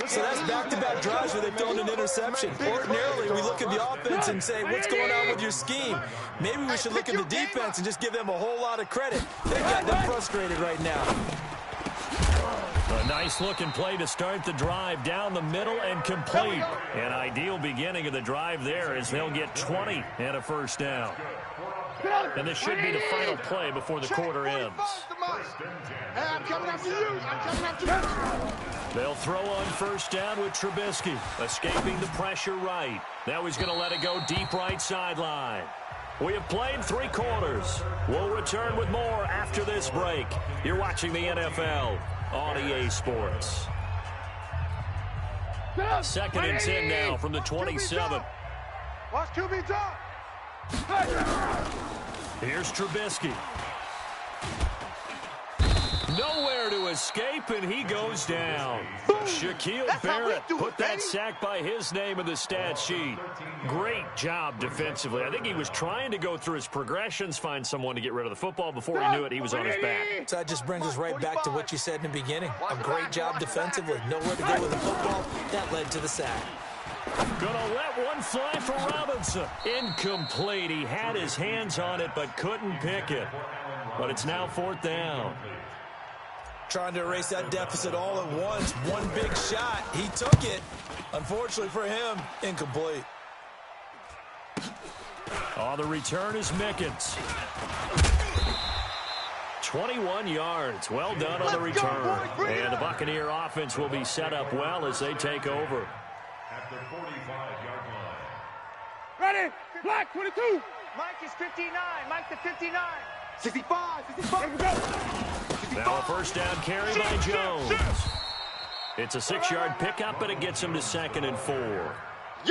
So that's back-to-back drives where they've thrown an interception. Ordinarily, we look at the offense and say, what's going on with your scheme? Maybe we should look at the defense and just give them a whole lot of credit. They've got them frustrated right now. A nice-looking play to start the drive down the middle and complete. An ideal beginning of the drive there as they'll get 20 and a first down. And this should be the final play before the quarter ends. I'm coming after you. They'll throw on first down with Trubisky, escaping the pressure right. Now he's going to let it go deep right sideline. We have played 3 quarters. We'll return with more after this break. You're watching the NFL on EA Sports. 2nd and 10 now from the 27. Watch QB drop. Here's Trubisky. Nowhere to escape, and he goes down. Shaquille Barrett put that sack by his name in the stat sheet. Great job defensively. I think he was trying to go through his progressions, find someone to get rid of the football. Before he knew it, he was on his back. So that just brings us right back to what you said in the beginning. A great job defensively. Nowhere to go with the football. That led to the sack. Gonna let one fly for Robinson. Incomplete. He had his hands on it, but couldn't pick it. But it's now 4th down. Trying to erase that deficit all at once. One big shot. He took it. Unfortunately for him, incomplete. Oh, the return is Mickens. 21 yards. Well done on the return. And the Buccaneer offense will be set up well as they take over. At the 45-yard line. Ready? Black 22. Mike is 59. Mike the 59. 65. 65. Now a first down carry by Jones. It's a 6-yard pickup, but it gets him to 2nd and 4.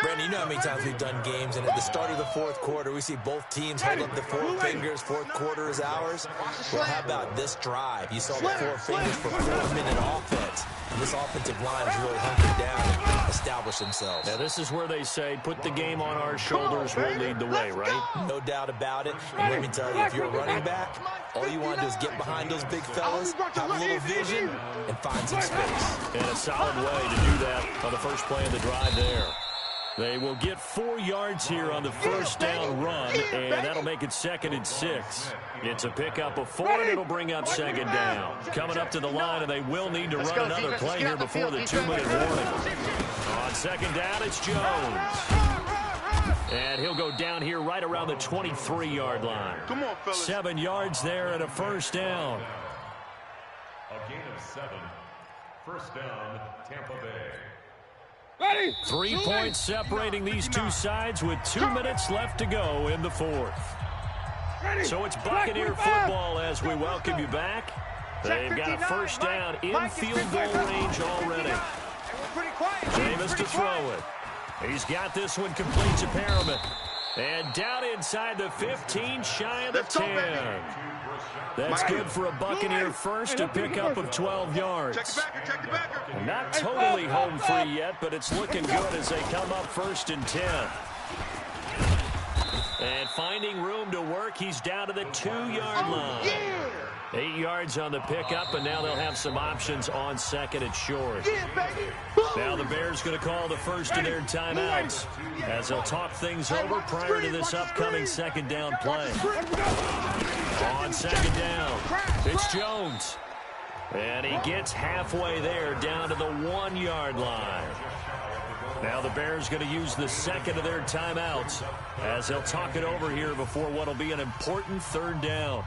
Brandon, you know how many times we've done games, and at the start of the fourth quarter, we see both teams hold up the four fingers, fourth quarter is ours. Well, how about this drive? You saw the four fingers for a 4-minute offense, and this offensive line has really hunkered down and established themselves. Now, this is where they say, put the game on our shoulders, we'll lead the way, right? No doubt about it. And let me tell you, if you're a running back, all you want to do is get behind those big fellas, have a little vision, and find some space. And a solid way to do that on the first play of the drive there. They will get 4 yards here on the first down run, and that'll make it 2nd and 6. It's a pickup of 4, and it'll bring up 2nd down. Coming up to the line, and they will need to run another play here before the 2-minute warning. On 2nd down, it's Jones. And he'll go down here right around the 23-yard line. Come on, fellas. 7 yards there and a first down. A gain of 7. First down, Tampa Bay. 3 points separating these two sides with 2 minutes left to go in the fourth. So it's Buccaneer football as we welcome you back. They've got a first down in field goal range already. Jameis to throw it. He's got this one complete to Perriman. And down inside the 15, shy of the 10. That's good for a Buccaneer first, a pickup of 12 yards. Not totally home free yet, but it's looking good as they come up 1st and 10. And finding room to work, he's down to the 2-yard line. 8 yards on the pickup, and now they'll have some options on 2nd and short. Now the Bears going to call the first of their timeouts as they'll talk things over prior to this upcoming 2nd down play. On 2nd down, it's Jones. And he gets halfway there down to the 1-yard line. Now the Bears going to use the 2nd of their timeouts as they'll talk it over here before what will be an important 3rd down.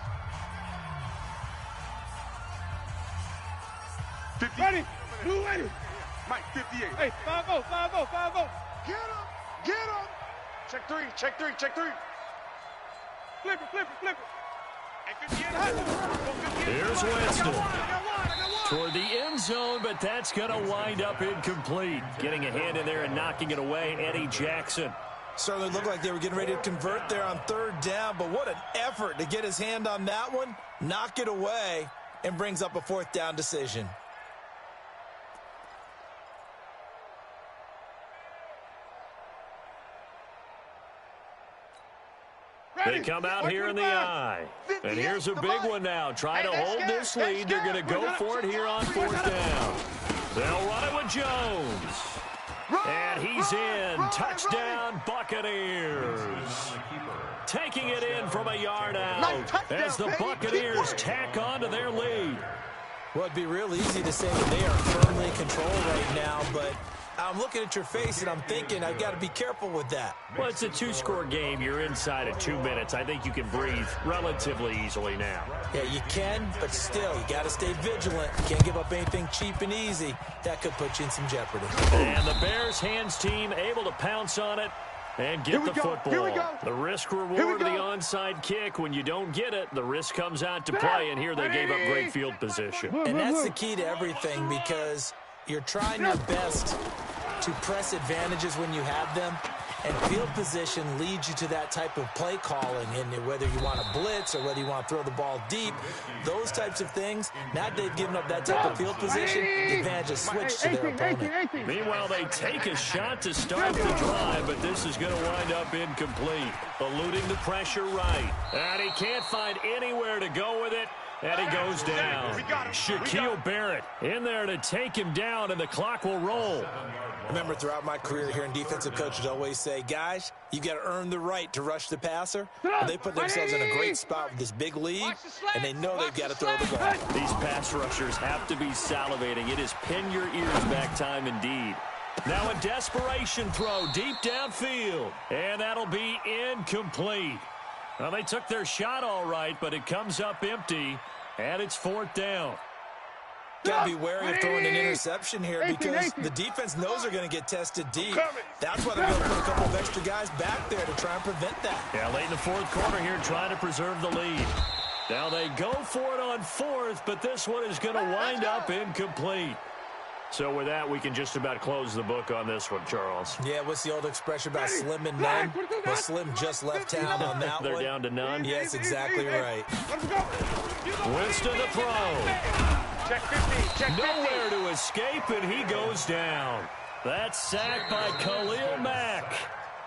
Ready. Blue ready. Mike, 58. Hey, 5-0, 5-0, 5-0. Get him. Get him. Check 3. Check 3. Check 3. Flip it, flip it, flip it. Here's Winston. Toward the end zone, but that's going to wind up incomplete. Getting a hand in there and knocking it away, Eddie Jackson. Certainly looked like they were getting ready to convert there on 3rd down, but what an effort to get his hand on that one, knock it away, and brings up a 4th down decision. They come out here in the eye. And here's a big one now. Trying to hold this lead. They're going to go for it here on 4th down. They'll run it with Jones. And he's in. Touchdown, Buccaneers. Taking it in from a yard out as the Buccaneers tack on to their lead. Well, it'd be real easy to say that they are firmly in control right now, but I'm looking at your face and I'm thinking I've got to be careful with that. Well, it's a 2-score game. You're inside of 2 minutes. I think you can breathe relatively easily now. Yeah, you can, but still, you got to stay vigilant. You can't give up anything cheap and easy. That could put you in some jeopardy. And the Bears hands team able to pounce on it and get the football. The risk reward of the onside kick. When you don't get it, the risk comes out to play, and here they gave up great field position. And that's the key to everything, because you're trying your best to press advantages when you have them, and field position leads you to that type of play calling. And whether you want to blitz or whether you want to throw the ball deep, those types of things, now they've given up that type of field position, the advantage is switched to their opponent. Meanwhile, they take a shot to start the drive, but this is going to wind up incomplete. Eluding the pressure right. And he can't find anywhere to go with it. And he goes down. Shaquille Barrett in there to take him down, and the clock will roll. Remember, throughout my career here in defensive coaches always say, guys, you got to earn the right to rush the passer. And they put themselves in a great spot with this big lead, and they know they've got to throw the ball. These pass rushers have to be salivating. It is pin your ears back time indeed. Now a desperation throw deep downfield, and that'll be incomplete. Well, they took their shot all right, but it comes up empty, and it's 4th down. Got to be wary of throwing an interception here because the defense knows they're going to get tested deep. That's why they're going to put a couple of extra guys back there to try and prevent that. Yeah, late in the 4th quarter here trying to preserve the lead. Now they go for it on 4th, but this one is going to wind up incomplete. So with that, we can just about close the book on this one, Charles. Yeah, what's the old expression about slim and none? Well, Slim just left town on that They're one. down to none? Yes, exactly right. Winston to throw. Check 50. Check 50. Nowhere to escape, and he goes down. That's sacked by Khalil Mack.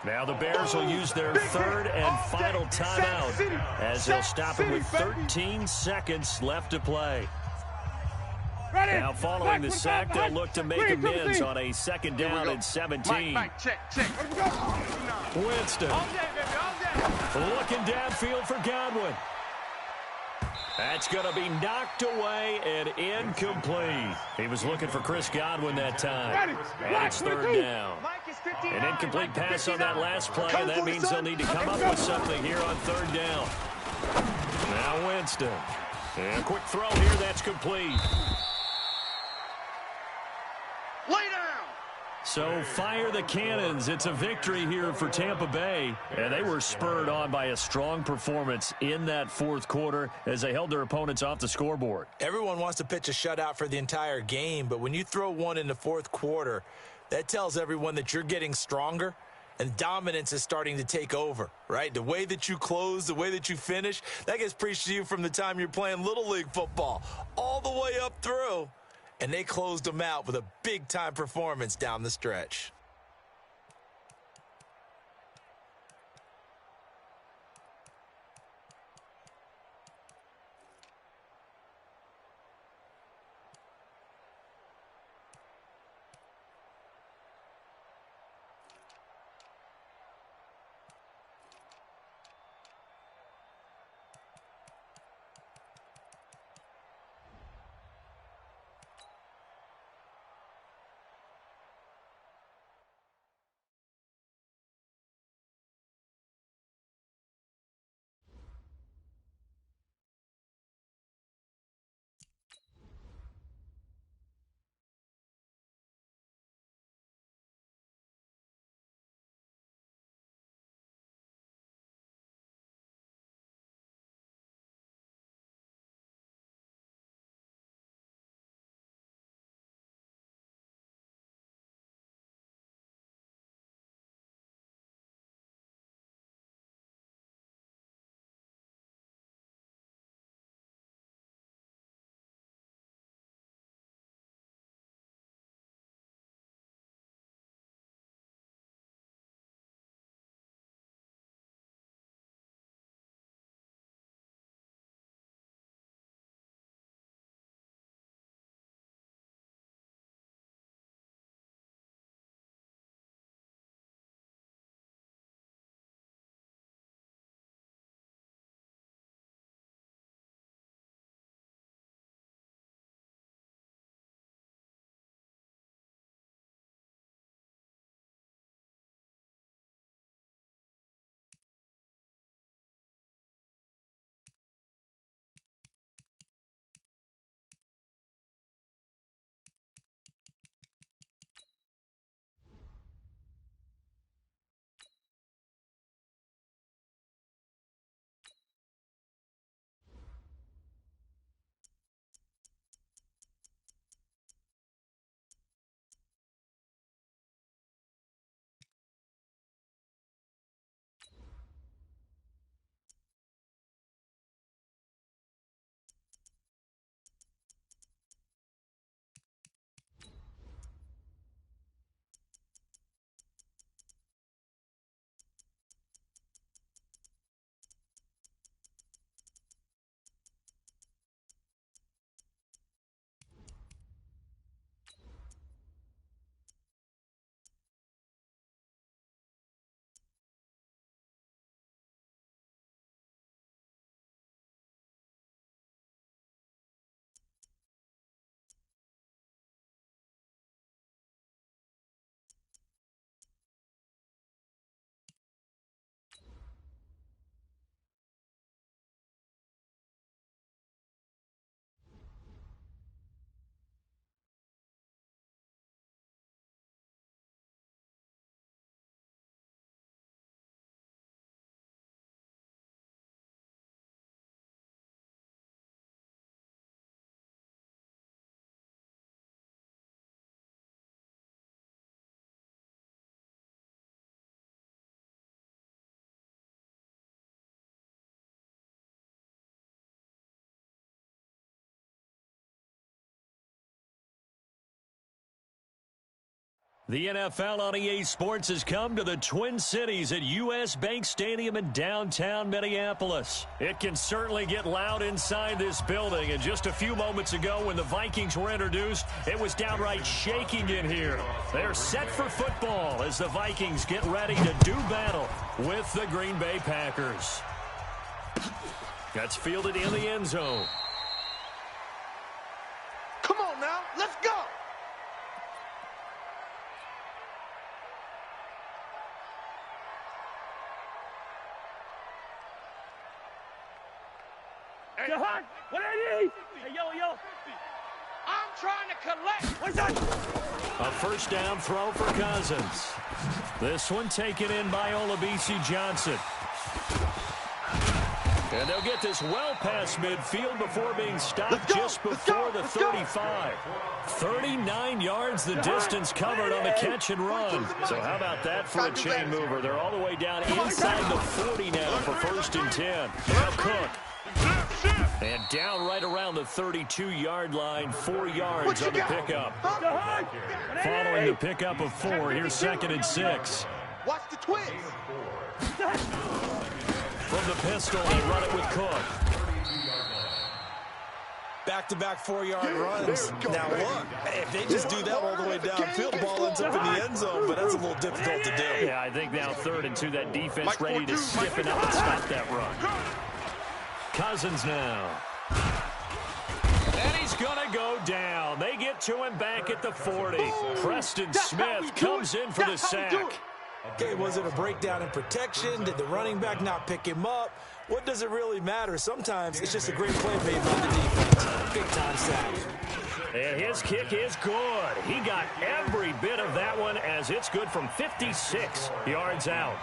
Now the Bears will use their third and final timeout as they'll stop him with 13 seconds left to play. Now following the sack, they'll look to make amends on a second down and 17. Mike, check. Winston All day, baby, all day. looking downfield for Godwin. That's going to be knocked away and incomplete. He was looking for Chris Godwin that time. And it's third down. An incomplete pass on that last play, and that means they'll need to come up with something here on third down. Now Winston. And a quick throw here, that's complete. Lay down. So fire the cannons. It's a victory here for Tampa Bay. And they were spurred on by a strong performance in that fourth quarter as they held their opponents off the scoreboard. Everyone wants to pitch a shutout for the entire game, but when you throw one in the fourth quarter, that tells everyone that you're getting stronger and dominance is starting to take over, right? The way that you close, the way that you finish, that gets preached to you from the time you're playing Little League football all the way up through. And they closed them out with a big-time performance down the stretch. The NFL on EA Sports has come to the Twin Cities at U.S. Bank Stadium in downtown Minneapolis. It can certainly get loud inside this building, and just a few moments ago when the Vikings were introduced, it was downright shaking in here. They're set for football as the Vikings get ready to do battle with the Green Bay Packers. That's fielded in the end zone. Come on now, let's go! Jahan, what I need? Hey, yo. I'm trying to collect. What's that? A first down throw for Cousins. This one taken in by Olabisi Johnson. And they'll get this well past midfield before being stopped just before the 35. 39 yards the distance covered on the catch and run. So how about that for a chain mover? They're all the way down inside the 40 now for 1st and 10. Now Cook. And down right around the 32-yard line, 4 yards on the pickup. Following the pickup of 4, here's 2nd and 6. Watch the twins. From the pistol, they run it with Cook. Back-to-back 4-yard runs. Now look, if they just do that all the way downfield, the ball ends up in the end zone, but that's a little difficult to do. Yeah, I think now 3rd and 2, that defense ready to stiffen up and stop that run. Cousins now. And he's going to go down. They get to him back at the 40. Preston Smith comes in for the sack. Okay, was it a breakdown in protection? Did the running back not pick him up? What does it really matter? Sometimes it's just a great play made by the defense. Big-time sack. And his kick is good. He got every bit of that one as it's good from 56 yards out.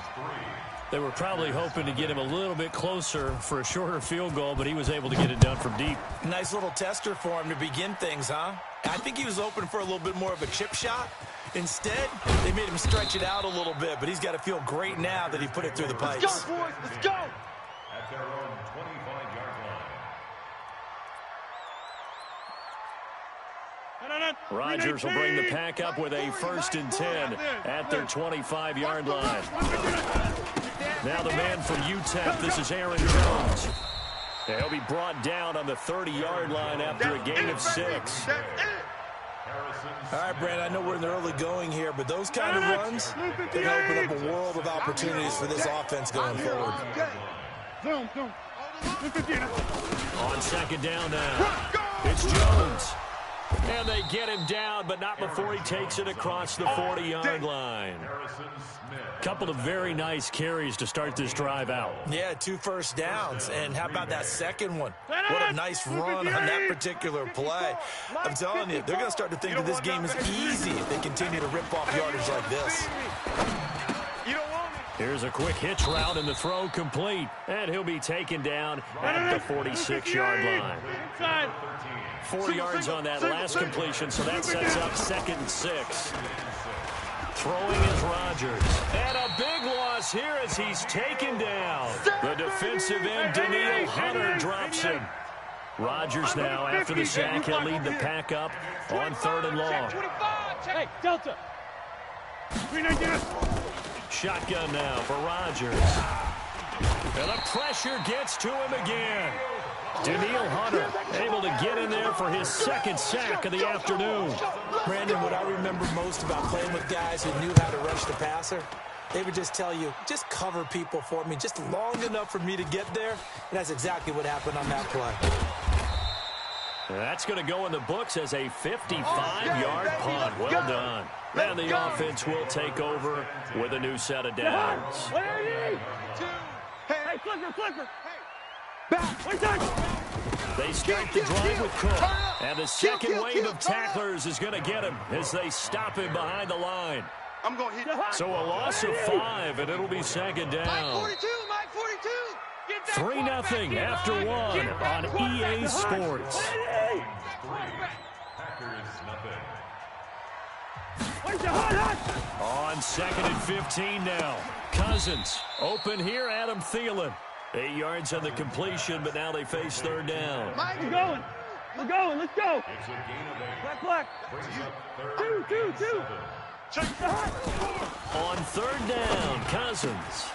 They were probably hoping to get him a little bit closer for a shorter field goal, but he was able to get it done from deep. Nice little tester for him to begin things, huh? I think he was hoping for a little bit more of a chip shot. Instead, they made him stretch it out a little bit, but he's got to feel great now that he put it through the pipes. Let's go, boys. Let's go. At their own 25-yard line. Rodgers will bring the pack up with a 1st and 10 at their 25-yard line. Now the man from UTEP, this is Aaron Jones. He'll be brought down on the 30-yard line after a gain of 6. All right, Brad, I know we're in the early going here, but those kind of runs, they can open up a world of opportunities for this offense going forward. Zoom. On 2nd down now, it's Jones. And they get him down, but not before he takes it across the 40-yard line. Couple of very nice carries to start this drive out. Yeah, 2 first downs. And how about that second one? What a nice run on that particular play. I'm telling you, they're going to start to think that this game is easy if they continue to rip off yardage like this. Here's a quick hitch route and the throw complete. And he'll be taken down at the 46-yard line. 4 yards on that last completion, so that sets up 2nd and 6. Throwing is Rodgers. And a big loss here as he's taken down. The defensive end, Daniil Hunter, drops him. Rodgers now, after the sack, he'll lead the pack up on 3rd and long. Hey, Delta. Shotgun now for Rodgers. And the pressure gets to him again. Daniil Hunter able to get in there for his 2nd sack of the afternoon. Brandon, what I remember most about playing with guys who knew how to rush the passer, they would just tell you, just cover people for me, just long enough for me to get there. And that's exactly what happened on that play. That's going to go in the books as a 55-yard punt. Well done. And the offense will take over with a new set of downs. What are you? Hey, Clipper. They start the drive with Cook. And the second wave of tacklers is going to get him as they stop him behind the line. I'm going to hit. So a loss of 5, and it'll be 2nd down. Mike 42. 3-0 after 1 on EA Sports. On 2nd and 15 now. Cousins open here, Adam Thielen. 8 yards on the completion, but now they face 3rd down. We're going. Let's go. It's a gain of 8. Black. 2. On third down, Cousins.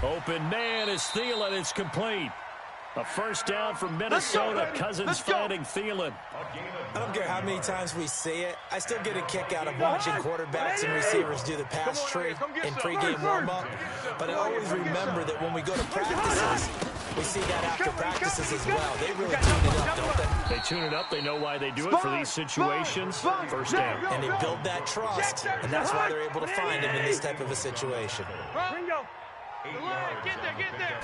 Open man is Thielen. It's complete. A first down for Minnesota. Cousins finding Thielen. I don't care how many times we see it. I still get a kick out of watching quarterbacks and receivers do the pass tree in pregame warm-up. But I always remember that when we go to practices, we see that after practices as well. They really tune it up, don't they? They tune it up. They know why they do it for these situations. First down. And they build that trust, and that's why they're able to find him in this type of a situation. Get there.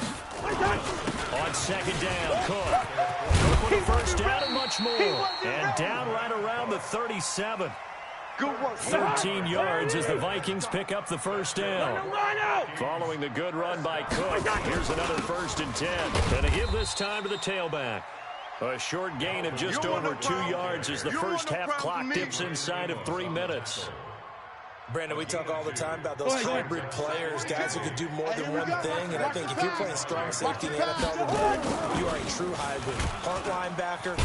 On second down, Cook. Cook with a first down and much more. And down right around the 37. Good work. 13 yards as the Vikings pick up the first down. Following the good run by Cook, here's another 1st and 10. And to give this time to the tailback. A short gain of just over 2 yards as the first half clock dips inside of 3 minutes. Brandon, we talk all the time about those hybrid players, guys who can do more than one thing, and I think if you're playing strong safety in the NFL today, you are a true hybrid. Part linebacker.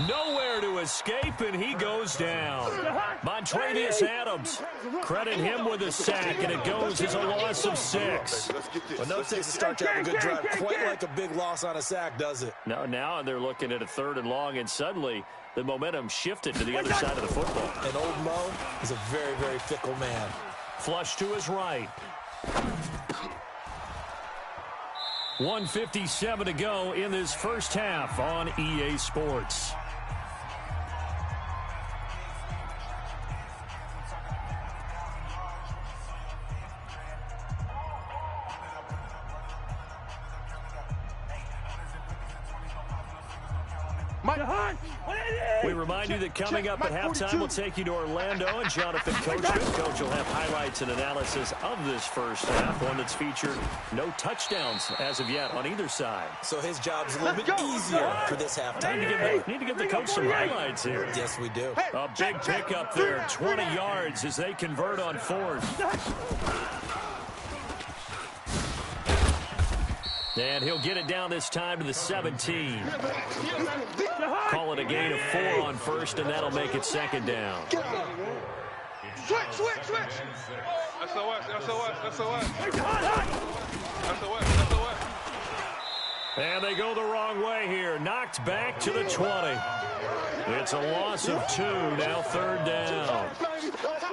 Nowhere to escape, and he goes down. Montravius Adams, credit him with a sack, and it goes as a loss of 6. Well, no takes to start to have a good drive, quite like a big loss on a sack, does it? No, now they're looking at a 3rd and long, and suddenly the momentum shifted to the other side of the football. And old Mo is a very, very fickle man. Flush to his right. 1:57 to go in this first half on EA Sports. We remind you that coming up at halftime, we'll take you to Orlando and Jonathan Coachman. Coach will have highlights and analysis of this first half, one that's featured no touchdowns as of yet on either side. So his job's a little bit easier for this halftime. Need to give the coach some highlights here. Yes, we do. A big pickup there, 20 yards as they convert on 4th. And he'll get it down this time to the 17. Call it a gain of 4 on 1st, and that'll make it 2nd down. Switch. SOS. And they go the wrong way here. Knocked back to the 20. It's a loss of 2, now 3rd down.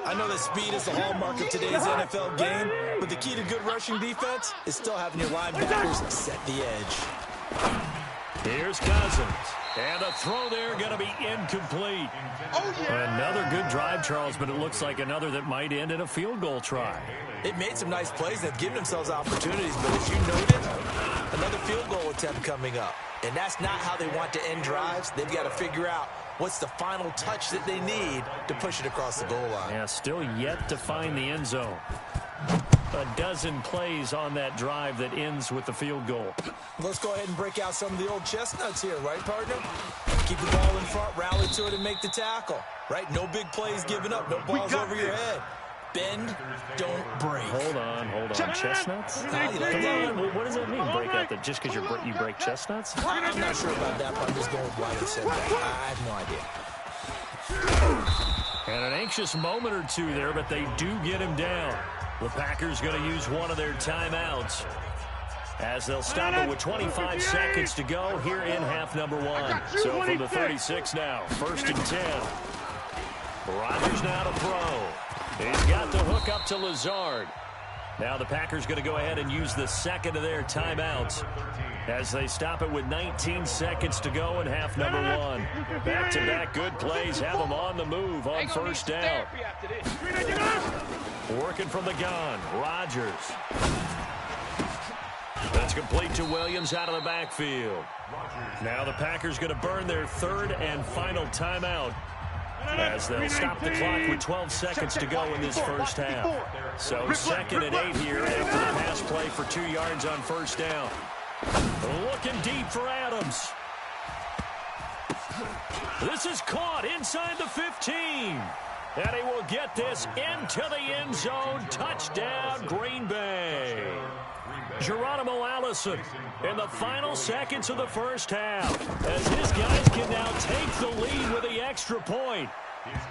I know that speed is the hallmark of today's NFL game, but the key to good rushing defense is still having your linebackers set the edge. Here's Cousins. And a throw there going to be incomplete. Another good drive, Charles, but it looks like another that might end in a field goal try. It made some nice plays. They've given themselves opportunities, but as you noted, another field goal attempt coming up. And that's not how they want to end drives. They've got to figure out what's the final touch that they need to push it across the goal line. Yeah, still yet to find the end zone. A dozen plays on that drive that ends with the field goal. Let's go ahead and break out some of the old chestnuts here, right, partner? Keep the ball in front, rally to it, and make the tackle, right? No big plays given up, no balls over your head. Bend, don't break. Hold on. Chestnuts? Come on. What does that mean, break out? That just because you break chestnuts? I'm not sure about that, but I'm just going with why they said that. I have no idea. And an anxious moment or two there, but they do get him down. The Packers going to use one of their timeouts as they'll stop it with 25 seconds to go here in half number 1. So from the 36 now, 1st and 10. Rodgers now to throw. He's got the hook up to Lazard. Now the Packers going to go ahead and use the second of their timeouts as they stop it with 19 seconds to go in half number 1. Back-to-back good plays have them on the move on 1st down. Working from the gun, Rodgers. That's complete to Williams out of the backfield. Now the Packers going to burn their 3rd and final timeout as they'll stop the clock with 12 seconds to go in this first half. So 2nd and 8 here after the pass play for 2 yards on 1st down. Looking deep for Adams. This is caught inside the 15. And he will get this into the end zone. Touchdown, Green Bay. Geronimo Allison in the final seconds of the first half as his guys can now take the lead with the extra point.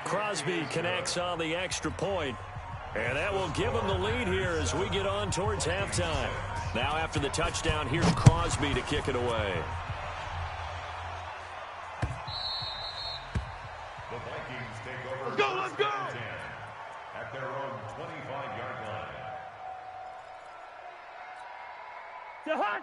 Crosby connects on the extra point, And that will give them the lead here as we get on towards halftime. Now after the touchdown, here's Crosby to kick it away. The Vikings take over. Let's go, let's go! At their own 25-yard line.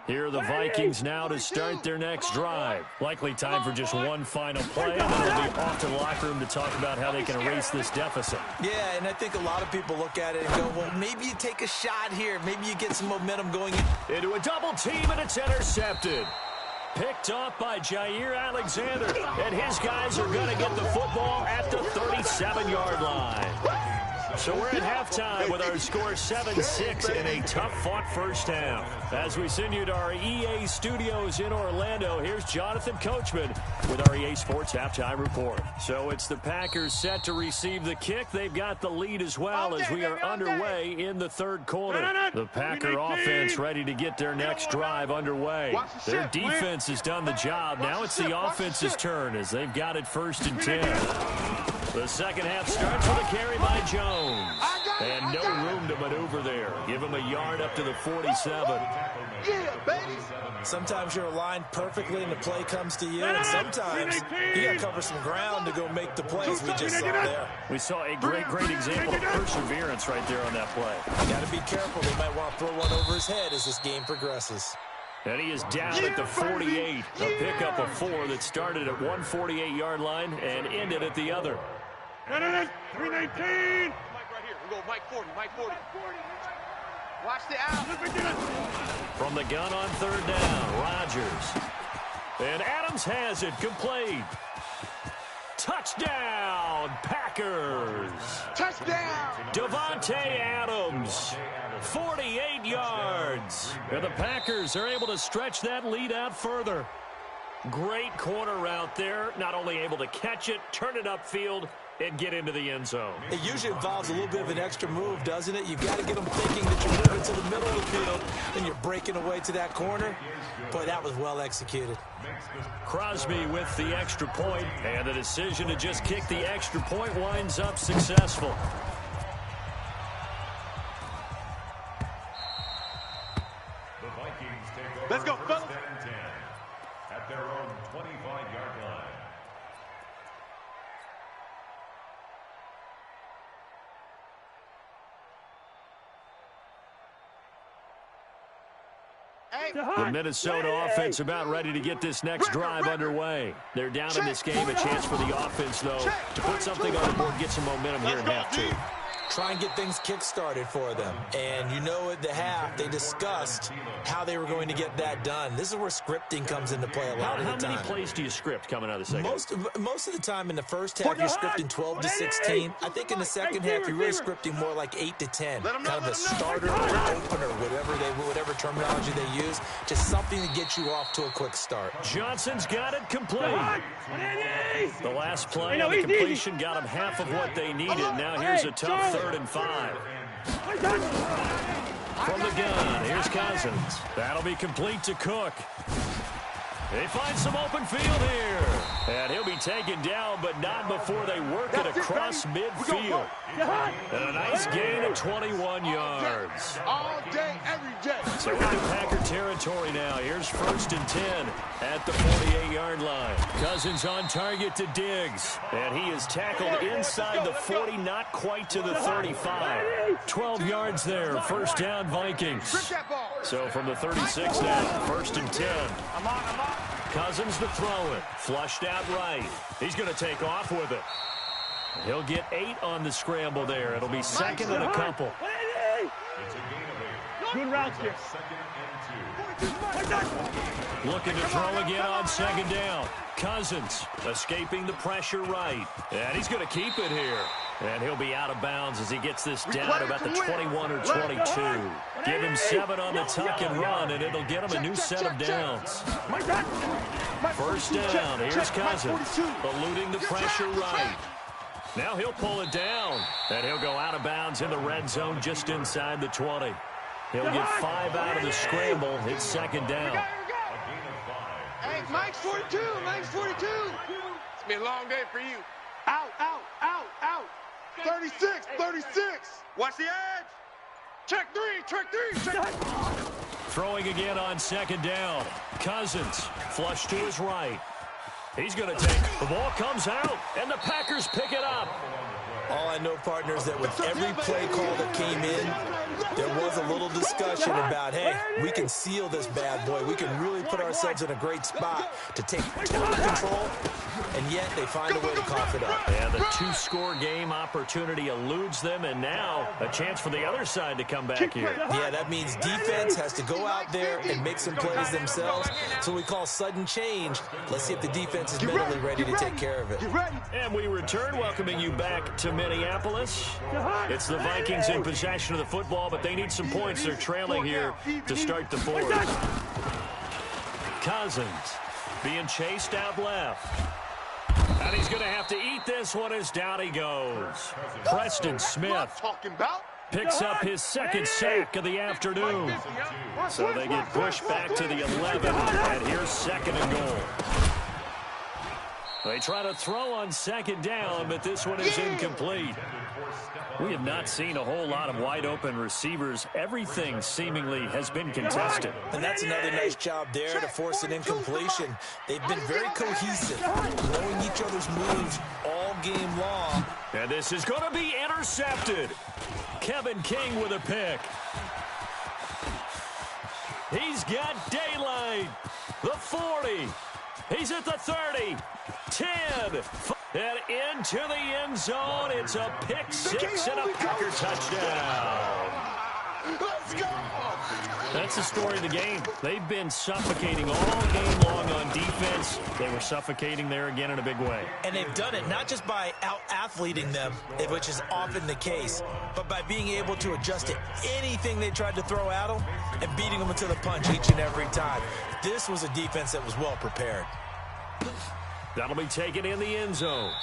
Here are the Vikings now to start their next drive. Likely time for just one final play, and then they'll be off to the locker room to talk about how they can erase this deficit. Yeah, and I think a lot of people look at it and go, well, maybe you take a shot here. Maybe you get some momentum going into a double team, and it's intercepted. Picked off by Jair Alexander, and his guys are going to get the football at the 37-yard line. So we're at halftime with our score 7-6 in a tough-fought first half. As we send you to our EA studios in Orlando, here's Jonathan Coachman with our EA Sports Halftime Report. So it's the Packers set to receive the kick. They've got the lead as well as we are underway in the third quarter. The Packer offense ready to get their next drive underway. Their defense has done the job. Now it's the offense's turn as they've got it 1st and 10. The second half starts with a carry by Jones. And no room to maneuver there. Give him a yard up to the 47. Yeah, baby. Sometimes you're aligned perfectly and the play comes to you, and sometimes you got to cover some ground to go make the plays we just saw there. We saw a great example of perseverance right there on that play. You got to be careful. They might want to throw one over his head as this game progresses. And he is down at the 48. A pickup of 4 that started at one 48-yard line and ended at the other. 319. Mike right here. We go Mike 40. Mike 40. Watch the out. From the gun on 3rd down, Rodgers. And Adams has it, complete. Touchdown, Packers. Touchdown. Davante Adams, 48 yards. And the Packers are able to stretch that lead out further. Great corner route there. Not only able to catch it, turn it upfield, and get into the end zone. It usually involves a little bit of an extra move, doesn't it? You've got to get them thinking that you're moving to the middle of the field and you're breaking away to that corner. Boy, that was well executed. Crosby with the extra point, and the decision to just kick the extra point winds up successful. The Vikings take over. Let's go, fellas. 1st and 10 at their own 25-yard line. The Minnesota offense about ready to get this next drive underway. They're down in this game. A chance for the offense, though, to put something on the board, get some momentum here in half 2. Try and get things kick-started for them. And you know at the half, they discussed how they were going to get that done. This is where scripting comes into play a lot of the time. How many plays do you script coming out of the second? Most of the time in the first half, you're scripting 12 to 16. I think in the second half, you're really scripting more like 8 to 10. Kind of a starter or opener, whatever terminology they use. Just something to get you off to a quick start. Johnson's got it complete. The last play on the completion got them half of what they needed. Now here's a tough 3rd and 5. From the gun, here's Cousins. That'll be complete to Cook. They find some open field here. And he'll be taken down, but not before they work it across midfield. And a nice gain of 21 yards. All day, every day. So we're in Packer territory now. Here's 1st and 10 at the 48-yard line. Cousins on target to Diggs. And he is tackled inside the 40, not quite to the 35. 12 yards there, 1st down Vikings. So from the 36 now, 1st and 10. Cousins to throw it. Flushed out right. He's going to take off with it. He'll get 8 on the scramble there. It'll be 2nd and a couple. Good routes here. Looking to throw again on 2nd down. Cousins escaping the pressure right. And he's going to keep it here. And he'll be out of bounds as he gets this down about the 21 or 22. Give him 7 on the tuck and run, and it'll get him a new set of downs. 1st down. Here's Cousins eluding the pressure right. Now he'll pull it down, and he'll go out of bounds in the red zone just inside the 20. He'll get 5 out of the scramble. It's 2nd down. Hey, Mike's 42. Mike's 42. It's been a long day for you. Out, out, out, out. 36, 36. Watch the edge. Check three. Throwing again on second down. Cousins flush to his right. He's going to take. The ball comes out, and the Packers pick it up. All I know, partners, that with every play call that came in, there was a little discussion about, hey, we can seal this bad boy. We can really put ourselves in a great spot to take total control, and yet they find a way to cough it up. Yeah, the two-score game opportunity eludes them, and now a chance for the other side to come back here. Yeah, that means defense has to go out there and make some plays themselves. So we call sudden change. Let's see if the defense is mentally ready to take care of it. And we return, welcoming you back to Minneapolis. It's the Vikings in possession of the football, but they need some points. They're trailing here to start the fourth. Cousins being chased out left. And he's going to have to eat this one as down he goes. Preston Smith picks up his second sack of the afternoon. So they get pushed back to the 11, and here's second and goal. They try to throw on second down, but this one is incomplete. We have not seen a whole lot of wide-open receivers. Everything seemingly has been contested. And that's another nice job there to force an incompletion. They've been very cohesive, knowing each other's moves all game long. And this is going to be intercepted. Kevin King with a pick. He's got daylight. The 40. He's at the 30. 10. And into the end zone. It's a pick six and a Packer touchdown. Let's go. That's the story of the game. They've been suffocating all game long on defense. They were suffocating there again in a big way. And they've done it not just by out-athleting them, which is often the case, but by being able to adjust to anything they tried to throw at them and beating them to the punch each and every time. This was a defense that was well prepared. That'll be taken in the end zone.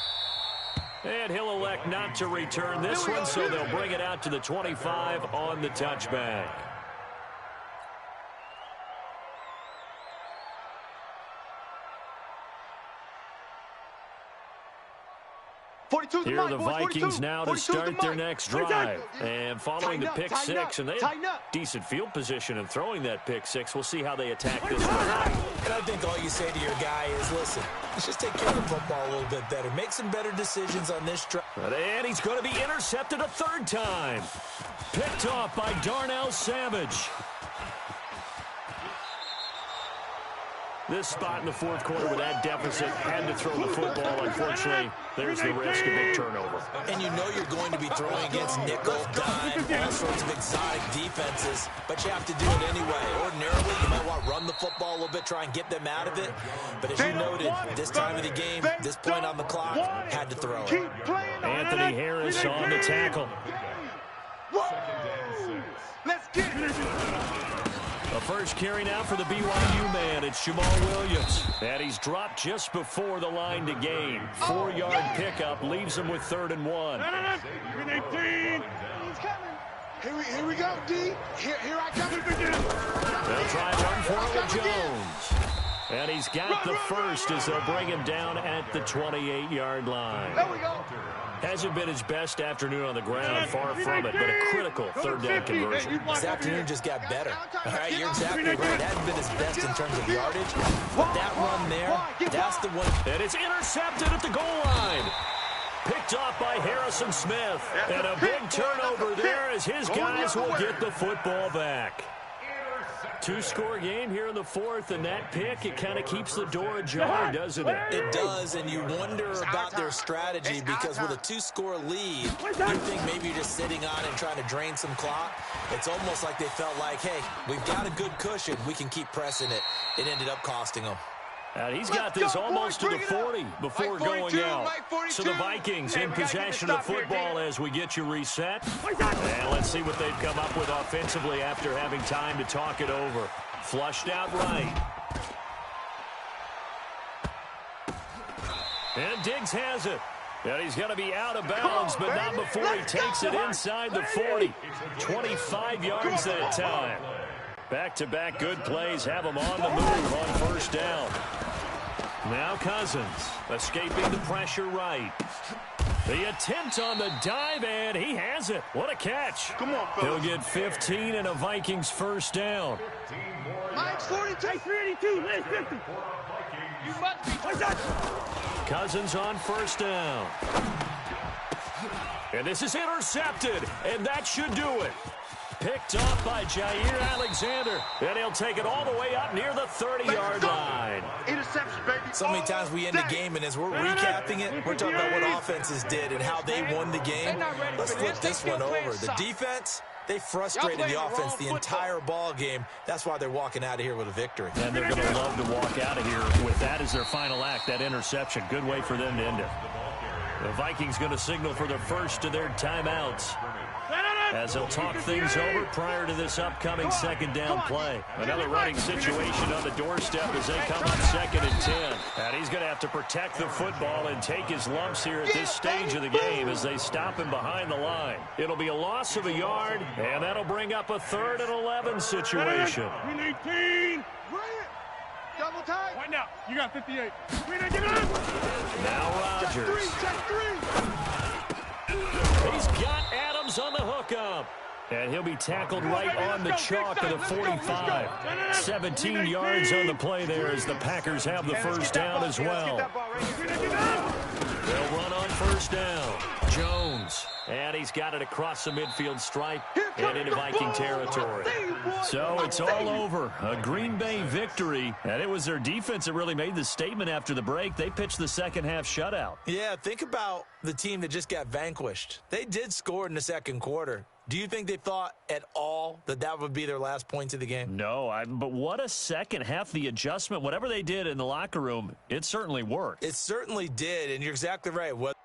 And he'll elect not to return this one, so they'll bring it out to the 25 on the touchback. 42's Here are the Vikings now to start their next drive. And following the pick six, and they have decent field position in throwing that pick six. We'll see how they attack this one. And I think all you say to your guy is, listen, let's just take care of the football a little bit better. Make some better decisions on this drive. And he's going to be intercepted a third time. Picked off by Darnell Savage. This spot in the fourth quarter with that deficit, had to throw the football. Unfortunately, there's the risk of big turnover. And you know you're going to be throwing against nickel, dime, all sorts of exotic defenses, but you have to do it anyway. Ordinarily, you might want to run the football a little bit, try and get them out of it. But as you noted, this time of the game, this point on the clock, had to throw it. Anthony Harris on the tackle. Let's get it. The first carry now for the BYU man. It's Jamal Williams. And he's dropped just before the line to gain. 4-yard pickup leaves him with 3rd and 1. 18. He's coming. Here we go, D. Here I come. They'll try and run for it with Jones. And he's got the first as they'll bring him down at the 28-yard line. There we go. Hasn't been his best afternoon on the ground, far from it, but a critical third down conversion. This afternoon just got better. All right, you're exactly right. It hasn't been his best in terms of yardage, but that run there, that's the one. And it's intercepted at the goal line. Picked off by Harrison Smith. And a big turnover there as his guys will get the football back. 2-score game here in the fourth, and that pick, it kind of keeps the door ajar, doesn't it? It does, and you wonder about their strategy because with a 2-score lead, you think maybe you're just sitting on and trying to drain some clock. It's almost like they felt like, hey, we've got a good cushion. We can keep pressing it. It ended up costing them. And he's got this almost to the 40 before going out. So the Vikings in possession of the football as we get you reset. And let's see what they've come up with offensively after having time to talk it over. Flushed out right. And Diggs has it. And he's going to be out of bounds, but not before he takes it inside the 40. 25 yards that time. Back-to-back good plays have him on the move on first down. Now Cousins escaping the pressure right. The attempt on the dive, and he has it. What a catch. Come on, He'll fellas. get 15 and a Vikings first down. Mike's 42. Hey, 382, lay 50. You must be. What's that? Cousins on first down. And this is intercepted, and that should do it. Picked off by Jair Alexander, and he'll take it all the way up near the 30-yard line. Interception, baby. So many times we end the game, and as we're recapping it, we're talking about what offenses did and how they won the game. Let's flip this one over. The defense, they frustrated the offense the entire ball game. That's why they're walking out of here with a victory. And they're going to love to walk out of here with that as their final act, that interception. Good way for them to end it. The Vikings going to signal for the first of their timeouts as they'll talk things over prior to this upcoming second down play. Another running situation on the doorstep as they come on 2nd and 10. And he's going to have to protect the football and take his lumps here at this stage of the game as they stop him behind the line. It'll be a loss of a yard, and that'll bring up a 3rd and 11 situation. 319. Double time. Right now, you got 58. 319. Now Rodgers. Check three. He's got Adams on the hookup. And he'll be tackled right on the chalk of the 45. 17 yards on the play there as the Packers have the first down as well. They'll run on first down. Jones. And he's got it across the midfield stripe and into Viking territory. So it's all over. A Green Bay victory. And it was their defense that really made the statement after the break. They pitched the second half shutout. Yeah, think about the team that just got vanquished. They did score in the second quarter. Do you think they thought at all that that would be their last points of the game? No, but what a second half. The adjustment, whatever they did in the locker room, it certainly worked. It certainly did, and you're exactly right. What